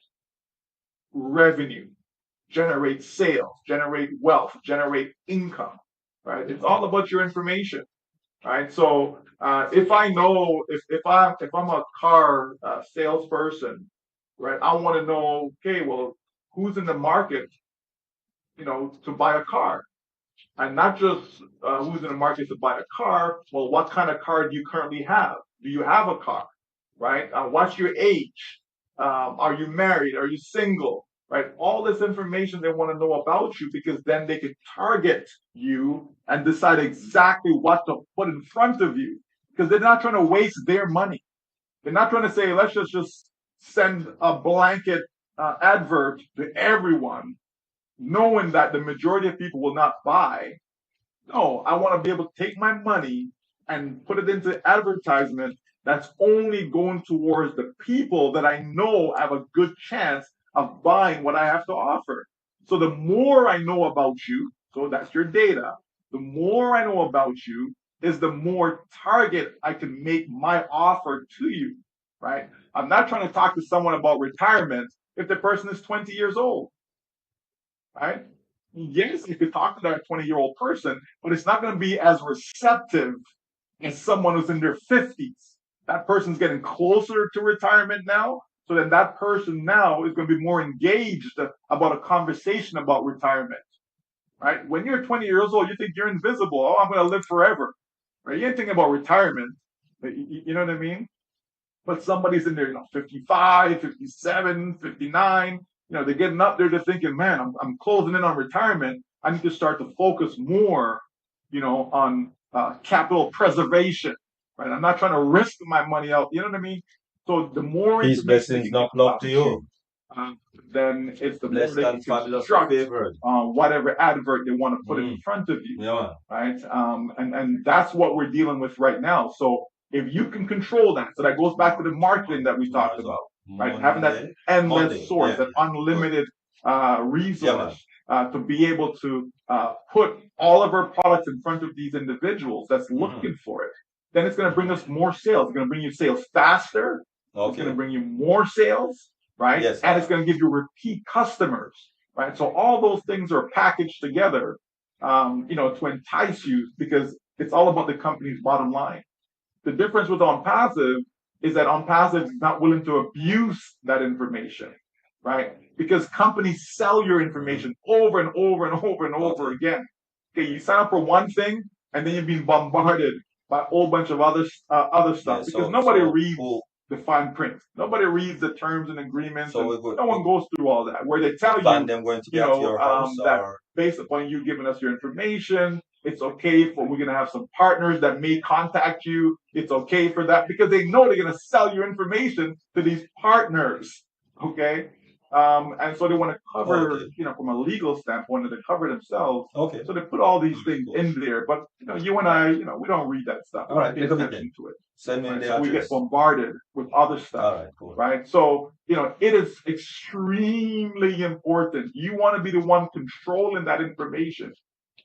revenue, generate sales, generate wealth, generate income, right? It's all about your information, right? So if I know if I'm a car salesperson, right, I want to know, okay, well, who's in the market, to buy a car, and not just who's in the market to buy a car. Well, what kind of car do you currently have? Do you have a car, right? What's your age? Are you married? Are you single? Right? All this information they want to know about you, because then they can target you and decide exactly what to put in front of you, because they're not trying to waste their money. They're not trying to say, let's just send a blanket advert to everyone, knowing that the majority of people will not buy. No, I want to be able to take my money and put it into advertisement that's only going towards the people that I know have a good chance of buying what I have to offer. So the more I know about you, so that's your data, the more I know about you is the more target I can make my offer to you, right? I'm not trying to talk to someone about retirement if the person is 20 years old, right? Yes, you could talk to that 20-year-old person, but it's not going to be as receptive as someone who's in their 50s. That person's getting closer to retirement now, so then that person now is going to be more engaged about a conversation about retirement, right? When you're 20 years old, you think you're invisible. Oh, I'm going to live forever, right? You ain't thinking about retirement. You know what I mean? But somebody's in there, 55, 57, 59, they're getting up there, they're thinking, man, I'm closing in on retirement. I need to start to focus more, on capital preservation, right? I'm not trying to risk my money out. You know what I mean? So the more Peace, blessings, enough love to you. Then it's the Blessed more they and fabulous construct favored. whatever advert they want to put in front of you, right? And that's what we're dealing with right now. So if you can control that, so that goes back to the marketing that we talked about, right? Having that endless source, that unlimited resource to be able to put all of our products in front of these individuals that's looking for it, then it's going to bring us more sales. It's going to bring you sales faster. It's going to bring you more sales, right? Yes. And it's going to give you repeat customers, right? So all those things are packaged together, to entice you, because it's all about the company's bottom line. The difference with ONPASSIVE is that ONPASSIVE is not willing to abuse that information, right? Because companies sell your information over and over and over and over again. Okay, you sign up for one thing, and then you're being bombarded by a whole bunch of other stuff, because nobody reads the fine print. Nobody reads the terms and agreements. No one goes through all that. Where they tell you, that based upon you giving us your information, it's okay we're going to have some partners that may contact you. It's okay for that, because they know they're going to sell your information to these partners. Okay. And so they want to cover, from a legal standpoint, to cover themselves. Okay. So they put all these things in there, but you and I, we don't read that stuff. All right, pay attention to it. Send me the So we get address. bombarded with other stuff. All right, cool. Right. So it is extremely important. You want to be the one controlling that information,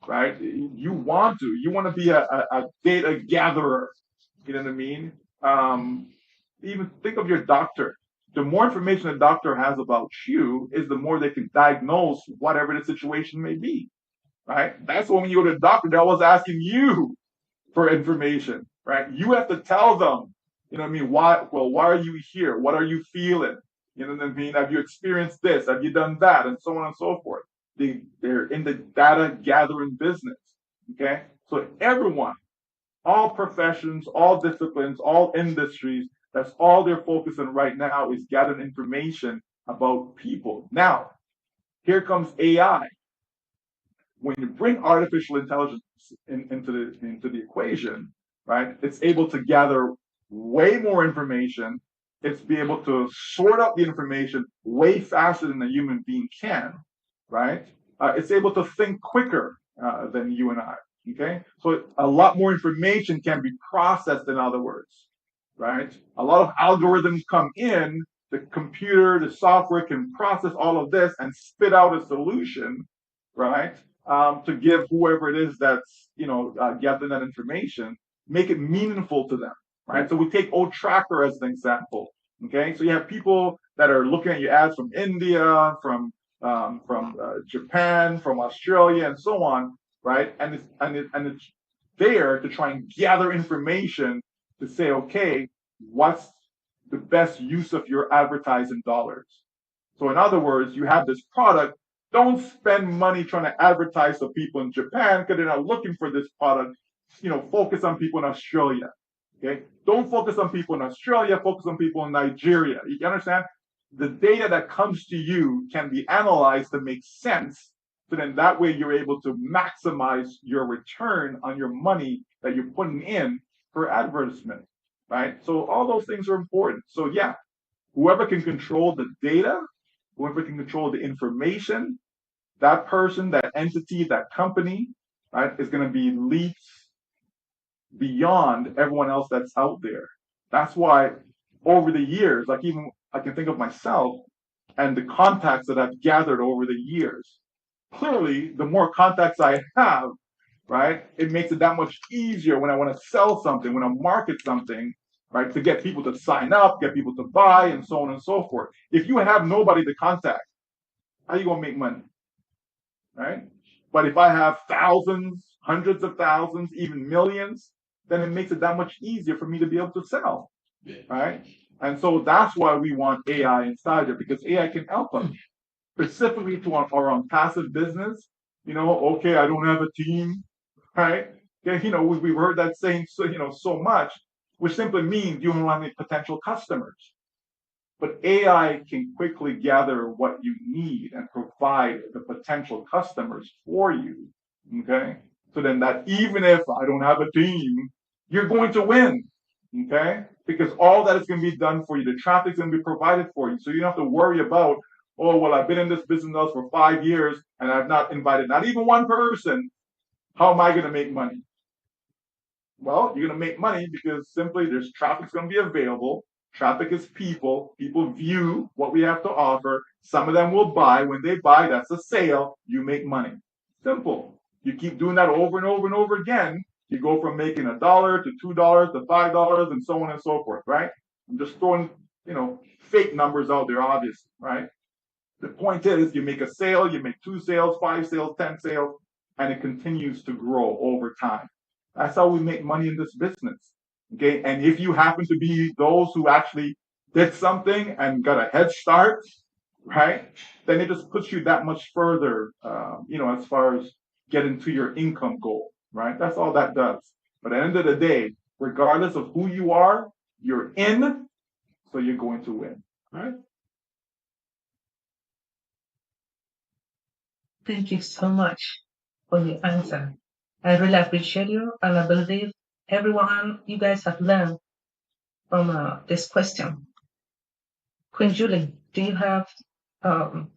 right? You want to be a data gatherer. You know what I mean? Even think of your doctor. The more information a doctor has about you is the more they can diagnose whatever the situation may be, right? That's when you go to the doctor, they're always asking you for information, right? You have to tell them, you know what I mean? Why are you here? What are you feeling? You know what I mean? Have you experienced this? Have you done that? And so on and so forth. They're in the data gathering business, okay? So everyone, all professions, all disciplines, all industries, that's all they're focusing right now, is gathering information about people. Now, here comes AI. when you bring artificial intelligence into the equation, right, it's able to gather way more information. It's be able to sort out the information way faster than a human being can, right? It's able to think quicker than you and I. Okay, so a lot more information can be processed. In other words, right? A lot of algorithms come in. The computer, the software can process all of this and spit out a solution, right? To give whoever it is that's gathering that information, make it meaningful to them, right? So we take Old Tracker as an example. Okay, so you have people that are looking at your ads from India, from Japan, from Australia, and so on, right? And it's there to try and gather information to say, okay, what's the best use of your advertising dollars? So in other words, you have this product. Don't spend money trying to advertise to people in Japan because they're not looking for this product. Focus on people in Australia. Okay, don't focus on people in Australia. Focus on people in Nigeria. You understand? The data that comes to you can be analyzed to make sense. So then that way you're able to maximize your return on your money that you're putting in for advertisement, right? So all those things are important. So yeah, whoever can control the data, whoever can control the information, that person, that entity, that company, right, is going to be leaps beyond everyone else that's out there. That's why over the years, like even I can think of myself and the contacts that I've gathered over the years. Clearly, the more contacts I have, right, it makes it that much easier when I want to sell something, when I market something, right, to get people to sign up, get people to buy, and so on and so forth. If you have nobody to contact, how are you going to make money, right? But if I have thousands, hundreds of thousands, even millions, then it makes it that much easier for me to be able to sell, right? And so that's why we want AI inside there, because AI can help us specifically to our ONPASSIVE business. Okay, I don't have a team, right? Yeah, we've heard that saying so much, which simply means you don't have any potential customers. But AI can quickly gather what you need and provide the potential customers for you. Okay, so then that even if I don't have a team, you're going to win. Okay, because all that is going to be done for you. The traffic's going to be provided for you, so you don't have to worry about, oh well, I've been in this business for 5 years and I've not invited not even one person. How am I going to make money? Well, you're going to make money because simply there's traffic's going to be available. Traffic is people. People view what we have to offer. Some of them will buy. When they buy, that's a sale. You make money. Simple. You keep doing that over and over and over again. You go from making $1 to $2 to $5 and so on and so forth, right? I'm just throwing, fake numbers out there, obviously, right? The point is, you make a sale, you make 2 sales, 5 sales, 10 sales, and it continues to grow over time. That's how we make money in this business. Okay, and if you happen to be those who actually did something and got a head start, right, then it just puts you that much further, as far as getting to your income goal, right? That's all that does. But at the end of the day, regardless of who you are, you're in, so you're going to win, right? Thank you so much for your answer. I really appreciate you, and I believe everyone, you guys have learned from this question. Queen Julie, do you have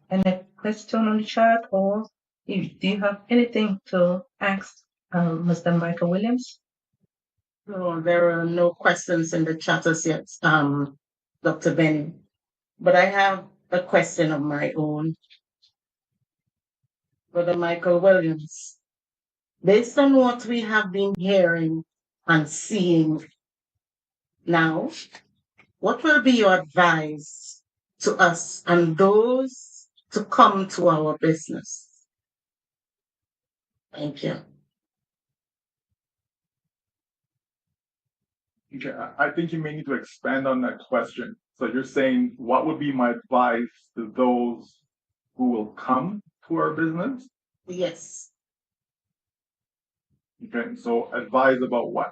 any question on the chat, or do you have anything to ask Mr. Michael Williams? No, there are no questions in the chat as yet, Dr. Benny. But I have a question of my own. Brother Michael Williams, based on what we have been hearing and seeing now, what will be your advice to us and those to come to our business? Thank you. Okay, I think you may need to expand on that question. So you're saying, what would be my advice to those who will come to our business? Yes. Okay, so advise about what?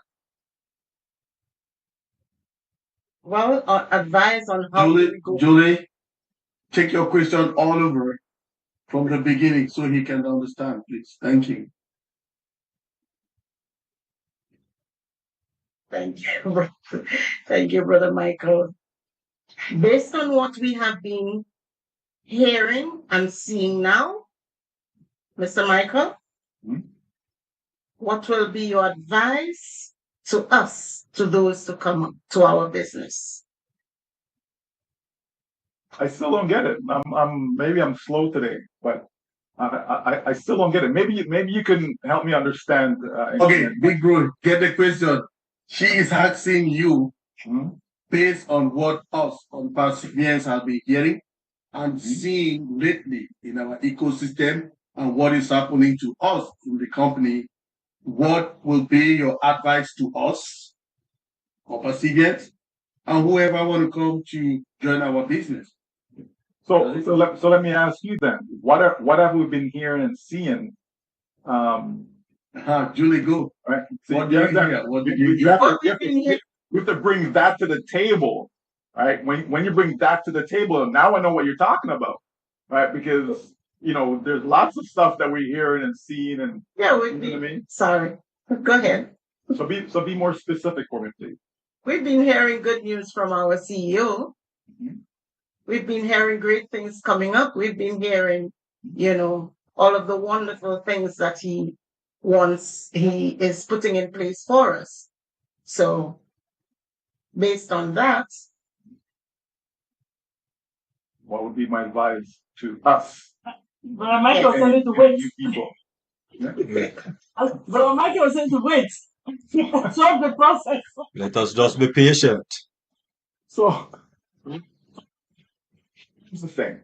Well, advise on how Julie, take your question all over from the beginning so he can understand, please. Thank you. Thank you. Thank you, Brother Michael. Based on what we have been hearing and seeing now, Mr. Michael, what will be your advice to us, to those to come to our business? I still don't get it. Maybe I'm slow today, but I still don't get it. Maybe you can help me understand. Okay, Big Bro, get the question. She is asking you based on what us on Perseverance have been hearing and seeing lately in our ecosystem and what is happening to us in the company. What will be your advice to us or Perseverance and whoever want to come to join our business? So let me ask you then. What have we been hearing and seeing? Julie, go. Right. So what do you hear? What do you hear? We have to bring that to the table, right? When you bring that to the table, now I know what you're talking about, right? Because there's lots of stuff that we're hearing and seeing, and you know what I mean. Sorry, go ahead. So be more specific for me, please. We've been hearing good news from our CEO. We've been hearing great things coming up. We've been hearing, all of the wonderful things that he is putting in place for us. So based on that, what would be my advice to us? Brother Michael was saying to wait. You people. Brother Michael was saying to wait. Solve the process. Let us just be patient. So here's the thing.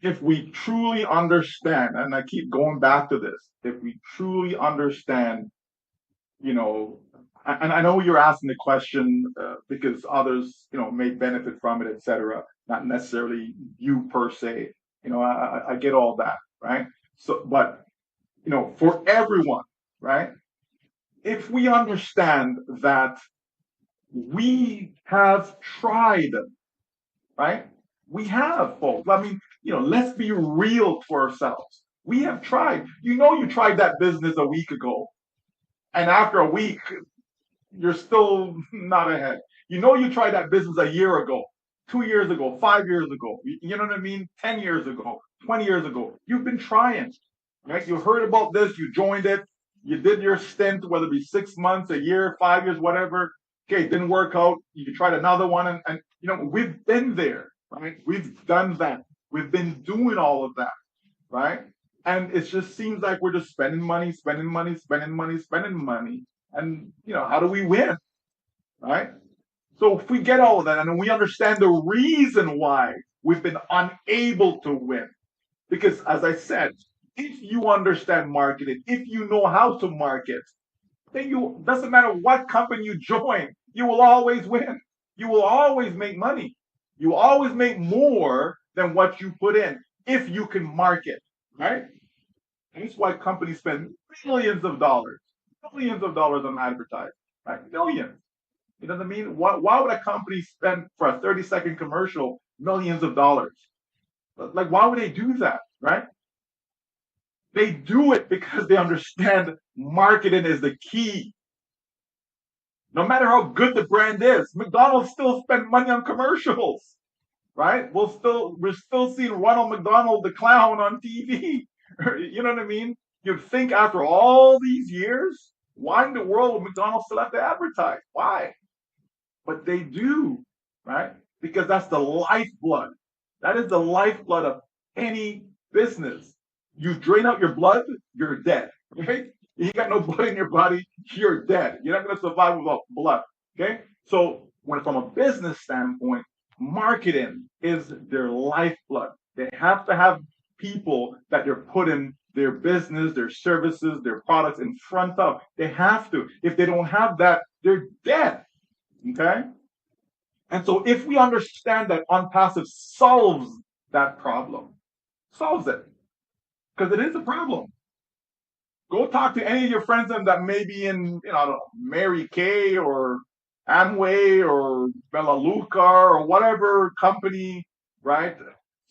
If we truly understand, and I keep going back to this, if we truly understand, and I know you're asking the question because others, may benefit from it, etc. Not necessarily you per se. I get all that, right? So, but for everyone, right? If we understand that we have tried, right? We have, folks. I mean, let's be real to ourselves. We have tried. You tried that business a week ago, and after a week, you're still not ahead. You tried that business a year ago, 2 years ago, 5 years ago. You know what I mean? 10 years ago, 20 years ago. You've been trying, right? You heard about this, you joined it, you did your stint, whether it be 6 months, a year, 5 years, whatever. Okay, it didn't work out. You tried another one, and we've been there, right? We've done that. We've been doing all of that, right? And it just seems like we're just spending money. And how do we win, right? So if we get all of that and we understand the reason why we've been unable to win, because as I said, if you understand marketing, if you know how to market, then doesn't matter what company you join, you will always win. You will always make money. You will always make more than what you put in if you can market, right? And that's why companies spend millions of dollars on advertising, right? Millions. You know what I mean? Why would a company spend for a 30-second commercial millions of dollars? Like, why would they do that, right? They do it because they understand marketing is the key. No matter how good the brand is, McDonald's still spend money on commercials, right? We're still seeing Ronald McDonald the clown on TV. You know what I mean? You'd think after all these years, why in the world would McDonald's still have to advertise? Why? But they do, right? Because that's the lifeblood. That is the lifeblood of any business. You drain out your blood, you're dead, right? You got no blood in your body, you're dead. You're not going to survive without blood, okay? So from a business standpoint, marketing is their lifeblood. They have to have people that they're putting their business, their services, their products in front of. They have to. If they don't have that, they're dead. Okay? And so if we understand that ONPASSIVE solves that problem, solves it, because it is a problem. Go talk to any of your friends that may be in, I don't know, Mary Kay or Amway or Bella Luca or whatever company, right?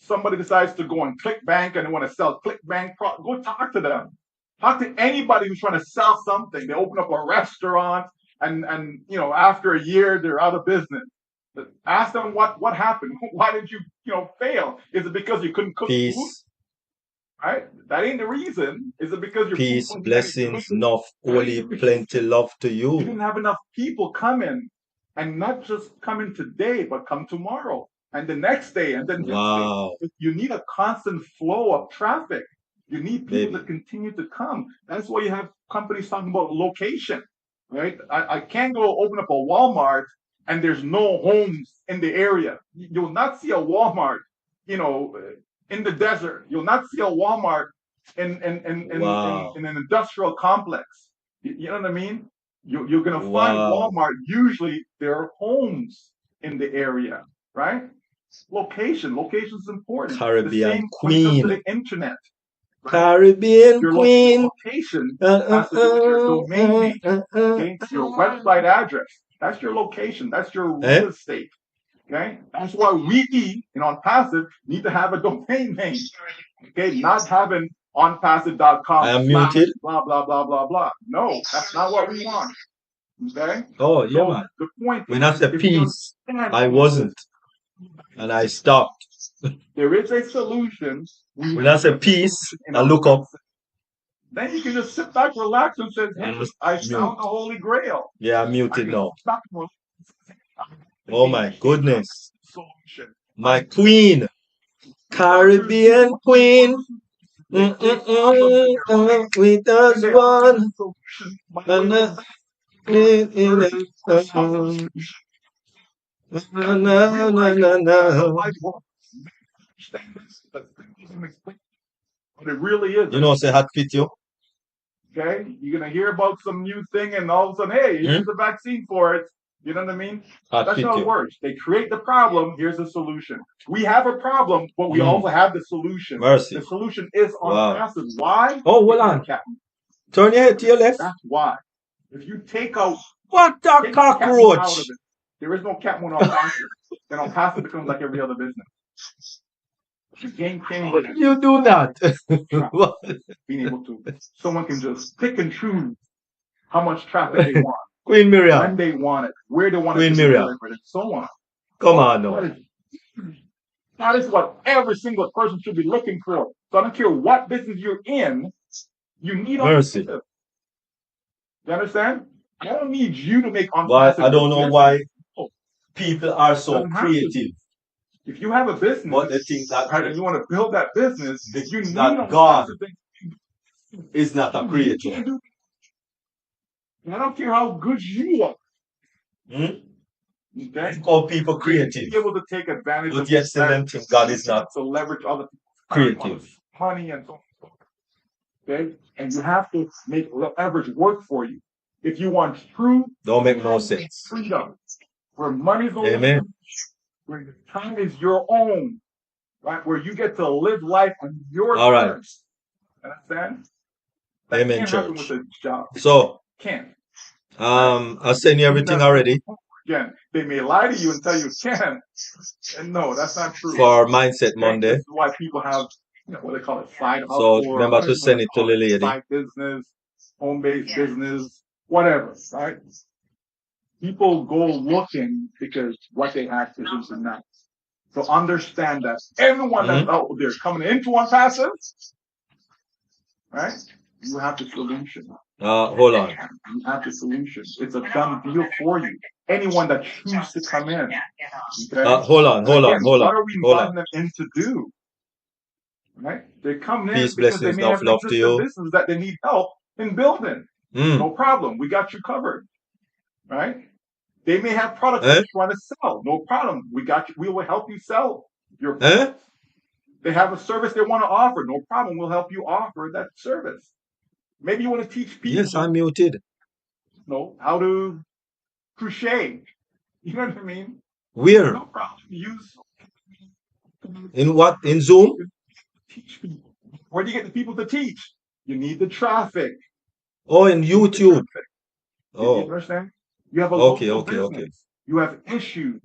somebody decides to go on ClickBank and they want to sell ClickBank, go talk to them. Talk to anybody who's trying to sell something. They open up a restaurant and after a year they're out of business. Ask them what happened. Why did you fail? Is it because you couldn't cook food? Peace, Right? That ain't the reason. Is it because your peace, people blessings, enough, holy, plenty love to you you. didn't have enough people coming, and not just coming today, but come tomorrow and the next day and the next Wow. day. You need a constant flow of traffic. You need people Baby. to continue to come. That's why you have companies talking about location, right? I can't go open up a Walmart and there's no homes in the area. You'll not see a Walmart, in the desert. You'll not see a Walmart Wow. in an industrial complex. You know what I mean? You're gonna find Wow. Walmart. Usually there are homes in the area, right? Location is important. The Caribbean same when it comes to queen. the internet. Right? Caribbean Your queen. location has to do with your domain name, okay? Your website address. That's your location. That's your real estate. Okay, that's why we ONPASSIVE need to have a domain name. Okay, not having onpassive.com. I am muted. Blah blah blah blah blah. No, that's not what we want. Okay. Oh, yeah, So man. the point When I said if you peace, understand I wasn't. And I stopped. there is a solution. When I said peace, I look up. Then you can just sit back, relax, and say, "Hey, I found the Holy Grail." Yeah, I'm muted now. Stop for Oh my goodness. solution. My queen. Caribbean queen. With us one. But it really is. You know, say hot fit you. Okay, you're gonna hear about some new thing, and all of a sudden, hey, here's the vaccine for it. You know what I mean? That's how it works. They create the problem. Here's the solution. We have a problem, but we also have the solution. Mercy. The solution is ONPASSIVE. Why? Oh, hold on. Turn your head to your left. That's why. If you take out what a cockroach out of it, there is no cat moon ONPASSIVE. Then ONPASSIVE becomes like every other business. Game changing. You do that. Being able to, someone can just pick and choose how much traffic they want, Queen Miriam, when they want it, where they want Queen it to be Miriam, delivered, and so on. Come on, no. That is what every single person should be looking for. So I don't care what business you're in, you need Mercy. ONPASSIVE. You understand? I don't need you to make ONPASSIVE. But I don't know why people are so creative. If you have a business, but they think that and you want to build that business, you need that God is not a creator. I don't care how good you are. Okay? All people creative. Be able to take advantage but of yet still them think God is not to leverage other creative. Money and so on. Okay? And you have to make leverage work for you. If you want true don't make no sense. Freedom. Where money's going, amen. Where the time is your own, right? Where you get to live life on your terms. Understand? That amen, church. With a job. So can't. I'll send you everything already. Again, they may lie to you and tell you can. And no, that's not true. For Mindset Monday. That's why people have what they call it, side So hustle. remember to send it to the lady. Side business, home-based business, whatever, right? People go looking because what they have to do is not. So understand that everyone that's out there coming into ONPASSIVE, right? You have the solution. Hold on. You have the solution. It's a done deal for you. Anyone that chooses to come in. Okay? Hold on. What are we inviting them in to do? Right? They're coming in because they may have an existing business that they need help in building. No problem. We got you covered. Right? They may have products that you want to sell. No problem. We got you. We will help you sell your products. They have a service they want to offer. No problem. We'll help you offer that service. Maybe you want to teach people. Yes, I'm muted. No, how to crochet. You know what I mean? Where? No problem. Use. In what? In Zoom? Teach people. Where do you get the people to teach? You need the traffic. Oh, in YouTube. Oh. You understand? You have a local business. You have issues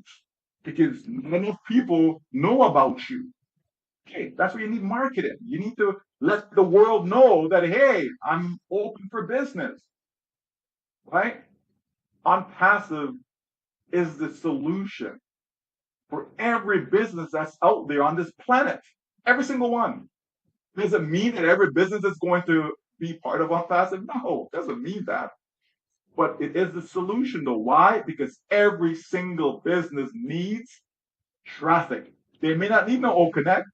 because not enough people know about you. Okay, that's where you need marketing. You need to let the world know that, hey, I'm open for business, right? ONPASSIVE is the solution for every business that's out there on this planet. Every single one. Does it mean that every business is going to be part of ONPASSIVE? No, it doesn't mean that. But it is the solution though. Why? Because every single business needs traffic. They may not need no O Connect.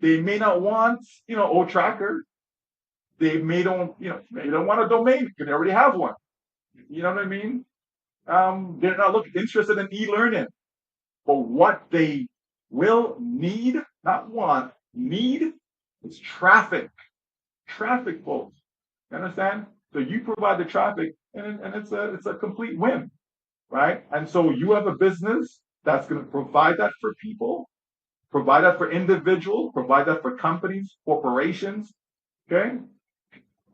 They may not want, O Tracker. They may don't want a domain because they already have one. You know what I mean? They're not interested in e-learning. But what they will need, not want, need is traffic. Traffic, folks. You understand? So you provide the traffic, and it's a complete win, right? And so you have a business that's going to provide that for people, provide that for individuals, provide that for companies, corporations. Okay,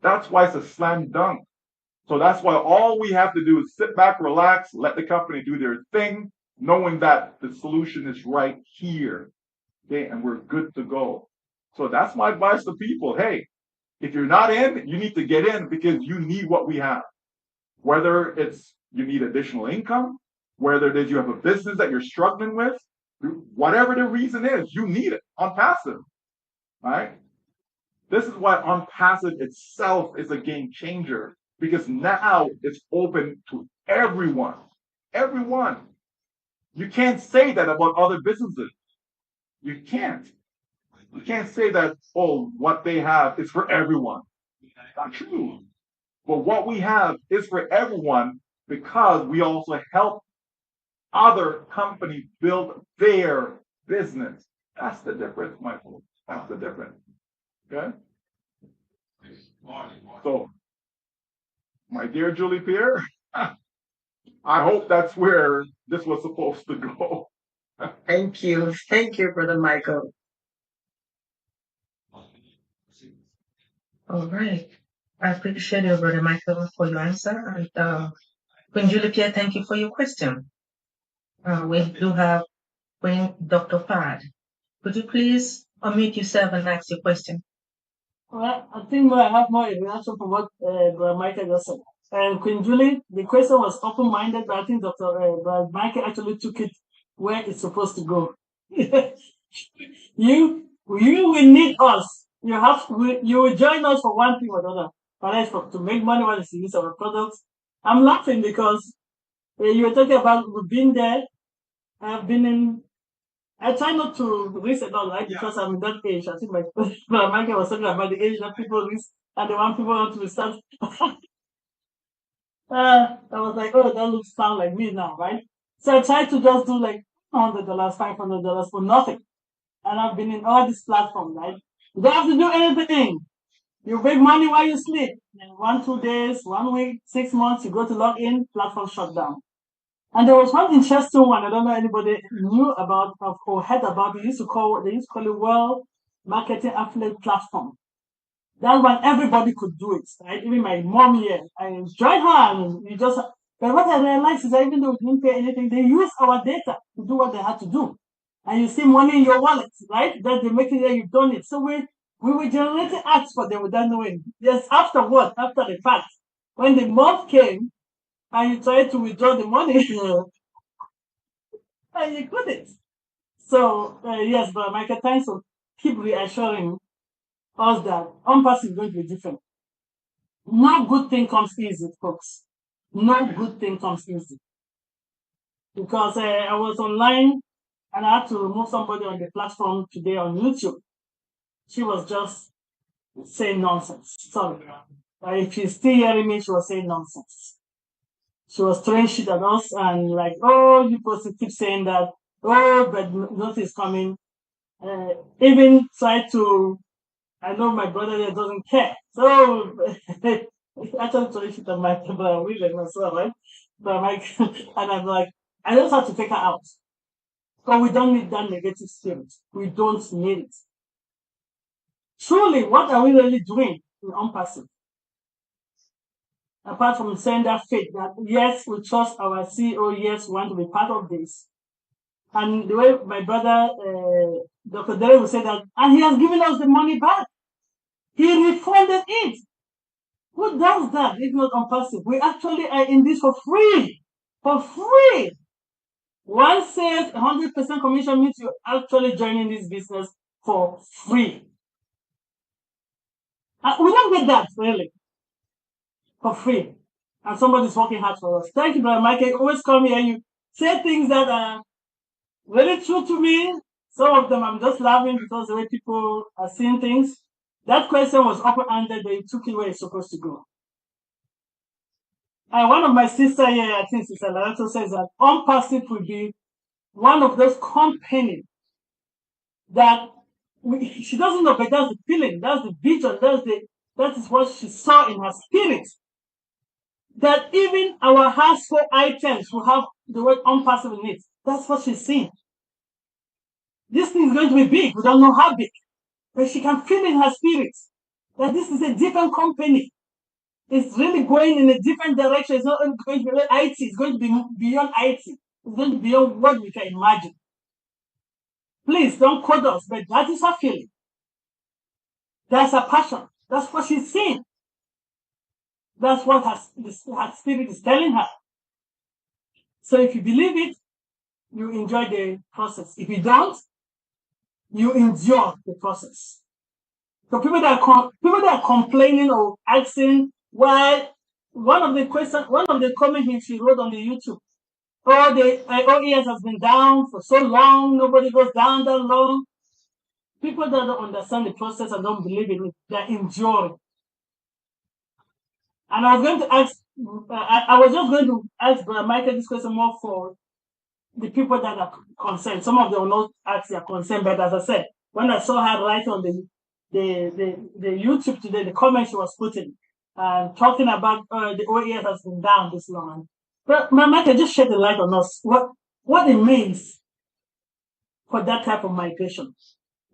that's why it's a slam dunk. So that's why all we have to do is sit back, relax, let the company do their thing, knowing that the solution is right here. Okay, and we're good to go. So that's my advice to people. Hey, if you're not in, you need to get in because you need what we have. Whether it's you need additional income, whether it is you have a business that you're struggling with, whatever the reason is, you need it ONPASSIVE, right? This is why ONPASSIVE itself is a game changer because now it's open to everyone. Everyone. You can't say that about other businesses. You can't. You can't say that, oh, what they have is for everyone. Not true. But what we have is for everyone because we also help other companies build their business. That's the difference, Michael. That's the difference. Okay? So, my dear Julie Pierre, I hope that's where this was supposed to go. Thank you. Thank you, Brother Michael. All right. I appreciate you, Brother Michael, for your answer. And Queen Julie Pierre, thank you for your question. We do have Queen Dr. Pad. Could you please unmute yourself and ask your question? Well, I think I have more reaction from what Brother Michael just said. And Queen Julie, the question was open-minded, but I think Brother Michael actually took it where it's supposed to go. You will need us. You will join us for one thing or another. But to make money while it's use our products. I'm laughing because you were talking about we've been there. I've been in. I try not to risk at all, right? Because I'm in that age. I think my Michael was talking about the age that people risk and the one people want to start. I was like, oh, that looks sound like me now, right? So I tried to just do like $100, $500 for nothing. And I've been in all these platforms, right? You don't have to do anything. You make money while you sleep. In 1, 2 days, 1 week, 6 months, you go to log in, platform shut down. And there was one interesting one I don't know anybody knew about or heard about. They used to call it World Marketing Affiliate Platform. That one everybody could do it, right? Even my mom here. I joined her and you just but what I realized is that even though we didn't pay anything, they use our data to do what they had to do. And you see money in your wallet, right? That they make it that you've done it. So we were generating ads for them without knowing. Yes, afterward, after the fact. When the month came and you tried to withdraw the money, and you couldn't. So, yes, but Michael, thanks for keep reassuring us that ONPASSIVE is going to be different. No good thing comes easy, folks. No good thing comes easy. Because I was online and I had to remove somebody on the platform today on YouTube. She was just saying nonsense. Sorry. If you're still hearing me, she was saying nonsense. She was throwing shit at us and like, oh, you supposed keep saying that. Oh, but nothing's coming. Even try to, I know my brother there doesn't care. So, actually throwing shit at my brother, really, as well, right? But and I'm like, I just have to take her out. Because we don't need that negative spirit. We don't need it. Truly, what are we really doing in ONPASSIVE? Apart from saying that faith that yes, we trust our CEO, yes, we want to be part of this. And the way my brother Dr. Derek will say that, and he has given us the money back. He refunded it. Who does that if not ONPASSIVE? We actually are in this for free. For free. One says 100% commission means you're actually joining this business for free. We don't get that, really, for free. And somebody's working hard for us. Thank you, Brother Michael. You always come here and you say things that are really true to me. Some of them I'm just laughing because the way people are seeing things. That question was open-ended, but it took it where it's supposed to go. And one of my sister here, I think Sister Lerato, says that ONPASSIVE will be one of those companies that she doesn't know, but that's the feeling, that's the vision, that is what she saw in her spirit. That even our household items will have the word ONPASSIVE in it. That's what she's seeing. This thing is going to be big. We don't know how big, but she can feel in her spirit that this is a different company. It's really going in a different direction. It's not going to be IT. It's going to be beyond IT. It's going to be beyond what we can imagine. Please don't quote us, but that is her feeling. That's her passion. That's what she's seeing. That's what her spirit is telling her. So if you believe it, you enjoy the process. If you don't, you endure the process. So people that are complaining or asking why, one of the comments she wrote on the YouTube, the OES has been down for so long, nobody goes down that long. People that don't understand the process and don't believe in it, they're enduring. And I was going to ask, I was just going to ask Brother Michael this question more for the people that are concerned. Some of them will not ask their concern, but as I said, when I saw her write on the YouTube today, the comment she was putting, talking about the OES has been down this long. But Michael, just shed the light on us. What it means for that type of migration.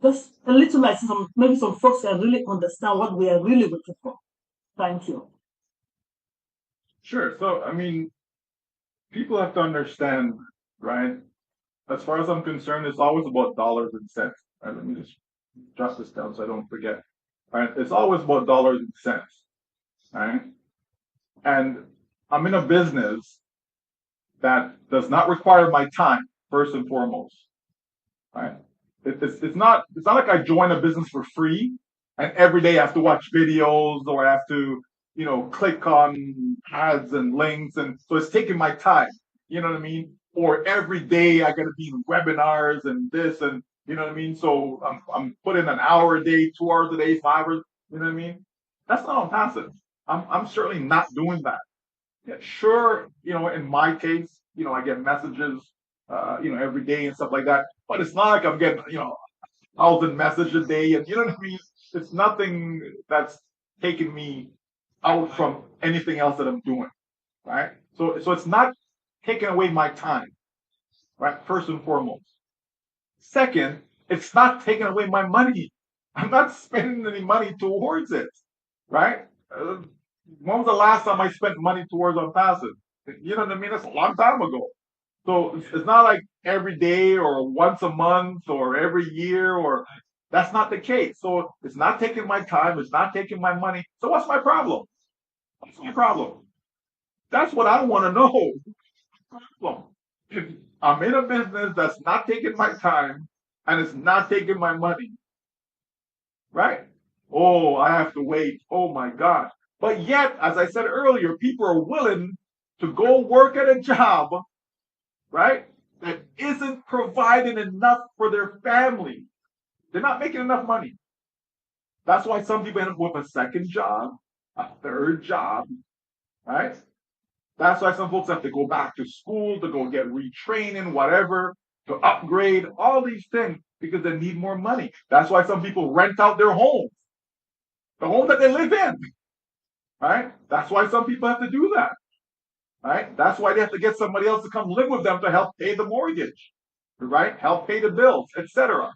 Just a little like maybe some folks can really understand what we are really looking for. Thank you. Sure. So, I mean, people have to understand, right? As far as I'm concerned, it's always about dollars and cents. Right? Let me just jot this down so I don't forget. Right? It's always about dollars and cents. Right? And I'm in a business that does not require my time, first and foremost. Right? It's not like I join a business for free and every day I have to watch videos or I have to, click on ads and links, and so it's taking my time. You know what I mean? Or every day I gotta be in webinars and this and you know what I mean? So I'm putting an hour a day, 2 hours a day, 5 hours, you know what I mean? That's not ONPASSIVE. I'm certainly not doing that. Yeah, sure, in my case, I get messages every day and stuff like that. But it's not like I'm getting, 1,000 messages a day, and you know what I mean? It's nothing that's taking me out from anything else that I'm doing, right? So it's not taking away my time, right? First and foremost. Second, it's not taking away my money. I'm not spending any money towards it, right? When was the last time I spent money towards ONPASSIVE? You know what I mean? That's a long time ago. So it's not like every day or once a month or every year, or that's not the case. So it's not taking my time. It's not taking my money. So what's my problem? What's my problem? That's what I want to know. If I'm in a business that's not taking my time and it's not taking my money, right? Oh, I have to wait. Oh my God. But yet, as I said earlier, people are willing to go work at a job, right, that isn't providing enough for their family. They're not making enough money. That's why some people end up with a second job, a third job, right? That's why some folks have to go back to school, to go get retraining, whatever, to upgrade, all these things, because they need more money. That's why some people rent out their homes, the home that they live in, right? That's why some people have to do that, right? That's why they have to get somebody else to come live with them to help pay the mortgage, right? Help pay the bills, etc.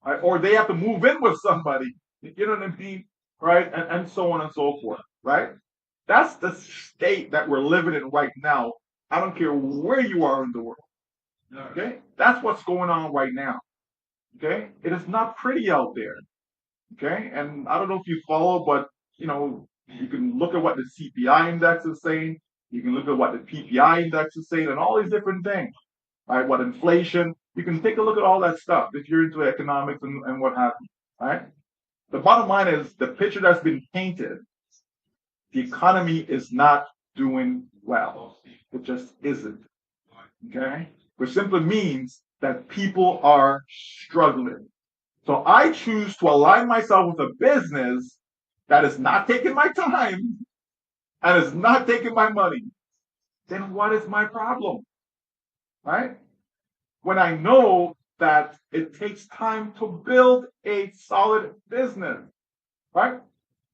Right? Or they have to move in with somebody, you know what I mean? Right? And so on and so forth, right? That's the state that we're living in right now. I don't care where you are in the world. Okay? That's what's going on right now. Okay, it is not pretty out there. Okay, and I don't know if you follow, but you can look at what the CPI index is saying. You can look at what the PPI index is saying, and all these different things. Right? What inflation? You can take a look at all that stuff if you're into economics and what have you. Right? The bottom line is the picture that's been painted. The economy is not doing well. It just isn't. Okay? Which simply means that people are struggling. So I choose to align myself with a business that is not taking my time and is not taking my money. Then what is my problem? Right? When I know that it takes time to build a solid business. Right?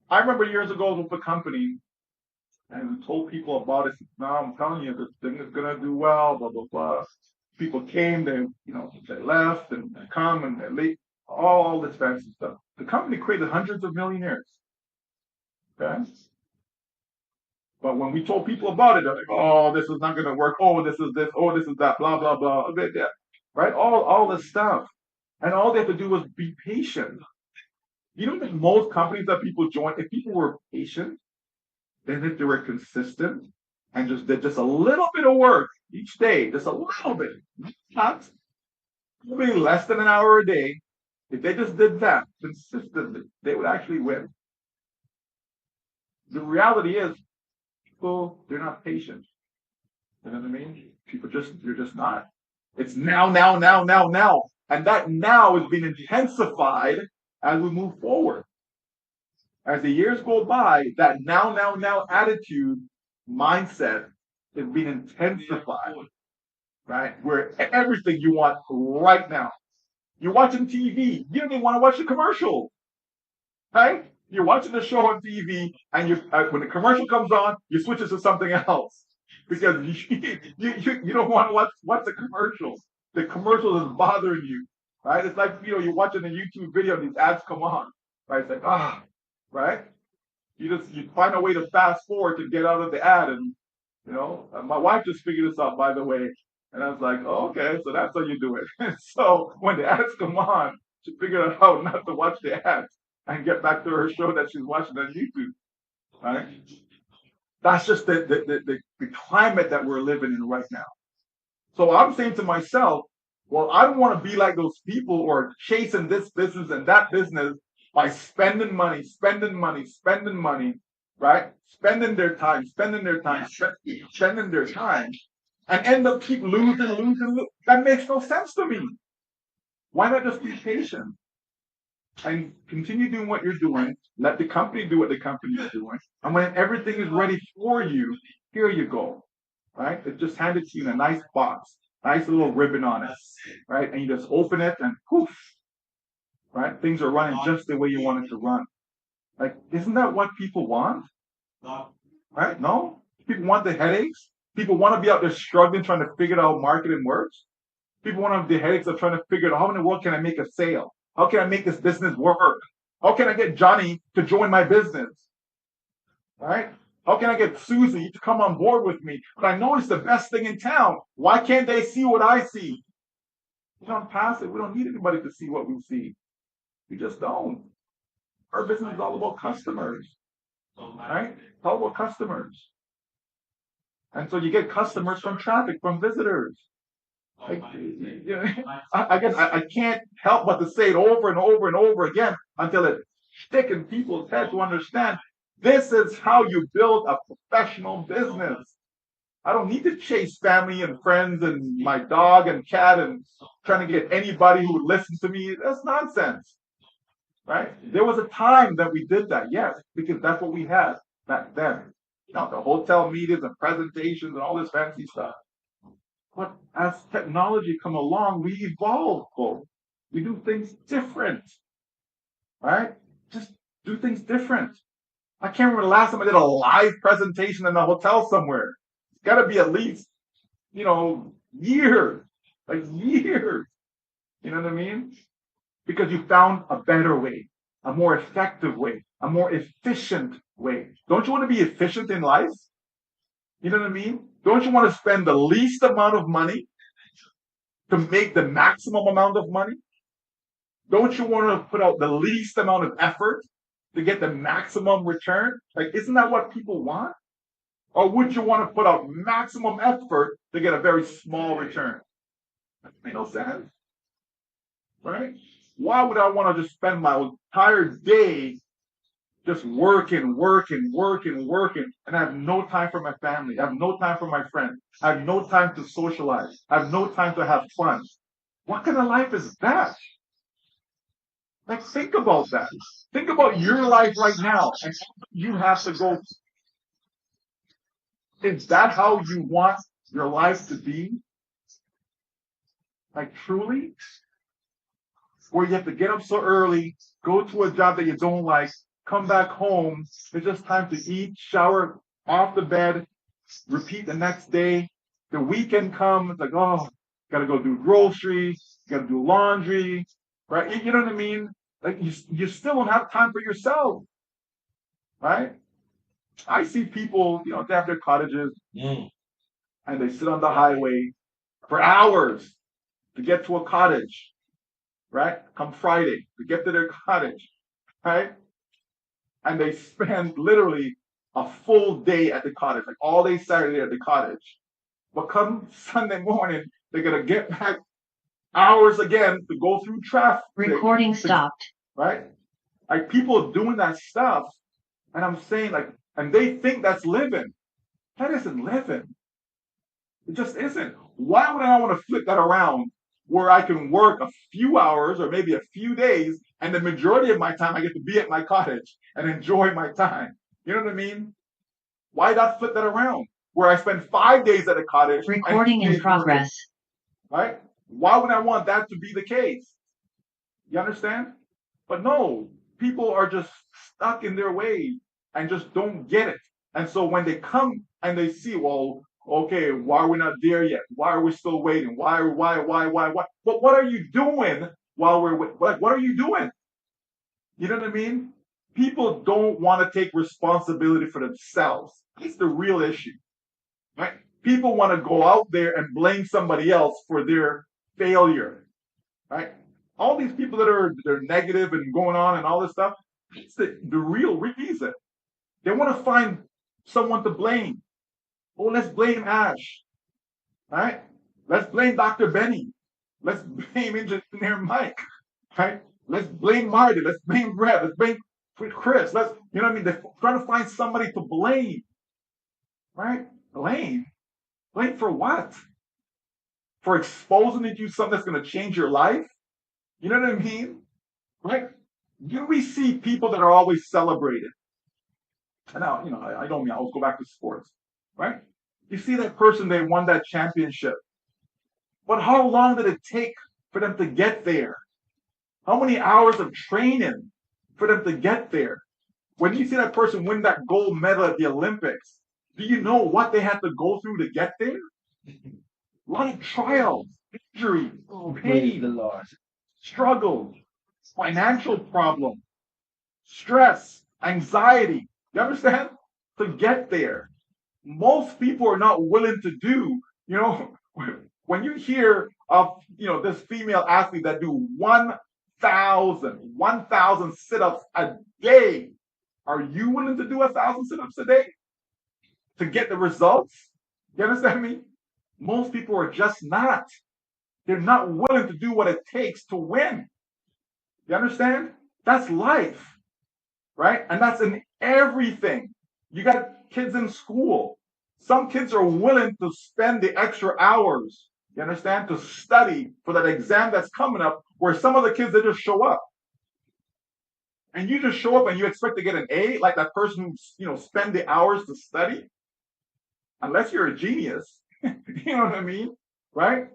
I remember years ago with a company and told people about it. Now I'm telling you, this thing is gonna do well, blah blah blah. People came, they left and they come and they leave, all this fancy stuff. The company created hundreds of millionaires. Okay. But when we told people about it, they're like, "Oh, this is not gonna work. Oh, this is this. Oh, this is that. Blah blah blah." Yeah. Right? All this stuff, and all they have to do was be patient. You know that most companies that people join, if people were patient, then if they were consistent and just did just a little bit of work each day, just a little bit, not maybe less than an hour a day, if they just did that consistently, they would actually win. The reality is, people, they're not patient. You know what I mean? They're just not. It's now, now, now, now, now. And that now is being intensified as we move forward. As the years go by, that now, now, now attitude mindset is being intensified, right? Where everything you want right now. You're watching TV, you don't even want to watch the commercial, right? You're watching the show on TV, and when the commercial comes on, you switch it to something else because you don't want to watch the commercial. The commercial is bothering you, right? It's like you're watching a YouTube video and these ads come on, right? It's like right? You find a way to fast forward to get out of the ad, and my wife just figured this out, by the way, and I was like, oh, okay, so that's how you do it. So when the ads come on, she figured out not to watch the ads and get back to her show that she's watching on YouTube. Right? That's just the climate that we're living in right now. So I'm saying to myself, well, I don't want to be like those people who are chasing this business and that business by spending money, right? Spending their time, spending their time, and end up keep losing. That makes no sense to me. Why not just be patient and continue doing what you're doing? Let the company do what the company is doing, and when everything is ready for you, here you go, right? It's just handed to you in a nice box, nice little ribbon on it, right? And you just open it, and poof, right? Things are running just the way you want it to run. Like, isn't that what people want? Right? No? People want the headaches. People want to be out there struggling, trying to figure out how marketing works. People want to have the headaches of trying to figure out how in the world can I make a sale? How can I make this business work? How can I get Johnny to join my business? Right? How can I get Susie to come on board with me? But I know it's the best thing in town. Why can't they see what I see? We don't pass it. We don't need anybody to see what we see. We just don't. Our business is all about customers. Right? It's all about customers. And so you get customers from traffic, from visitors. I guess I can't help but to say it over and over and over again until it sticks in people's head to understand this is how you build a professional business. I don't need to chase family and friends and my dog and cat and trying to get anybody who would listen to me. That's nonsense. Right? There was a time that we did that, yes, because that's what we had back then. The hotel meetings and presentations and all this fancy stuff. But as technology come along, we evolve, folks. We do things different, right? Just do things different. I can't remember the last time I did a live presentation in a hotel somewhere. It's got to be at least, years, like years. You know what I mean? Because you found a better way, a more effective way, a more efficient way. Don't you want to be efficient in life? You know what I mean? Don't you want to spend the least amount of money to make the maximum amount of money? Don't you want to put out the least amount of effort to get the maximum return? Like, isn't that what people want? Or would you want to put out maximum effort to get a very small return? That makes no sense, right? Why would I want to just spend my entire day just working, and I have no time for my family? I have no time for my friends. I have no time to socialize. I have no time to have fun. What kind of life is that? Like, think about that. Think about your life right now, and you have to go. Is that how you want your life to be? Like, truly? Where you have to get up so early, go to a job that you don't like, come back home, it's just time to eat, shower, off the bed, repeat the next day. The weekend comes, it's like, oh, gotta go do groceries, gotta do laundry, right? You know what I mean? Like, you still don't have time for yourself, right? I see people, they have their cottages and they sit on the highway for hours to get to a cottage, right? Come Friday to get to their cottage, right? And they spend literally a full day at the cottage, like all day Saturday at the cottage. But come Sunday morning, they're gonna get back hours again to go through traffic. Recording stopped. Right? Like, people doing that stuff, and I'm saying, like, and they think that's living. That isn't living. It just isn't. Why would I want to flip that around where I can work a few hours or maybe a few days, and the majority of my time I get to be at my cottage and enjoy my time? You know what I mean? Why not flip that around where I spend 5 days at a cottage? Recording in progress. Right? Why would I want that to be the case? You understand? But no, people are just stuck in their ways and just don't get it. And so when they come and they see, well, okay, why are we not there yet? Why are we still waiting? Why? But what are you doing while we're what are you doing? You know what I mean? People don't want to take responsibility for themselves. It's the real issue, right? People want to go out there and blame somebody else for their failure, right? All these people they're negative and going on and all this stuff, it's the real reason. They want to find someone to blame. Oh, let's blame Ash, right? Let's blame Dr. Benny. Let's blame Engineer Mike, right? Let's blame Marty. Let's blame Brett. Let's blame Chris. You know what I mean? They're trying to find somebody to blame, right? Blame? Blame for what? For exposing you something that's going to change your life? You know what I mean? Right? Do we see people that are always celebrated? And now, I don't mean, I'll go back to sports, right? You see that person, they won that championship. But how long did it take for them to get there? How many hours of training for them to get there? When you see that person win that gold medal at the Olympics, do you know what they had to go through to get there? A lot of trials, injuries, pain, struggles, financial problems, stress, anxiety. You understand? To get there. Most people are not willing to do, when you hear of, this female athlete that do 1,000 sit-ups a day, are you willing to do 1,000 sit-ups a day to get the results? You understand me? Most people are just not. They're not willing to do what it takes to win. You understand? That's life, right? And that's in everything. You got kids in school. Some kids are willing to spend the extra hours, you understand, to study for that exam that's coming up, where some of the kids, they just show up. And you just show up and you expect to get an A, like that person who, spend the hours to study? Unless you're a genius. You know what I mean? Right?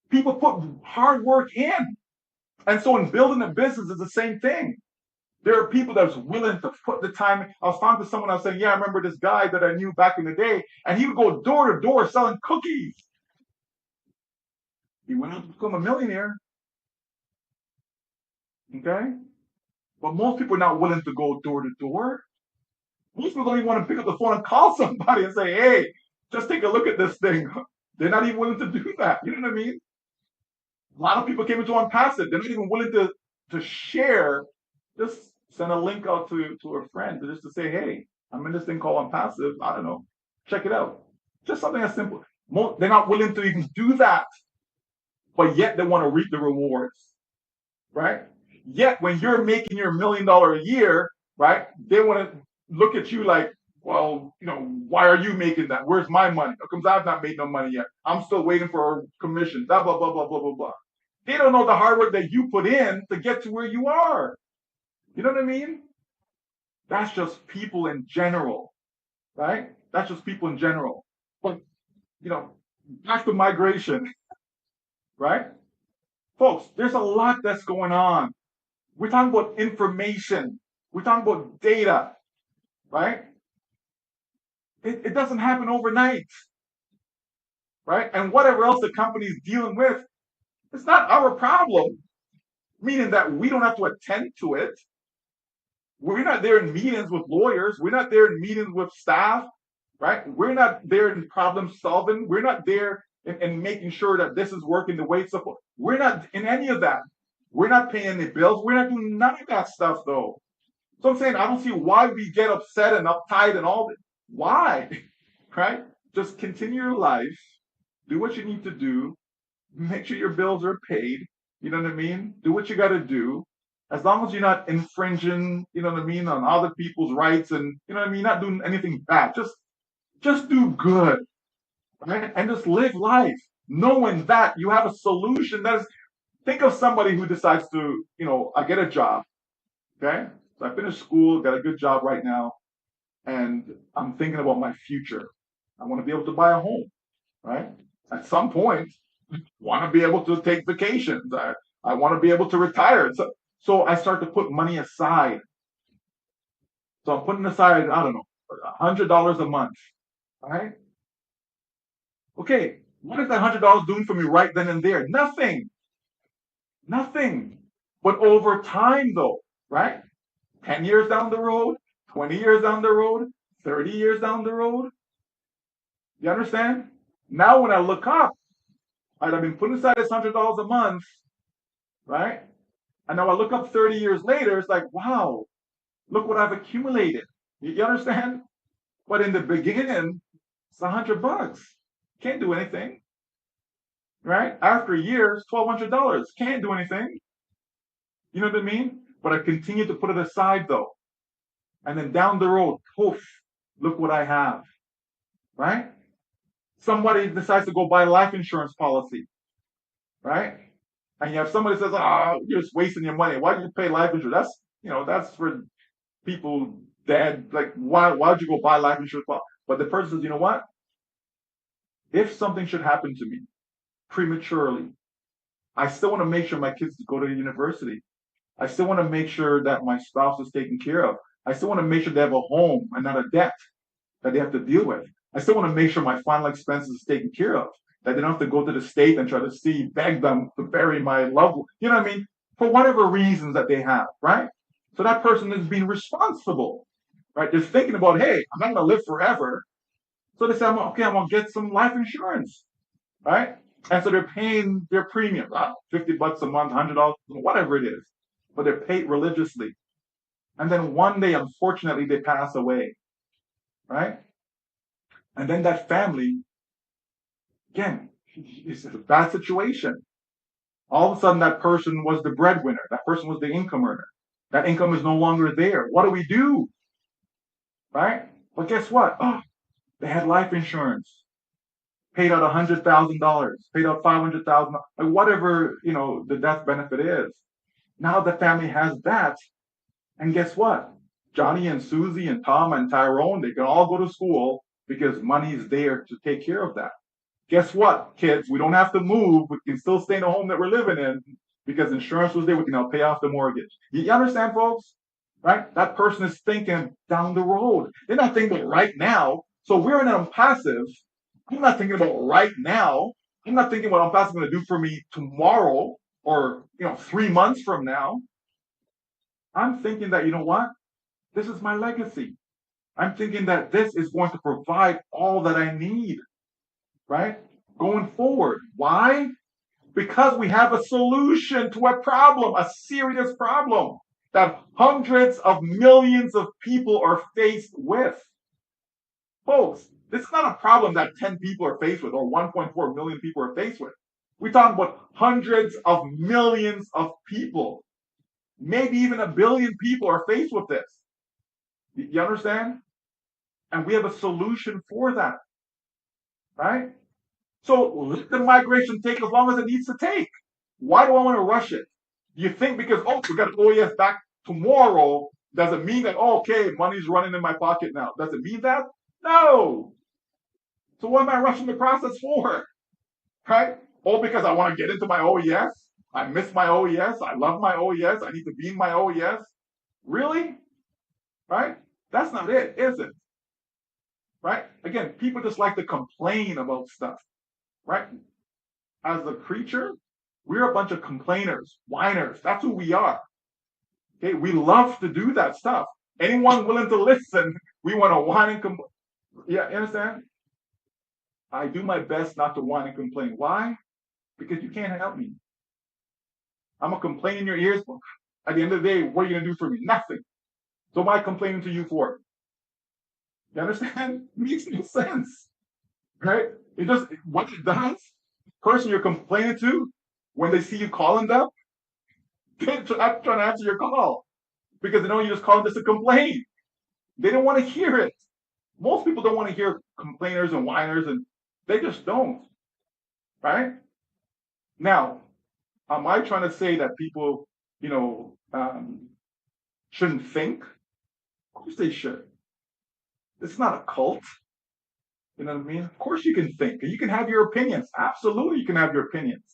People put hard work in. And so in building a business, it's the same thing. There are people that's willing to put the time. I was talking to someone, I was saying, yeah, I remember this guy that I knew back in the day, and he would go door to door selling cookies. He went on to become a millionaire. Okay? But most people are not willing to go door to door. Most people don't even want to pick up the phone and call somebody and say, hey, just take a look at this thing. They're not even willing to do that. You know what I mean? A lot of people came into ONPASSIVE. They're not even willing to share. Just send a link out to a friend just to say, hey, I'm in this thing called ONPASSIVE. I don't know. Check it out. Just something as simple. They're not willing to even do that, but yet they want to reap the rewards, right? Yet when you're making your $1 million a year, right, they want to look at you like, well, why are you making that? Where's my money? How comes I've not made no money yet? I'm still waiting for a commission. Blah, blah, blah, blah, blah, blah, blah. They don't know the hard work that you put in to get to where you are. You know what I mean? That's just people in general, right? That's just people in general. But, back to migration, right? Folks, there's a lot that's going on. We're talking about information. We're talking about data, right? It doesn't happen overnight, right? And whatever else the company's dealing with, it's not our problem, meaning that we don't have to attend to it. We're not there in meetings with lawyers. We're not there in meetings with staff, right? We're not there in problem solving. We're not there in making sure that this is working the way it's supposed. We're not in any of that. We're not paying the bills. We're not doing none of that stuff, though. So I'm saying I don't see why we get upset and uptight and all that. Why? Right? Just continue your life. Do what you need to do. Make sure your bills are paid. You know what I mean? Do what you got to do. As long as you're not infringing, you know what I mean, on other people's rights and, you know what I mean, not doing anything bad. Just do good, right? And just live life knowing that you have a solution. Think of somebody who decides to, I get a job, okay? So I finished school, got a good job right now, and I'm thinking about my future. I want to be able to buy a home, right? At some point, want to be able to take vacations. I want to be able to retire. So I start to put money aside. So I'm putting aside, I don't know, $100 a month, right? Okay, what is that $100 doing for me right then and there? Nothing. But over time, though, right? 10 years down the road, 20 years down the road, 30 years down the road. You understand? Now when I look up, right, I've been putting aside this $100 a month, right? And now I look up 30 years later, it's like, wow, look what I've accumulated. You understand? But in the beginning, it's $100. Can't do anything. Right? After years, $1,200. Can't do anything. You know what I mean? But I continue to put it aside though. And then down the road, poof, look what I have. Right? Somebody decides to go buy a life insurance policy. Right? And you have somebody says, you're just wasting your money. Why do you pay life insurance? That's for people dead. Like, why'd you go buy life insurance policy? But the person says, you know what? If something should happen to me prematurely, I still want to make sure my kids go to university. I still want to make sure that my spouse is taken care of. I still want to make sure they have a home and not a debt that they have to deal with. I still want to make sure my final expenses is taken care of, that they don't have to go to the state and try to beg them to bury my loved one. You know what I mean? For whatever reasons that they have, right? So that person is being responsible, right? They're thinking about, hey, I'm not going to live forever. So they say, I'm going to get some life insurance, right? And so they're paying their premium, $50 a month, $100, whatever it is. But they're paid religiously. And then one day, unfortunately, they pass away, right? And then that family, again, it's a bad situation. All of a sudden, that person was the breadwinner. That person was the income earner. That income is no longer there. What do we do? Right? But guess what? They had life insurance. Paid out $100,000, paid out $500,000, like whatever, the death benefit is. Now the family has that. And guess what? Johnny and Susie and Tom and Tyrone, they can all go to school because money is there to take care of that. Guess what, kids? We don't have to move. We can still stay in the home that we're living in because insurance was there. We can now pay off the mortgage. You understand, folks? Right? That person is thinking down the road. They're not thinking right now. So we're in an ONPASSIVE. I'm not thinking about right now. I'm not thinking what ONPASSIVE is going to do for me tomorrow or 3 months from now. I'm thinking that, you know what? This is my legacy. I'm thinking that this is going to provide all that I need, right? Going forward. Why? Because we have a solution to a problem, a serious problem that hundreds of millions of people are faced with. Folks, this is not a problem that 10 people are faced with or 1.4 million people are faced with. We're talking about hundreds of millions of people. Maybe even a billion people are faced with this. You understand? And we have a solution for that. Right? So let the migration take as long as it needs to take. Why do I want to rush it? Do you think because, we got OES back tomorrow, does it mean that, okay, money's running in my pocket now? Does it mean that? No. So what am I rushing the process for? Right? Because I want to get into my OES? I miss my OES. I love my OES. I need to be in my OES. Really? Right? That's not it, is it? Right? Again, people just like to complain about stuff. Right? As a creature, we're a bunch of complainers, whiners. That's who we are. Okay, we love to do that stuff. Anyone willing to listen, we want to whine and complain. Yeah, you understand? I do my best not to whine and complain. Why? Because you can't help me. I'm gonna complain in your ears. At the end of the day, what are you gonna do for me? Nothing. So why complaining to you for? You understand? It makes no sense, right? It just what it does. Person you're complaining to, when they see you calling them, they're trying to answer your call because they know you just called just to complain. They don't want to hear it. Most people don't want to hear complainers and whiners, and they just don't, right? Now, am I trying to say that people, shouldn't think? Of course they should. It's not a cult. You know what I mean? Of course you can think. You can have your opinions. Absolutely, you can have your opinions.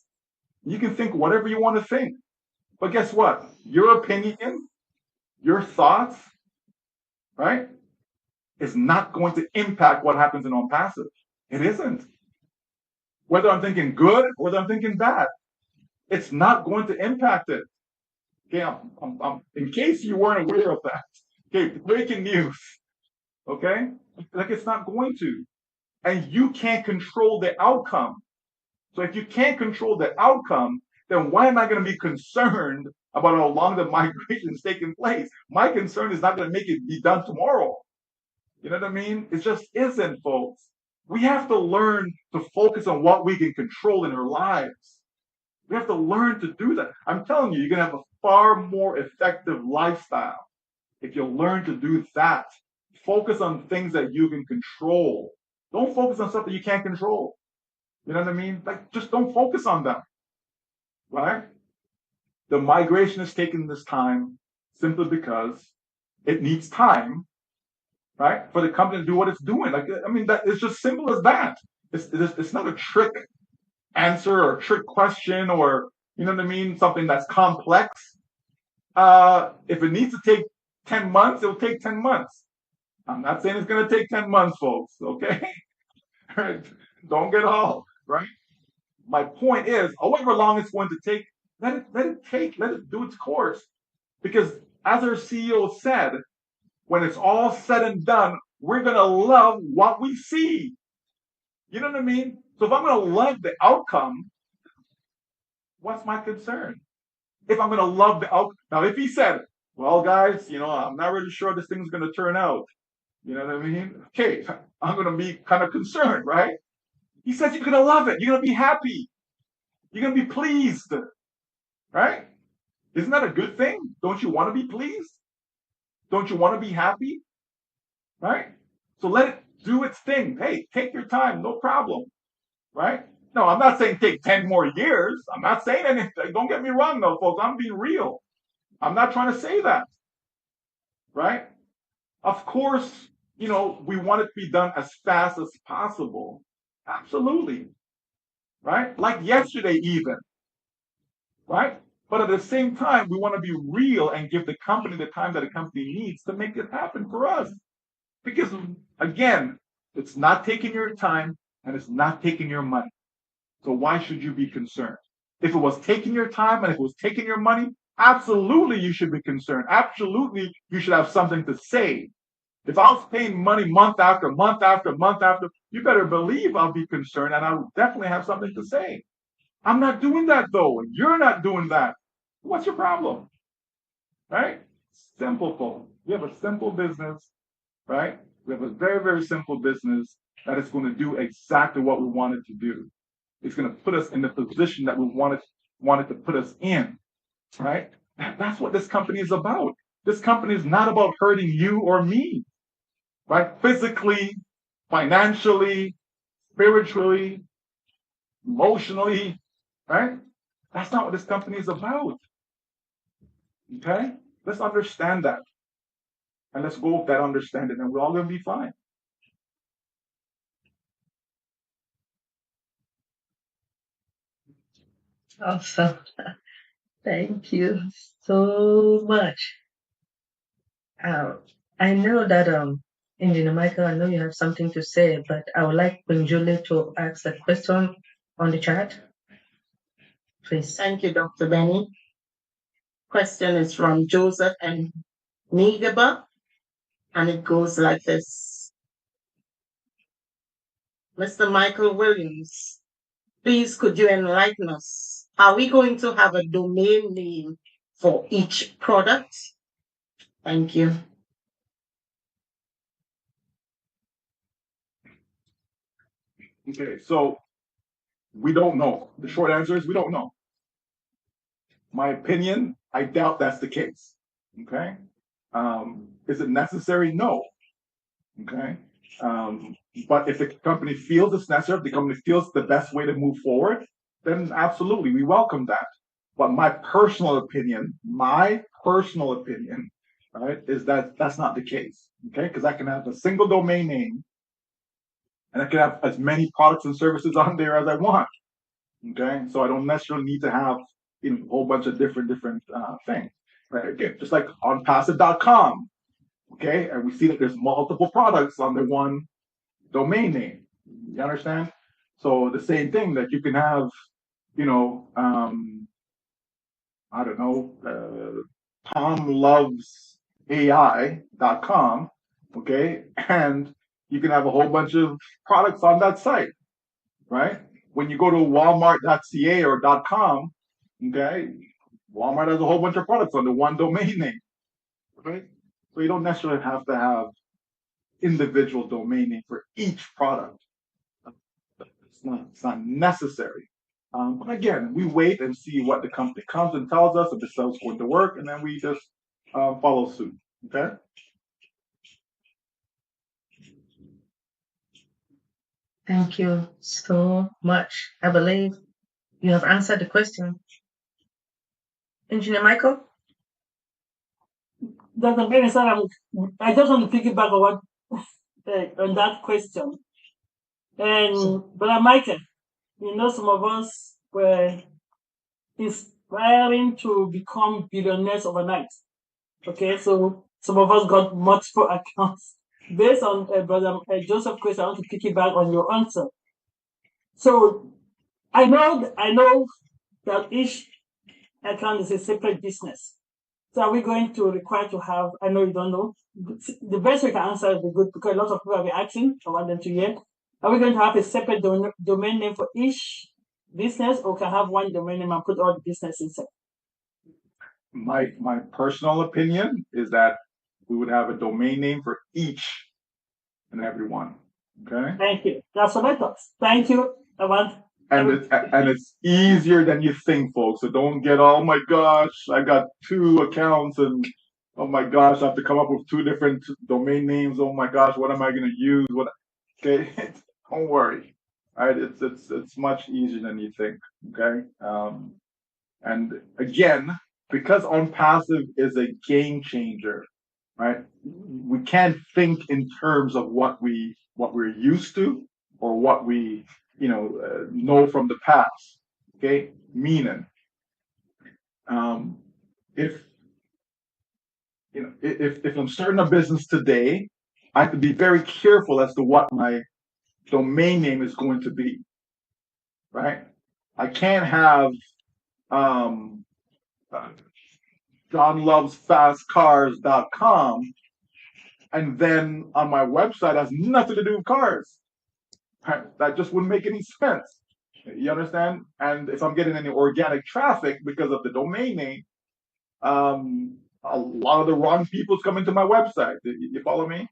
You can think whatever you want to think. But guess what? Your opinion, your thoughts, right, is not going to impact what happens in ONPASSIVE. It isn't. Whether I'm thinking good, whether I'm thinking bad, it's not going to impact it. Okay, in case you weren't aware of that. Okay, breaking news. Okay, like it's not going to, and you can't control the outcome. So if you can't control the outcome, then why am I going to be concerned about how long the migration is taking place? My concern is not going to make it be done tomorrow. You know what I mean? It just isn't, folks. We have to learn to focus on what we can control in our lives. We have to learn to do that. I'm telling you, you're going to have a far more effective lifestyle if you learn to do that. Focus on things that you can control. Don't focus on stuff that you can't control. You know what I mean? Like, just don't focus on them, right? The migration is taking this time simply because it needs time, right, for the company to do what it's doing. Like, I mean, that it's just simple as that. It's not a trick answer or a trick question or, you know what I mean, something that's complex. If it needs to take 10 months, it'll take 10 months. I'm not saying it's going to take 10 months, folks, okay? Right? Don't get all, right? My point is, however long it's going to take, let it do its course. Because as our CEO said, when it's all said and done, we're going to love what we see. You know what I mean? So if I'm going to love the outcome, what's my concern? If I'm going to love the outcome. Now, if he said, well, guys, I'm not really sure this thing's going to turn out. You know what I mean? Okay, I'm going to be kind of concerned, right? He says you're going to love it. You're going to be happy. You're going to be pleased, right? Isn't that a good thing? Don't you want to be pleased? Don't you want to be happy? Right? So let it do its thing. Hey, take your time. No problem. Right? No, I'm not saying take 10 more years. I'm not saying anything. Don't get me wrong, though, folks. I'm being real. I'm not trying to say that. Right? Of course, we want it to be done as fast as possible. Absolutely. Right? Like yesterday, even. Right? But at the same time, we want to be real and give the company the time that the company needs to make it happen for us. Because, again, it's not taking your time and it's not taking your money. So why should you be concerned? If it was taking your time and if it was taking your money, absolutely you should be concerned. Absolutely you should have something to say. If I was paying money month after month after month after, you better believe I'll be concerned and I will definitely have something to say. I'm not doing that though. You're not doing that. What's your problem? Right? Simple, folks. We have a simple business, right? We have a very, very simple business that is going to do exactly what we want it to do. It's going to put us in the position that we wanted to put us in, right? That's what this company is about. This company is not about hurting you or me, right? Physically, financially, spiritually, emotionally, right? That's not what this company is about. Okay? Let's understand that. And let's go with that understanding, and we're all going to be fine. Awesome. Thank you so much. I know that Engineer Michael, I know you have something to say, but I would like Queen Julie to ask a question on the chat. Please. Thank you, Dr. Benny. Question is from Joseph and Nigaba, and it goes like this. Mr. Michael Williams, please could you enlighten us? Are we going to have a domain name for each product? Thank you. Okay, so we don't know. The short answer is we don't know. My opinion, I doubt that's the case. Okay. Is it necessary? No. Okay. But if the company feels it's necessary, if the company feels the best way to move forward, then absolutely, we welcome that. But my personal opinion, right, is that that's not the case. Okay, because I can have a single domain name, and I can have as many products and services on there as I want. Okay, so I don't necessarily need to have a whole bunch of different things. Right? Again, just like ONPASSIVE.com. Okay, and we see that there's multiple products under one domain name. You understand? So the same thing that you can have, I don't know, TomLovesAI.com, okay, and you can have a whole bunch of products on that site, right? When you go to Walmart.ca or .com, okay, Walmart has a whole bunch of products under one domain name, right? So you don't necessarily have to have individual domain name for each product. It's not necessary. But again, we wait and see what the company comes and tells us if the sales going to work, and then we just follow suit. Okay. Thank you so much. I believe you have answered the question. Engineer Michael? Dr. Benny, I just want to piggyback on what on that question. And Brother Michael, some of us were inspiring to become billionaires overnight. Okay, so some of us got multiple accounts. Based on Brother Joseph's question, I want to piggyback on your answer. So I know that each account is a separate business. So are we going to require to have, I know you don't know, the best we can answer is good because a lot of people have been asking, I want them to hear. Are we going to have a separate domain name for each business, or can have one domain name and put all the business inside? My personal opinion is that we would have a domain name for each and every one. Okay. Thank you. That's what I thought. Thank you. And it's easier than you think, folks. So don't get, oh my gosh, I got 2 accounts, and oh my gosh, I have to come up with 2 different domain names. Oh my gosh, what am I going to use? Okay, don't worry. All right, it's much easier than you think. Okay, and again, because ONPASSIVE is a game changer, right? We can't think in terms of what we're used to or what we know from the past. Okay, meaning, if I'm starting a business today, I have to be very careful as to what my domain name is going to be. Right? I can't have JohnLovesFastCars.com and then on my website has nothing to do with cars. Right? That just wouldn't make any sense. You understand? And if I'm getting any organic traffic because of the domain name, a lot of the wrong people's coming to my website. You follow me?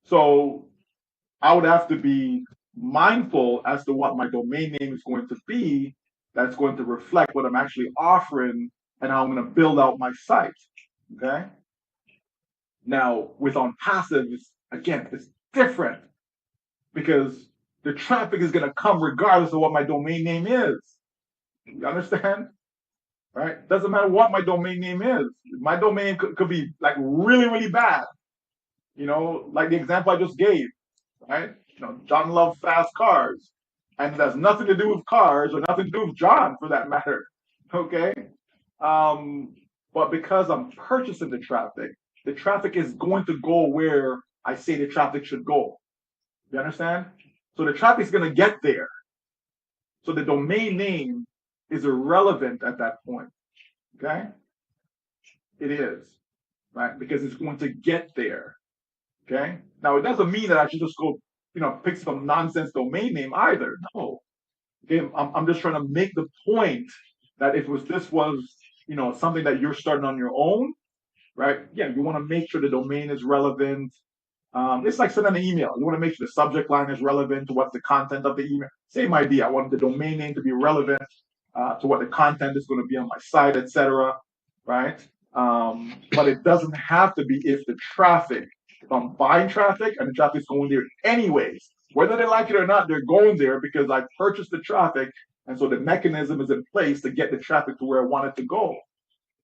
So I would have to be mindful as to what my domain name is going to be that's going to reflect what I'm actually offering and how I'm going to build out my site. Okay. Now, with ONPASSIVE, it's different because the traffic is going to come regardless of what my domain name is. You understand? Right? Doesn't matter what my domain name is. My domain could be like really, really bad. Like the example I just gave, right? John loves fast cars. And it has nothing to do with cars or nothing to do with John for that matter. Okay? But because I'm purchasing the traffic is going to go where I say the traffic should go. You understand? So the traffic's going to get there. So the domain name is irrelevant at that point. Okay? It is, right? Because it's going to get there. Okay? Now, it doesn't mean that I should just go, pick some nonsense domain name either. No. Okay? I'm just trying to make the point that if this was, something that you're starting on your own, right? Yeah, you want to make sure the domain is relevant. It's like sending an email. You want to make sure the subject line is relevant to what's the content of the email. Same idea. I want the domain name to be relevant to what the content is going to be on my site, etc. Right? But it doesn't have to be if I'm buying traffic and the traffic's going there anyways. Whether they like it or not, they're going there because I purchased the traffic, and so the mechanism is in place to get the traffic to where I want it to go.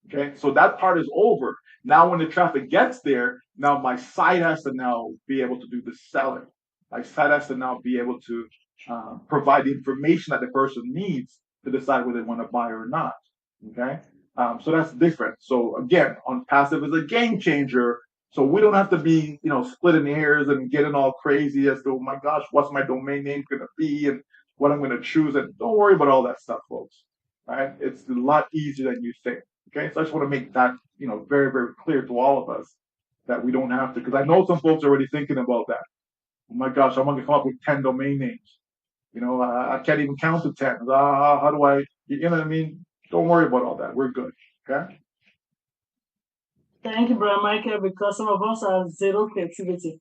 Okay, so that part is over. Now, when the traffic gets there, now my site has to now be able to do the selling. My site has to now be able to provide the information that the person needs to decide whether they want to buy or not. Okay, so that's different. So again, ONPASSIVE is a game changer. So we don't have to be, splitting hairs and getting all crazy as to, oh my gosh, what's my domain name going to be and what I'm going to choose. And don't worry about all that stuff, folks. Right? It's a lot easier than you think. Okay, so I just want to make that very, very clear to all of us that we don't have to, because I know some folks are already thinking about that. Oh my gosh, I'm going to come up with 10 domain names. I can't even count to 10. How do I? You know what I mean? Don't worry about all that. We're good. Okay. Thank you, Brother Michael, because some of us have zero creativity.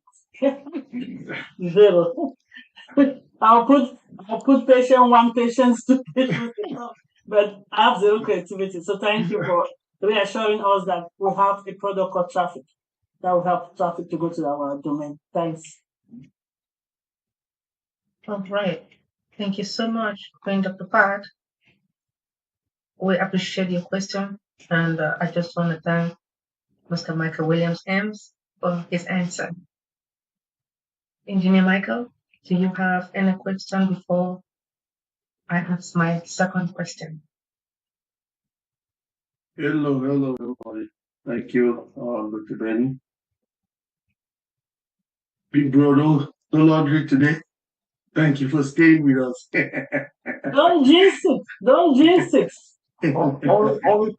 Zero. I'll put patient one, patient two, but I have zero creativity. So thank you for reassuring us that we have a product called traffic that will help traffic to go to our domain. Thanks. All right. Thank you so much, Queen Dr. Pat. We appreciate your question, and I just want to thank Mr. Michael Williams Ames for his answer. Engineer Michael, do you have any question before I ask my second question? Hello, everybody. Thank you, Dr. Benny. Big bro, no laundry today. Thank you for staying with us. Don't jinx it. Don't jinx it.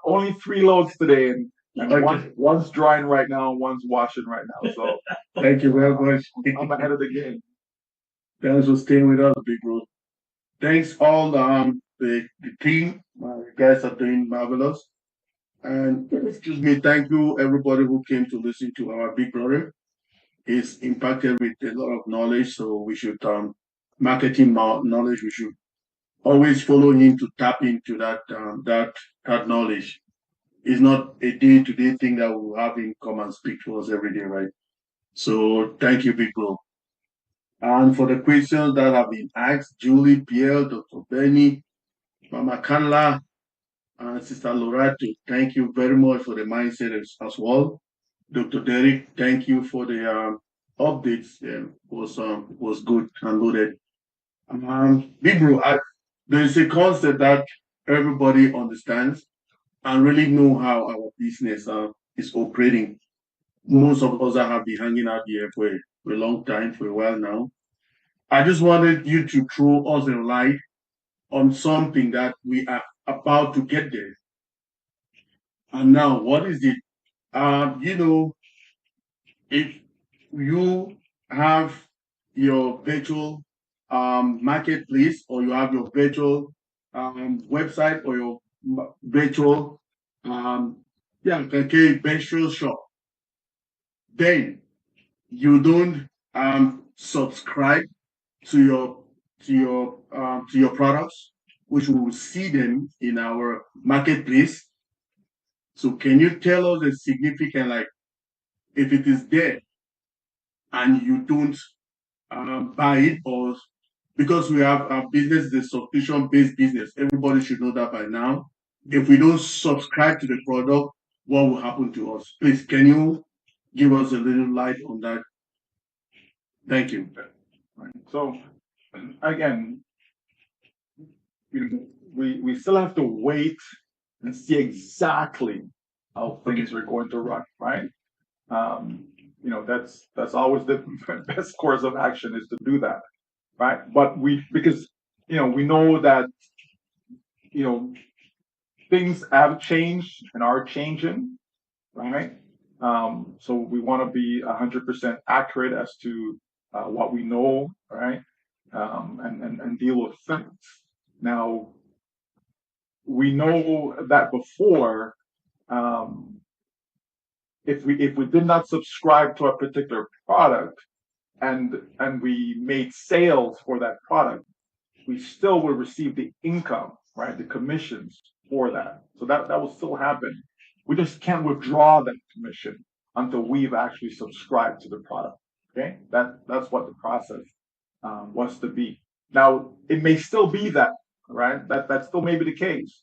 only 3 loads today, and okay. one's drying right now, and one's washing right now. So thank you very much. I'm ahead of the game. Thanks for staying with us, big bro. Thanks all the team. You guys are doing marvelous. And excuse me, thank you everybody who came to listen to our big brother. He's impacted with a lot of knowledge, so we should marketing knowledge. We should always follow him to tap into that knowledge. It's not a day-to-day thing that we'll have him come and speak to us every day, right? So thank you, big bro. And for the questions that have been asked, Julie, Pierre, Dr. Benny, Mama Kanla, and Sister Lerato, thank you very much for the mindset as well. Dr. Derek, thank you for the updates. Was good and loaded. Big bro, there is a concept that everybody understands and really know how our business is operating. Most of us that have been hanging out here for a long time, for a while now. I just wanted you to throw us a light on something that we are about to get there. And now, what is it? If you have your virtual marketplace, or you have your virtual website, or your virtual virtual shop, then you don't subscribe to your products, which we will see them in our marketplace. So can you tell us the significant, like, if it is there and you don't buy it, or because we have a business, the subscription-based business, everybody should know that by now. If we don't subscribe to the product, what will happen to us? Please, can you give us a little light on that? Thank you. Right. So again, we still have to wait and see exactly how things are going to run, right? That's always the best course of action, is to do that, right? But because we know that things have changed and are changing, right? So we want to be 100% accurate as to what we know, right? And deal with things. Now, we know that before, if we did not subscribe to a particular product and we made sales for that product, we still will receive the income, right? The commissions for that. So that will still happen. We just can't withdraw that commission until we've actually subscribed to the product. Okay, that's what the process was to be. Now, it may still be that, right? That still may be the case.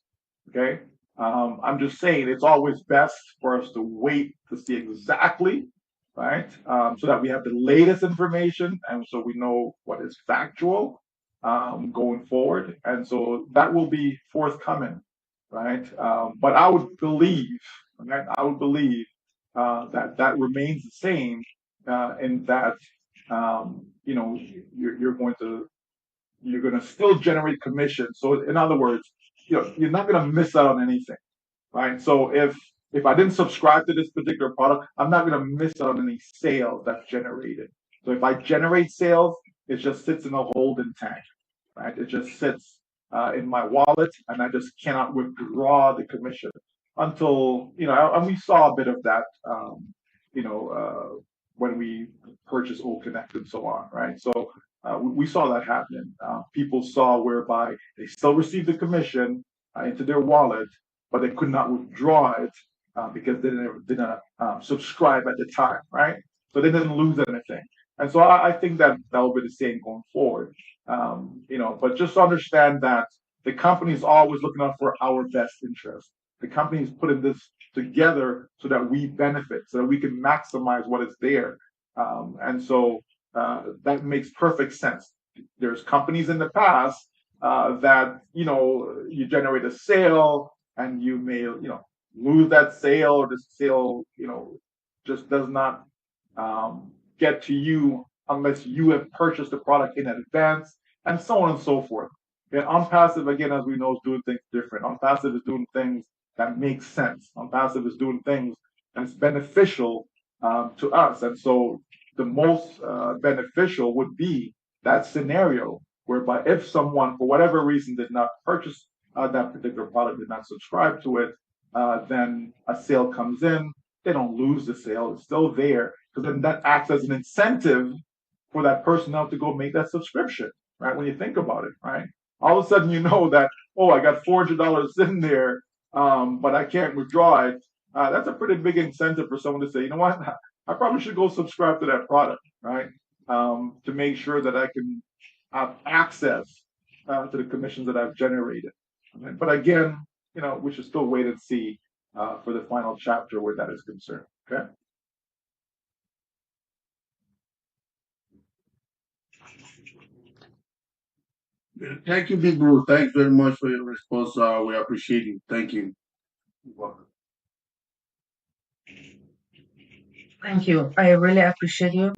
Okay, I'm just saying it's always best for us to wait to see exactly, right? So that we have the latest information, and so we know what is factual going forward, and so that will be forthcoming, right? But I would believe, right? I would believe that remains the same, in that you're going to still generate commission. So in other words, you're not going to miss out on anything, right? So if I didn't subscribe to this particular product, I'm not going to miss out on any sales that's generated. So if I generate sales, it just sits in a holding tank, right? It just sits in my wallet, and I just cannot withdraw the commission until and we saw a bit of that, when we purchased Old Connect and so on, right? So we saw that happening. People saw whereby they still received the commission into their wallet, but they could not withdraw it because they didn't subscribe at the time, right? So they didn't lose anything. And so I think that will be the same going forward. But just understand that the company is always looking out for our best interest. The company is putting this together so that we benefit, so that we can maximize what is there. And so that makes perfect sense. There's companies in the past that you generate a sale and you may lose that sale, or the sale just does not get to you unless you have purchased the product in advance, and so on and so forth. And ONPASSIVE, again, as we know, is doing things different. ONPASSIVE is doing things that make sense. ONPASSIVE is doing things that's beneficial to us. And so the most beneficial would be that scenario whereby if someone, for whatever reason, did not purchase that particular product, did not subscribe to it, then a sale comes in, they don't lose the sale, it's still there, because then that acts as an incentive for that personnel to go make that subscription, right? When you think about it, right? All of a sudden, you know that, oh, I got $400 in there, but I can't withdraw it. That's a pretty big incentive for someone to say, you know what, I probably should go subscribe to that product, right? To make sure that I can have access to the commissions that I've generated. Right? But again, we should still wait and see for the final chapter where that is concerned. Okay. Thank you, Big Bro. Thanks very much for your response. We appreciate it. Thank you. You're welcome. Thank you. I really appreciate you.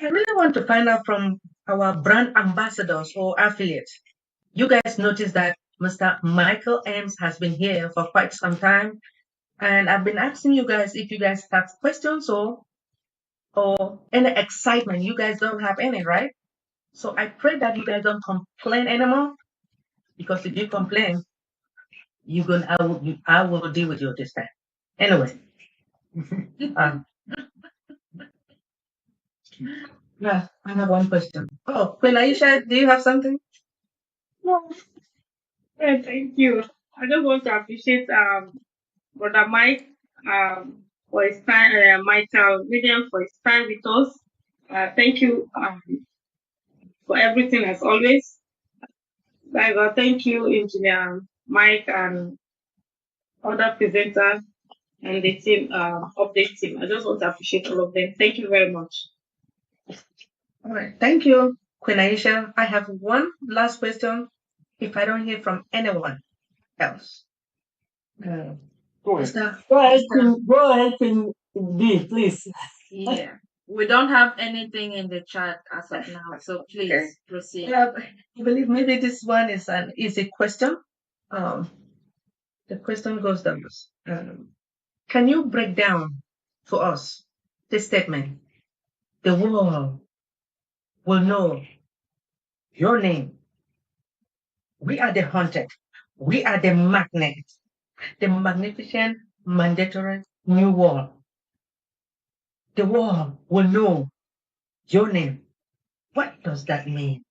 I really want to find out from our brand ambassadors or affiliates. You guys noticed that Mr. Michael Ames has been here for quite some time, and I've been asking you guys if you guys have questions or any excitement. You guys don't have any, right? So I pray that you guys don't complain anymore, because if you complain, I will deal with you this time. Anyway, yeah, I have one question. Oh, Queen Aisha, do you have something? No. Yeah, thank you. I just want to appreciate Brother Mike for his time, Michael William for his time with us. Thank you for everything as always. Thank you, Engineer Mike and other presenters and the team, update team. I just want to appreciate all of them. Thank you very much. All right, thank you, Queen Aisha. I have one last question. If I don't hear from anyone else, Go ahead. Go ahead, Queen D, please. Yeah. We don't have anything in the chat as of now, so please Okay. proceed. Yeah, I believe maybe this one is an easy question. The question goes thus. Can you break down for us this statement? The world will know your name. We are the hunted. We are the magnet. The magnificent, mandatory new world. The world will know your name. What does that mean,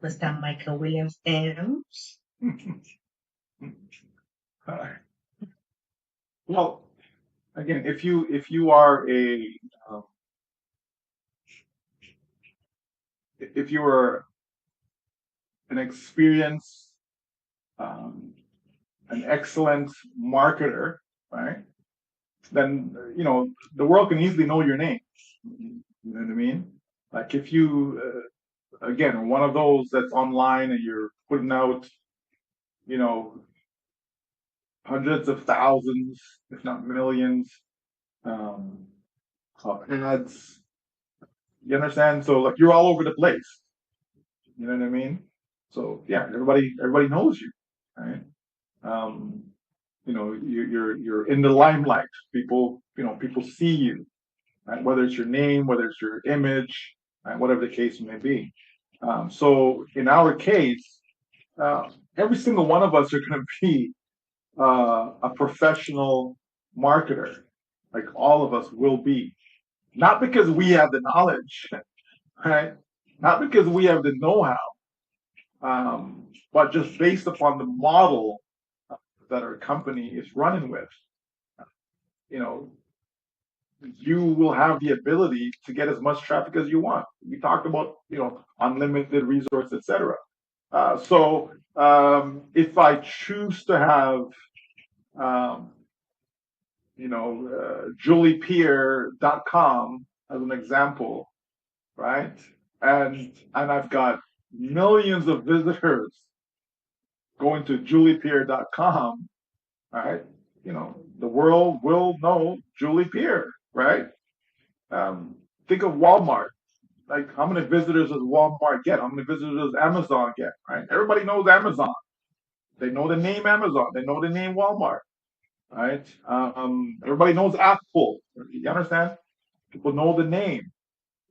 Mr. Michael Williams Adams? Well, again, if you are if you are an experienced, an excellent marketer, right? Then the world can easily know your name. You know what I mean? Like if you again, one of those that's online and you're putting out, hundreds of thousands, if not millions, of ads. You understand? So like you're all over the place. You know what I mean? So yeah, everybody knows you, right? You're in the limelight. People see you, right? Whether it's your name, whether it's your image, right? Whatever the case may be. So in our case, every single one of us are going to be a professional marketer. Like all of us will be, not because we have the knowledge, right? Not because we have the know-how, but just based upon the model that our company is running with. You will have the ability to get as much traffic as you want. We talked about, unlimited resource, etc. So if I choose to have, juliepier.com as an example, right? And I've got millions of visitors going to juliepier.com, right? The world will know Julie Pier, right? Think of Walmart. Like how many visitors does Walmart get? How many visitors does Amazon get? Right? Everybody knows Amazon. They know the name Amazon. They know the name Walmart. Right? Everybody knows Apple. You understand? People know the name.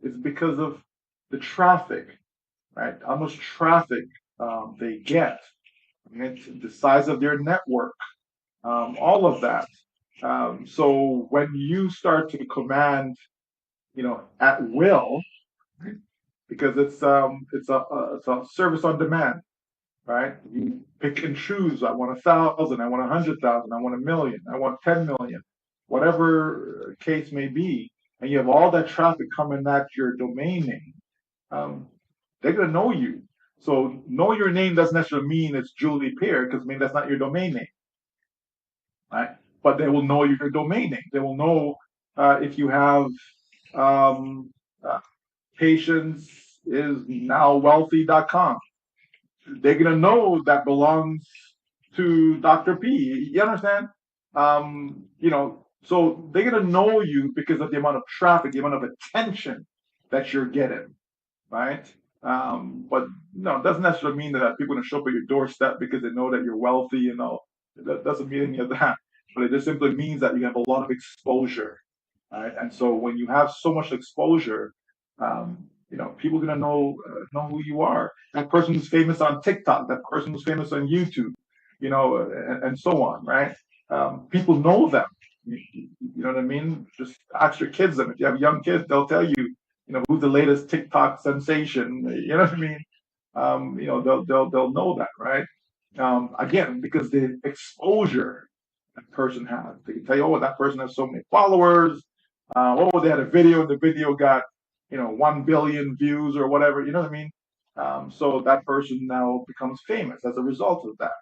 It's because of the traffic, right? How much traffic they get, right? The size of their network, all of that. So when you start to command, at will, right? Because it's a service on demand, right? You pick and choose. I want 1,000. I want 100,000. I want 1,000,000. I want 10 million. Whatever case may be, and you have all that traffic coming at your domain name. They're gonna know you. So know your name doesn't necessarily mean it's Julie Pier, because that's not your domain name, right? But they will know your domain name. They will know if you have patience is now wealthy.com. They're gonna know that belongs to Dr. P. You understand? So they're gonna know you because of the amount of traffic, the amount of attention that you're getting, right? But no, it doesn't necessarily mean that people are gonna show up at your doorstep because they know that you're wealthy. That doesn't mean any of that. But it just simply means that you have a lot of exposure, right? And so when you have so much exposure, people are gonna know who you are. That person who's famous on TikTok, that person who's famous on YouTube, and so on, right? People know them. You know what I mean? Just ask your kids them. If you have young kids, they'll tell you, who's the latest TikTok sensation. You know what I mean? They'll know that, right? Again, because the exposure that person has, they can tell you, oh, that person has so many followers. They had a video, and the video got 1 billion views or whatever. You know what I mean? So that person now becomes famous as a result of that,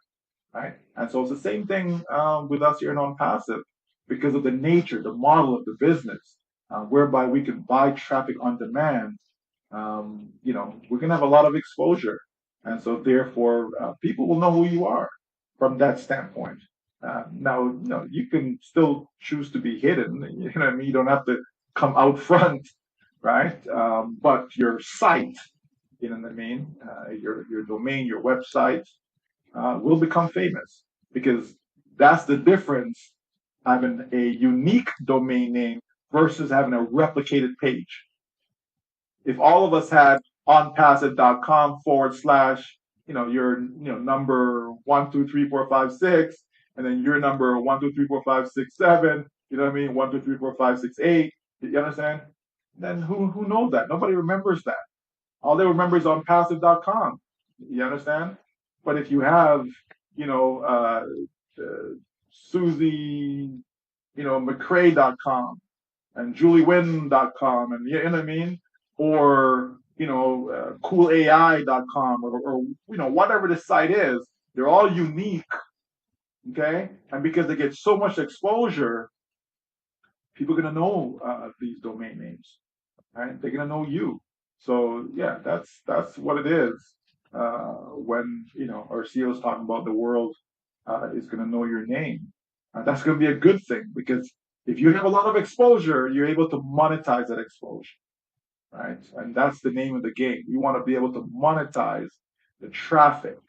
right? And so it's the same thing with us here in ONPASSIVE, because of the nature, the model of the business, whereby we can buy traffic on demand. We're gonna have a lot of exposure, and so therefore people will know who you are from that standpoint. Now, you can still choose to be hidden. You know what I mean? You don't have to come out front, right? But your site, you know what I mean? Your domain, your website will become famous, because that's the difference having a unique domain name versus having a replicated page. If all of us had onpassive.com / your number 1 2 3 4 5 6, and then your number 1 2 3 4 5 6 7, you know what I mean, 1 2 3 4 5 6 8, you understand? Then who knows that? Nobody remembers that. All they remember is onpassive.com. You understand? But if you have Susie McCrae.com and JulieWynn.com, and you know what I mean, or CoolAI.com, or whatever the site is, they're all unique, okay? And because they get so much exposure, people are gonna know these domain names, right? They're gonna know you. So yeah, that's what it is. When our CEO is talking about the world is gonna know your name, that's gonna be a good thing, because if you have a lot of exposure, you're able to monetize that exposure, right? And that's the name of the game. You want to be able to monetize the traffic,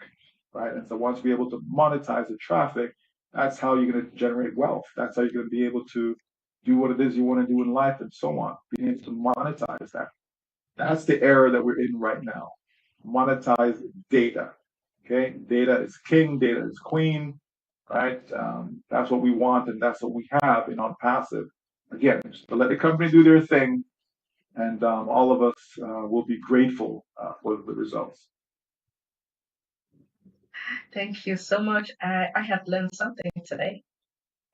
right? And so once you're able to monetize the traffic, that's how you're going to generate wealth. That's how you're going to be able to do what it is you want to do in life, and so on. Being able to monetize that. That's the era that we're in right now. Monetize data. Okay, data is king, data is queen, right? That's what we want, and that's what we have in ONPASSIVE. Again, just to let the company do their thing, and all of us will be grateful for the results. Thank you so much. I have learned something today.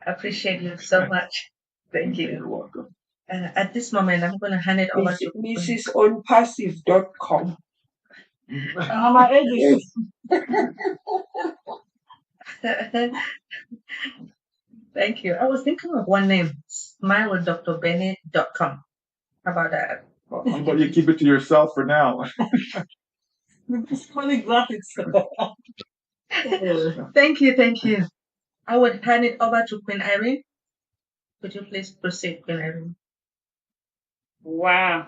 I appreciate you so much. Thank you. You're welcome. At this moment, I'm going to hand it over to MrsOnPassive.com. Mama Edith. Thank you. I was thinking of one name, smilewithdrbenny.com. How about that? Well, how about you keep it to yourself for now? Funny graphics. Thank you. I would hand it over to Queen Irene. Could you please proceed, Queen Irene? Wow.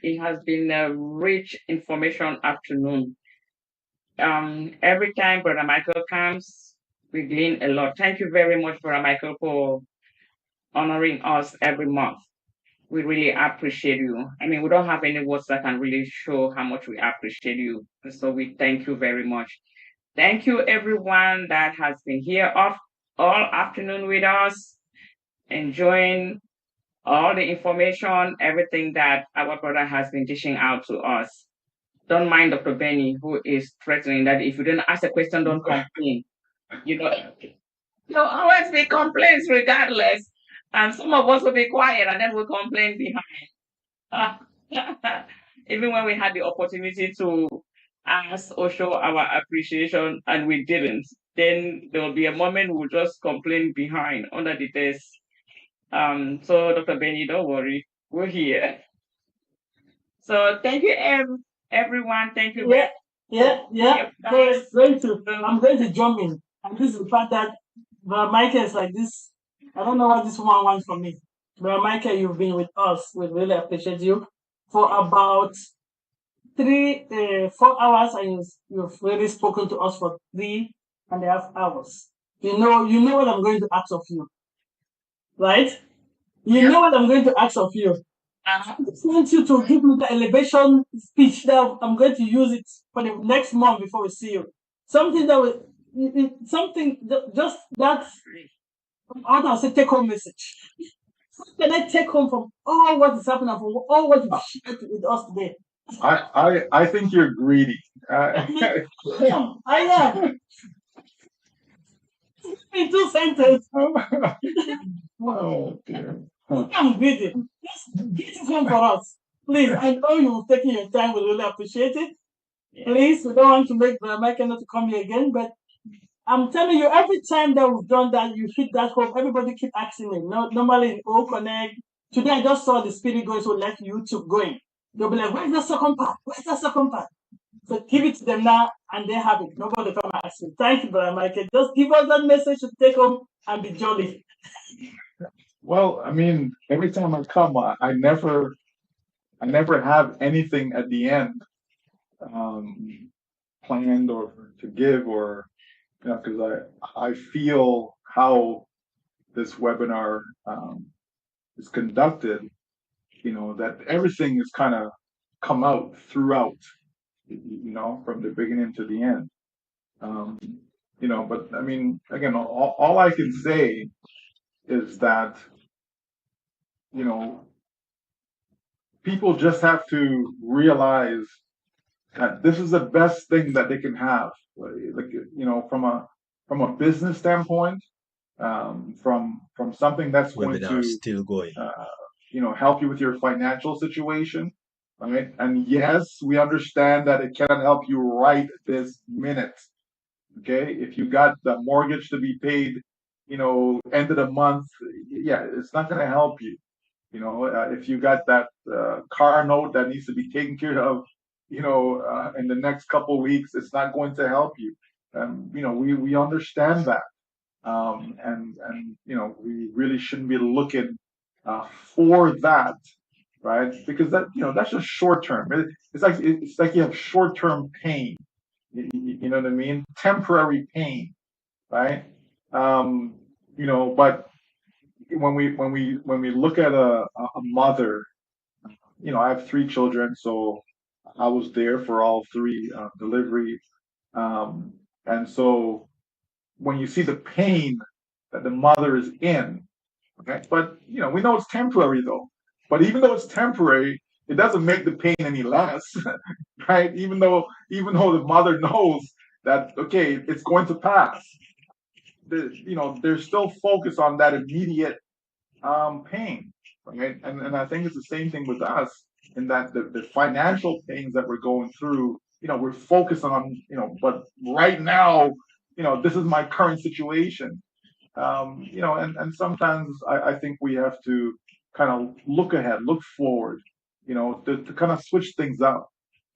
It has been a rich information afternoon. Every time Brother Michael comes, we glean a lot. Thank you very much, Brother Michael, for honoring us every month. We really appreciate you. I mean, we don't have any words that can really show how much we appreciate you. So we thank you very much. Thank you, everyone that has been here all afternoon with us, enjoying all the information, everything that our brother has been dishing out to us. Don't mind Dr. Benny, who is threatening that if you don't ask a question, don't complain. There'll always be complaints regardless. And some of us will be quiet and then we'll complain behind. Even when we had the opportunity to ask or show our appreciation and we didn't, then there will be a moment we'll just complain behind under the desk. So Dr. Benny, don't worry, we're here. So thank you, everyone. Thank you. Yeah. I'm going to jump in. And this is the fact that Michael is like this. I don't know what this woman wants from me. But Michael, you've been with us. We really appreciate you for about 4 hours, and you've really spoken to us for 3.5 hours. You know what I'm going to ask of you, right? You know what I'm going to ask of you. I just want you to give me the elevation speech that I'm going to use it for the next month before we see you. Something that will, something just that's how do I say take home message. What can I take home from all what is happening, from all what you shared with us today? I think you're greedy. I am. In 2 sentences. Oh dear. I'm greedy. Just get it home for us. Please, I know you've taken your time. We really appreciate it. Please, we don't want to make Michael not to come here again, but I'm telling you, every time that we've done that, you hit that home. Everybody keep asking me. No, normally in O Connect. Today I just saw the spirit going, so let YouTube going. They'll be like, "Where's the second part? Where's the second part?" So give it to them now, and they have it. Nobody come ask you. Thank you, Brother Michael. Just give us that message to take home and be jolly. Well, I mean, every time I come, I never have anything at the end planned or to give, or because I feel how this webinar is conducted, that everything is kind of come out throughout, from the beginning to the end. But I mean, again, all I can say is that, people just have to realize that this is the best thing that they can have, like, from a business standpoint, from something that's going Webinar to still going. help you with your financial situation, right? And yes, we understand that it cannot help you right this minute. Okay, if you got the mortgage to be paid, end of the month, yeah, it's not going to help you. If you got that car note that needs to be taken care of, in the next couple of weeks, it's not going to help you. We understand that, and we really shouldn't be looking for that, right? Because that's just short term. It's like you have short term pain. You know what I mean? Temporary pain, right? But when we look at a mother, I have 3 children, so I was there for all 3 deliveries, and so when you see the pain that the mother is in, okay, but we know it's temporary though. But even though it's temporary, it doesn't make the pain any less, right? Even though the mother knows that, okay, it's going to pass, they're still focused on that immediate pain, right? And I think it's the same thing with us, in that the financial pains that we're going through, we're focused on, but right now, this is my current situation. And sometimes I think we have to kind of look ahead, look forward, to kind of switch things up,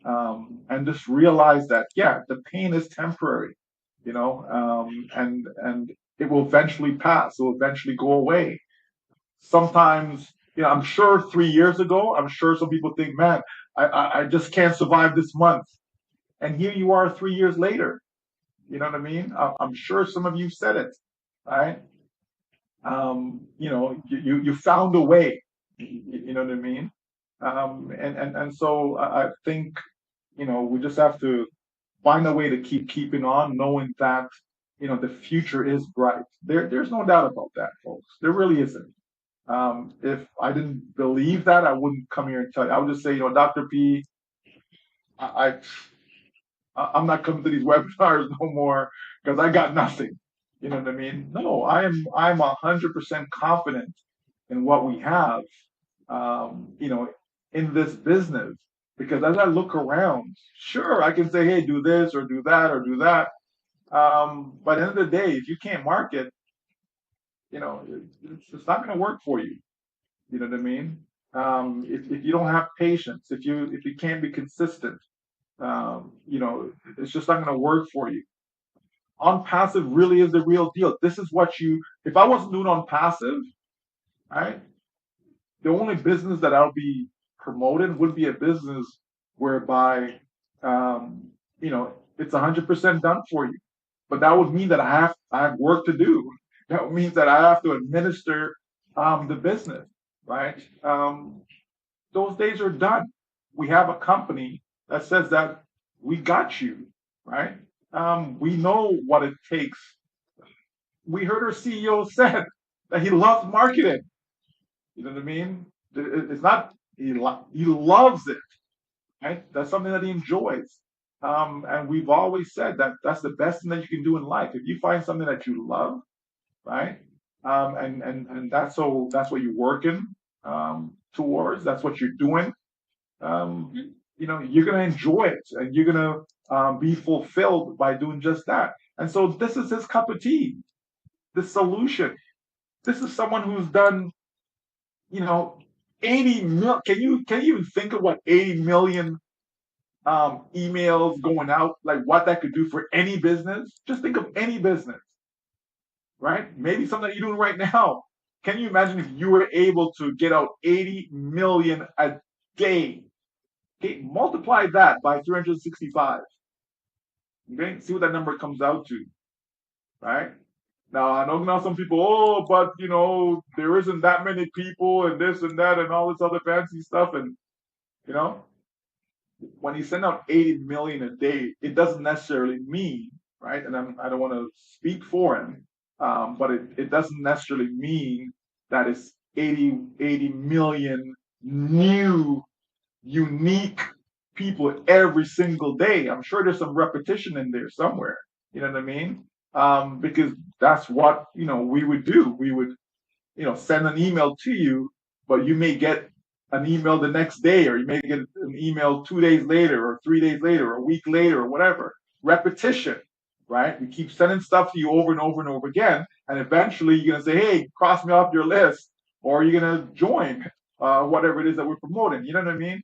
and just realize that, yeah, the pain is temporary, and it will eventually pass, it will eventually go away. Sometimes, I'm sure 3 years ago, I'm sure some people think, man, I just can't survive this month. And here you are 3 years later. You know what I mean? I'm sure some of you said it, right? You found a way. You know what I mean? And so I think, we just have to find a way to keep keeping on, knowing that, the future is bright. There's no doubt about that, folks. There really isn't. If I didn't believe that, I wouldn't come here and tell you. I would just say, Dr. P, I'm not coming to these webinars no more because I got nothing. You know what I mean? No, I'm 100% confident in what we have, in this business. Because as I look around, sure, I can say, hey, do this or do that or do that. But at the end of the day, if you can't market, it's not going to work for you. You know what I mean? If you don't have patience, if you can't be consistent, it's just not going to work for you. ONPASSIVE really is the real deal. This is what if I wasn't doing ONPASSIVE, right? The only business that I'll be promoting would be a business whereby, it's 100% done for you. But that would mean that I have work to do. That means that I have to administer the business, right? those days are done. We have a company that says that we got you, right? We know what it takes. We heard our CEO said that he loves marketing. You know what I mean? It's not he loves it, right? That's something that he enjoys. And we've always said that that's the best thing that you can do in life. If you find something that you love, right? And that's what you're working towards. That's what you're doing. You're gonna enjoy it, and you're gonna be fulfilled by doing just that. And so this is his cup of tea. This solution. This is someone who's done, 80 mil. Can you even think of what 80 million emails going out, like what that could do for any business? Just think of any business, right? Maybe something that you're doing right now. Can you imagine if you were able to get out 80 million a day? Okay, multiply that by 365. Okay, see what that number comes out to, right? Now I know now some people, oh, but there isn't that many people and this and that and all this other fancy stuff, and when you send out 80 million a day, it doesn't necessarily mean, right? And I don't want to speak for him, but it doesn't necessarily mean that it's 80 million new, unique people every single day. I'm sure there's some repetition in there somewhere. You know what I mean? Because that's what we would do. We would send an email to you, but you may get an email the next day, or you may get an email 2 days later, or 3 days later, or a week later, or whatever. Repetition, right? We keep sending stuff to you over and over and over again, and eventually you're gonna say, "Hey, cross me off your list," or you're gonna join whatever it is that we're promoting. You know what I mean?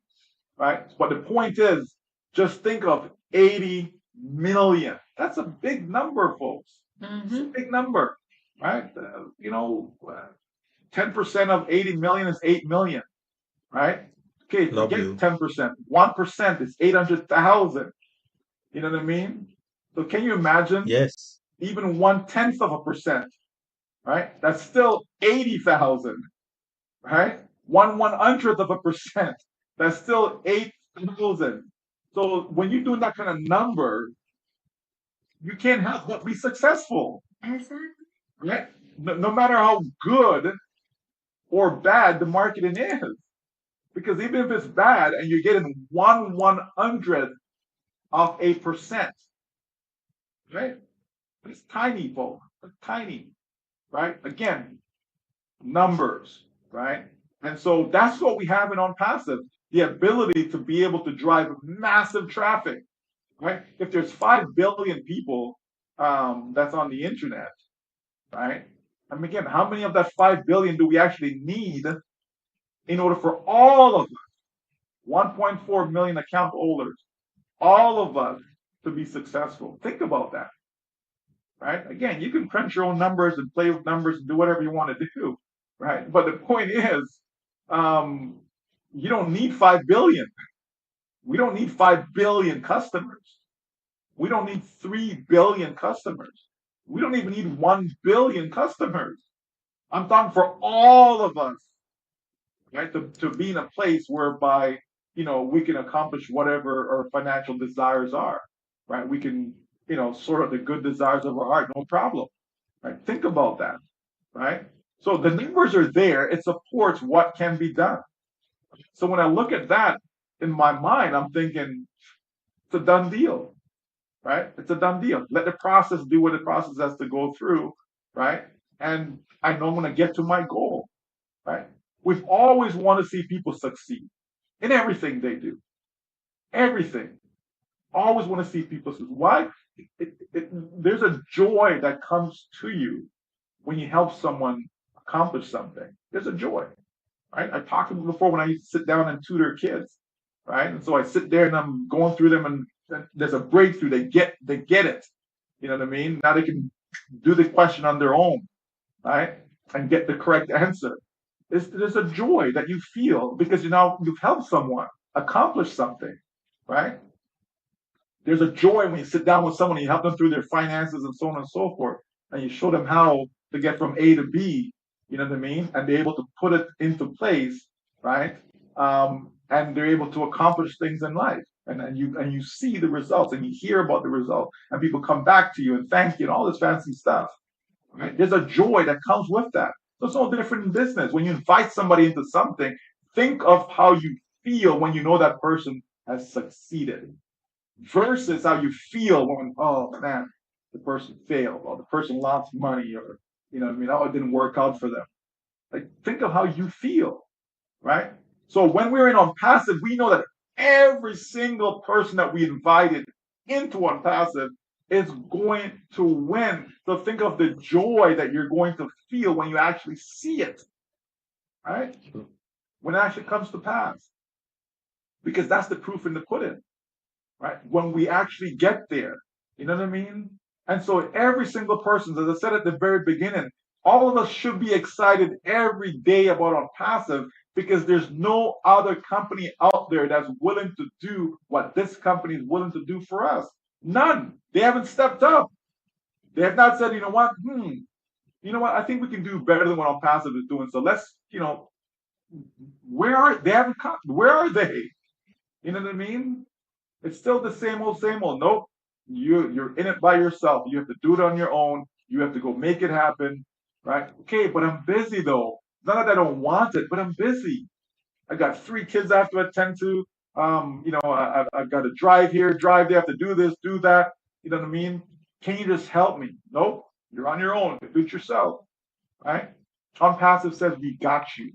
Right? But the point is, just think of 80 million. That's a big number, folks. It's a big number, right? 10% of 80 million is 8 million, right? Okay, forget 10%. 1% is 800,000. You know what I mean? So can you imagine? Yes. Even 1/10 of a percent, right? That's still 80,000, right? 1/100th of a percent. That's still 8,000. So when you're doing that kind of number, you can't help but be successful. Exactly. Right? No matter how good or bad the marketing is. Because even if it's bad and you're getting 1/100th of a percent, right? It's tiny, folks. It's tiny, right? Again, numbers, right? And so that's what we have in ONPASSIVE, the ability to be able to drive massive traffic, right? If there's 5 billion people that's on the internet, right? I mean, again, how many of that 5 billion do we actually need in order for all of us, 1.4 million account holders, all of us to be successful? Think about that, right? Again, you can crunch your own numbers and play with numbers and do whatever you want to do, right? But the point is, you don't need 5 billion. We don't need 5 billion customers. We don't need 3 billion customers. We don't even need 1 billion customers. I'm talking for all of us, right? To be in a place whereby, we can accomplish whatever our financial desires are, right? We can, sort of the good desires of our heart, no problem, right? Think about that, right? So the numbers are there. It supports what can be done. So when I look at that in my mind, I'm thinking it's a done deal, right? It's a done deal. Let the process do what the process has to go through, right? And I know I'm going to get to my goal, right? We've always wanted to see people succeed in everything they do. Everything. Always want to see people succeed. Why? There's a joy that comes to you when you help someone accomplish something. There's a joy, right? I talked about before when I used to sit down and tutor kids, right? And so I sit there and I'm going through them, and there's a breakthrough. They get it. You know what I mean? Now they can do the question on their own, right? And get the correct answer. There's a joy that you feel because you've helped someone accomplish something, right? There's a joy when you sit down with someone and you help them through their finances and so on and so forth, and you show them how to get from A to B, you know what I mean? And be able to put it into place, right? and they're able to accomplish things in life. And you see the results, and you hear about the results, and people come back to you and thank you and all this fancy stuff. Right? There's a joy that comes with that. So it's no different in business. When you invite somebody into something, think of how you feel when you know that person has succeeded, versus how you feel when, oh man, the person failed, or the person lost money, or oh, it didn't work out for them. Like, think of how you feel, right? So when we're in ONPASSIVE, we know that every single person that we invited into ONPASSIVE is going to win. So think of the joy that you're going to feel when you actually see it, right? When it actually comes to pass. Because that's the proof in the pudding, right? When we actually get there, you know what I mean? And so every single person, as I said at the very beginning, all of us should be excited every day about ONPASSIVE, because there's no other company out there that's willing to do what this company is willing to do for us. None. They haven't stepped up. They have not said, you know what, I think we can do better than what ONPASSIVE is doing. So let's, where are they? Haven't come. Where are they? You know what I mean? It's still the same old, same old. Nope. You're in it by yourself. You have to do it on your own. You have to go make it happen, right? Okay, but I'm busy though. Not that I don't want it, but I'm busy. I got 3 kids I have to attend to. I've got to drive here, drive there, have to do this, do that. You know what I mean? Can you just help me? Nope. You're on your own. Do it yourself, right? ONPASSIVE says we got you.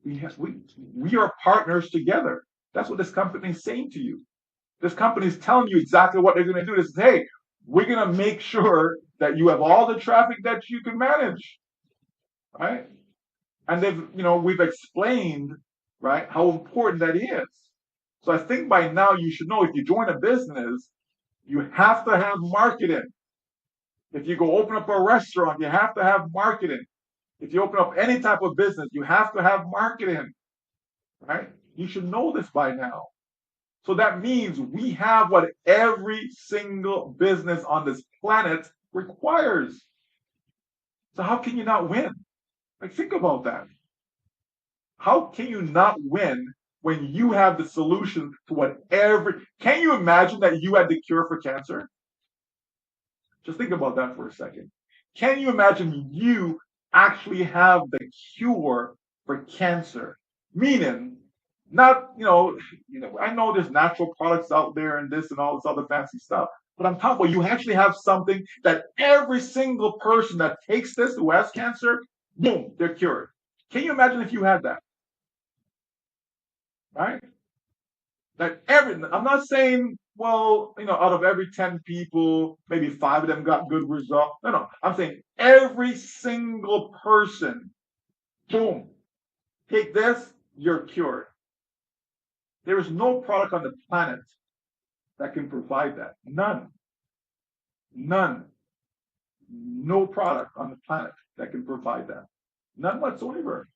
We are partners together. That's what this company is saying to you. This company is telling you exactly what they're going to do. This is, hey, we're going to make sure that you have all the traffic that you can manage, right? And we've explained, right, how important that is. So I think by now you should know, if you join a business, you have to have marketing. If you go open up a restaurant, you have to have marketing. If you open up any type of business, you have to have marketing, right? You should know this by now. So that means we have what every single business on this planet requires. So how can you not win? Like, think about that. How can you not win when you have the solution to what can you imagine that you had the cure for cancer? Just think about that for a second. Can you imagine you actually have the cure for cancer? Meaning, not, I know there's natural products out there and this and all this other fancy stuff, but I'm talking about you actually have something that every single person that takes this who has cancer, boom, they're cured. Can you imagine if you had that? Right? I'm not saying, well, out of every 10 people, maybe 5 of them got good results. No. I'm saying every single person, boom, take this, you're cured. There is no product on the planet that can provide that. None. No product on the planet that can provide that. None whatsoever.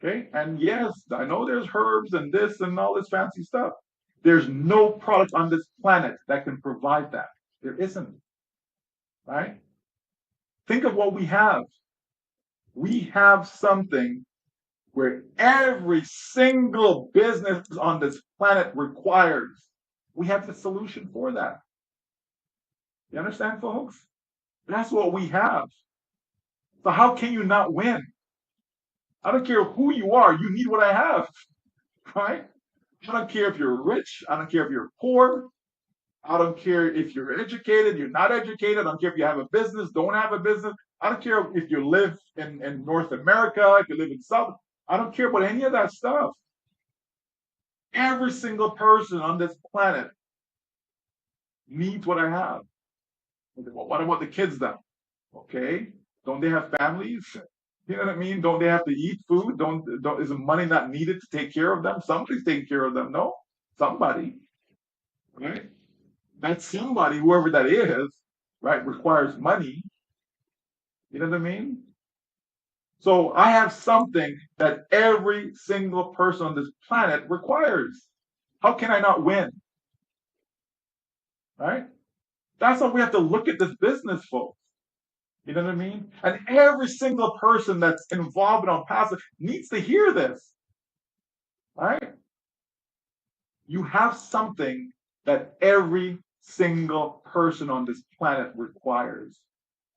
Okay? And yes, I know there's herbs and this and all this fancy stuff. There's no product on this planet that can provide that. There isn't. Right? Think of what we have. We have something where every single business on this planet requires. We have the solution for that. You understand, folks? That's what we have. So how can you not win? I don't care who you are. You need what I have. Right? I don't care if you're rich. I don't care if you're poor. I don't care if you're educated, you're not educated. I don't care if you have a business, don't have a business. I don't care if you live in North America, if you live in South. I don't care about any of that stuff. Every single person on this planet needs what I have. Well, what about the kids then? Okay, don't they have families? You know what I mean? Don't they have to eat food? Is the money not needed to take care of them? Somebody's taking care of them. No, somebody, right? That somebody, whoever that is, right, requires money. You know what I mean? So I have something that every single person on this planet requires. How can I not win? Right? That's how we have to look at this business, folks. You know what I mean? And every single person that's involved in ONPASSIVE needs to hear this. right? You have something that every single person on this planet requires,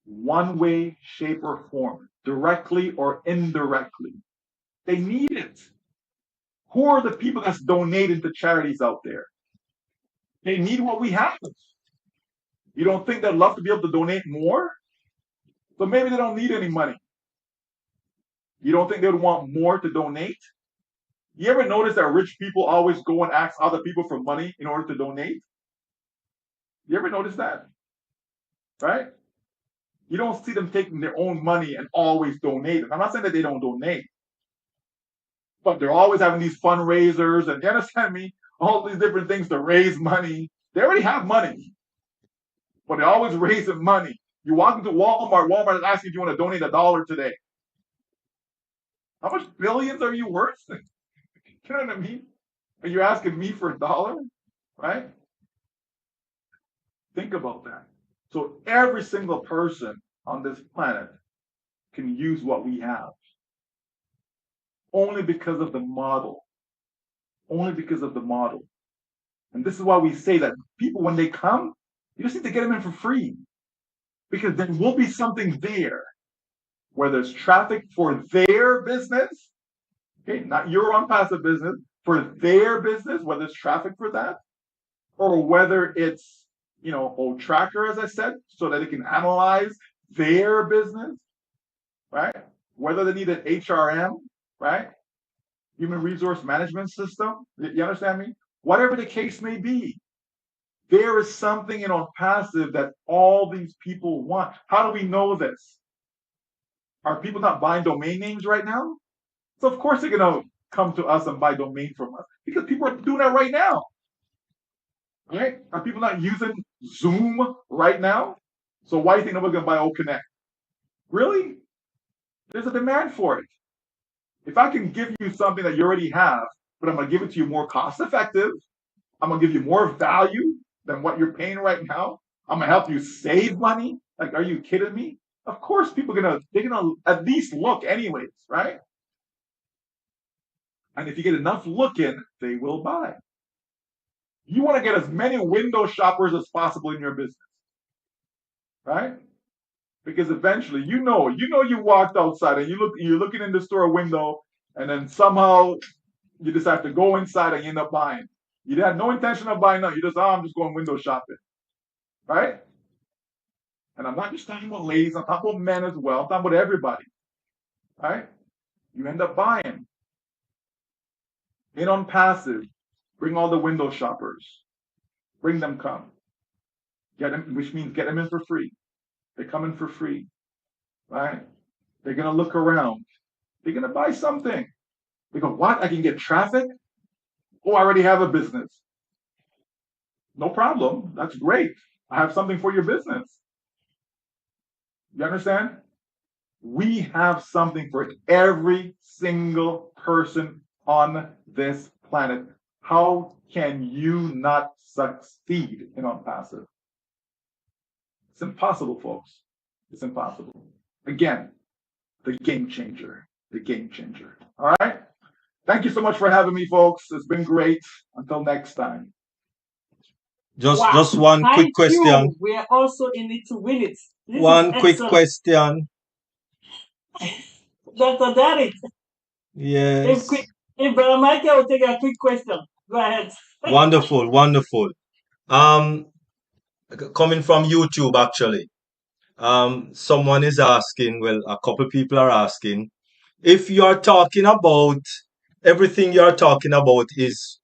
one way, shape, or form, directly or indirectly. They need it. Who are the people that's donating to charities out there? They need what we have. You don't think they'd love to be able to donate more? So maybe they don't need any money. You don't think they would want more to donate? You ever notice that rich people always go and ask other people for money in order to donate? You ever notice that? Right? You don't see them taking their own money and always donating. I'm not saying that they don't donate, but they're always having these fundraisers and, you understand me? All these different things to raise money. They already have money, but they're always raising money. You walk into Walmart, Walmart is asking if you want to donate $1 today. How much billions are you worth? You know what I mean? And you're asking me for $1, right? Think about that. So every single person on this planet can use what we have. Only because of the model. Only because of the model. And this is why we say that people, when they come, you just need to get them in for free. Because there will be something there where there's traffic for their business, okay, not your ONPASSIVE business, for their business, whether it's traffic for that, or whether it's, tracker, as I said, so that it can analyze their business, right? Whether they need an HRM, right? Human resource management system. You understand me? Whatever the case may be, there is something in ONPASSIVE that all these people want. How do we know this? Are people not buying domain names right now? So of course they're going to come to us and buy domain from us because people are doing that right now. Right? Are people not using Zoom right now? So why do you think nobody's going to buy OConnect? Really? There's a demand for it. If I can give you something that you already have, but I'm going to give it to you more cost effective, I'm going to give you more value than what you're paying right now, I'm going to help you save money. Like, are you kidding me? Of course, they're gonna at least look anyways, right? And if you get enough looking, they will buy. You want to get as many window shoppers as possible in your business, right? Because eventually, you walked outside and you're looking in the store window, and then somehow you decide to go inside and you end up buying. You had no intention of buying nothing. You just, I'm just going window shopping, right? And I'm not just talking about ladies, I'm talking about men as well. I'm talking about everybody, right? You end up buying. In ONPASSIVE, bring all the window shoppers. Bring them, come. Get them, which means get them in for free. They come in for free, right? They're going to look around. They're going to buy something. They go, what? I can get traffic? Oh, I already have a business. No problem. That's great. I have something for your business. You understand? We have something for every single person on this planet. How can you not succeed in ONPASSIVE? It's impossible, folks. It's impossible. Again, the game changer. The game changer. All right? Thank you so much for having me, folks. It's been great. Until next time. Just one quick Thank question. you. We are also in it to win it. This One is quick excellent. question. Dr. Derek, Yes. if Brother Michael will take a quick question, go ahead. Wonderful, wonderful. Coming from YouTube, actually. Someone is asking, well, a couple people are asking, if you are talking about everything you are talking about is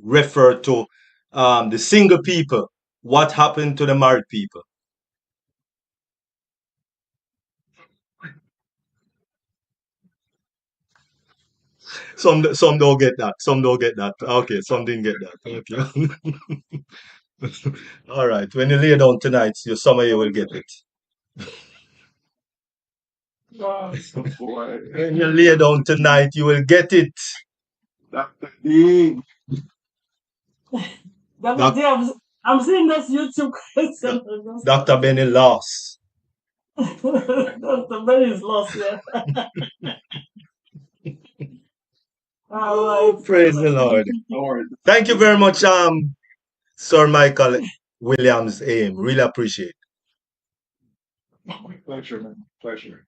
referred to the single people, what happened to the married people? Some don't get that. Some don't get that. Okay, some didn't get that. Okay. All right. When you lay down tonight, some of you will get it. Boy. When you lay down tonight, you will get it. Dr. D. Dr. D, I'm seeing this YouTube question. Dr. Benny lost. Dr. Benny is lost, yeah. Oh, praise the Lord. Thank you very much, Sir Michael Williams Aim. Really appreciate it. Pleasure, man. Pleasure.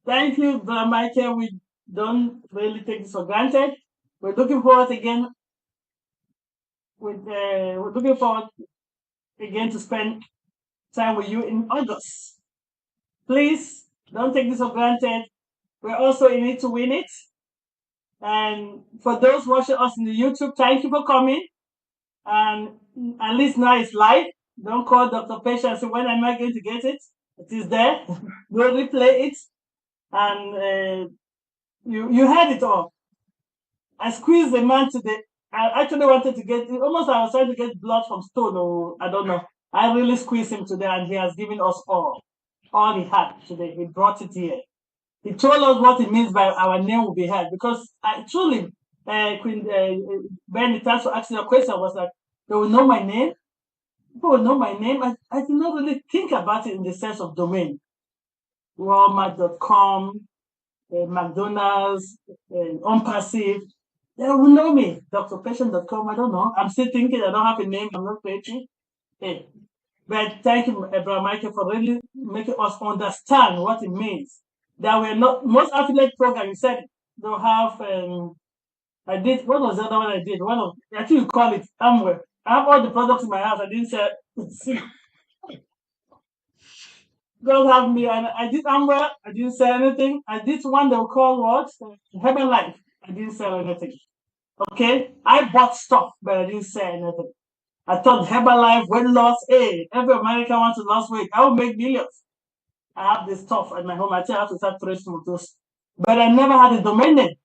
Thank you, Brother Michael. We don't really take this for granted. We're looking forward again. We're looking forward again to spend time with you in August. Please don't take this for granted. We're also in it to win it. And for those watching us in the YouTube, thank you for coming. And at least now it's live. Don't call Dr. Pesha and say, when am I going to get it? It is there. We'll replay it. And you had it all. I squeezed the man today. I actually wanted to get, almost I was trying to get blood from stone, or I don't know. I really squeezed him today, and he has given us all he had today. He brought it here. He told us what it means by our name will be heard, because I truly, Queen Ben, the answer asking your question was like, they will know my name. People will know my name. I did not really think about it in the sense of domain. Walmart.com, McDonald's, ONPASSIVE. They will know me. DrPatient.com. I don't know. I'm still thinking. I don't have a name. I'm not preaching. Hey. But thank you, Brother Michael, for really making us understand what it means. That we're not, most affiliate programs, you said, they'll have, I did, what was the other one I did? I think you call it Amway. I have all the products in my house. I didn't say, God have me. And I did Amway. I didn't sell anything. I did one they'll call what? Herbalife. I didn't sell anything. Okay? I bought stuff, but I didn't sell anything. I thought Herbalife, weight loss, hey, every American wants to lose weight. I will make millions. I have this stuff at my home. I think I have to start tracing with those. But I never had a domain name. It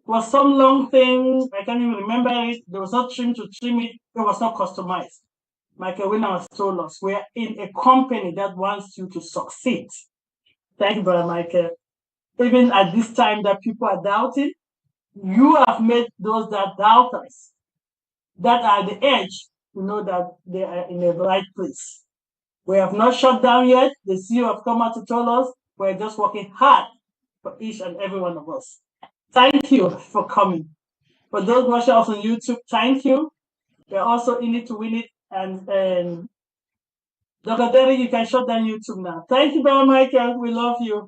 was some long thing. I can't even remember it. There was no trim to trim it. It was not customized. Michael Williams told us we're in a company that wants you to succeed. Thank you, Brother Michael. Even at this time that people are doubting, you have made those that doubters that are the edge to know that they are in the right place. We have not shut down yet. The CEO have come out to tell us we're just working hard for each and every one of us. Thank you for coming. For those watching us on YouTube, thank you. We're also in it to win it. And Dr. Derry, you can shut down YouTube now. Thank you, Brother Michael. We love you.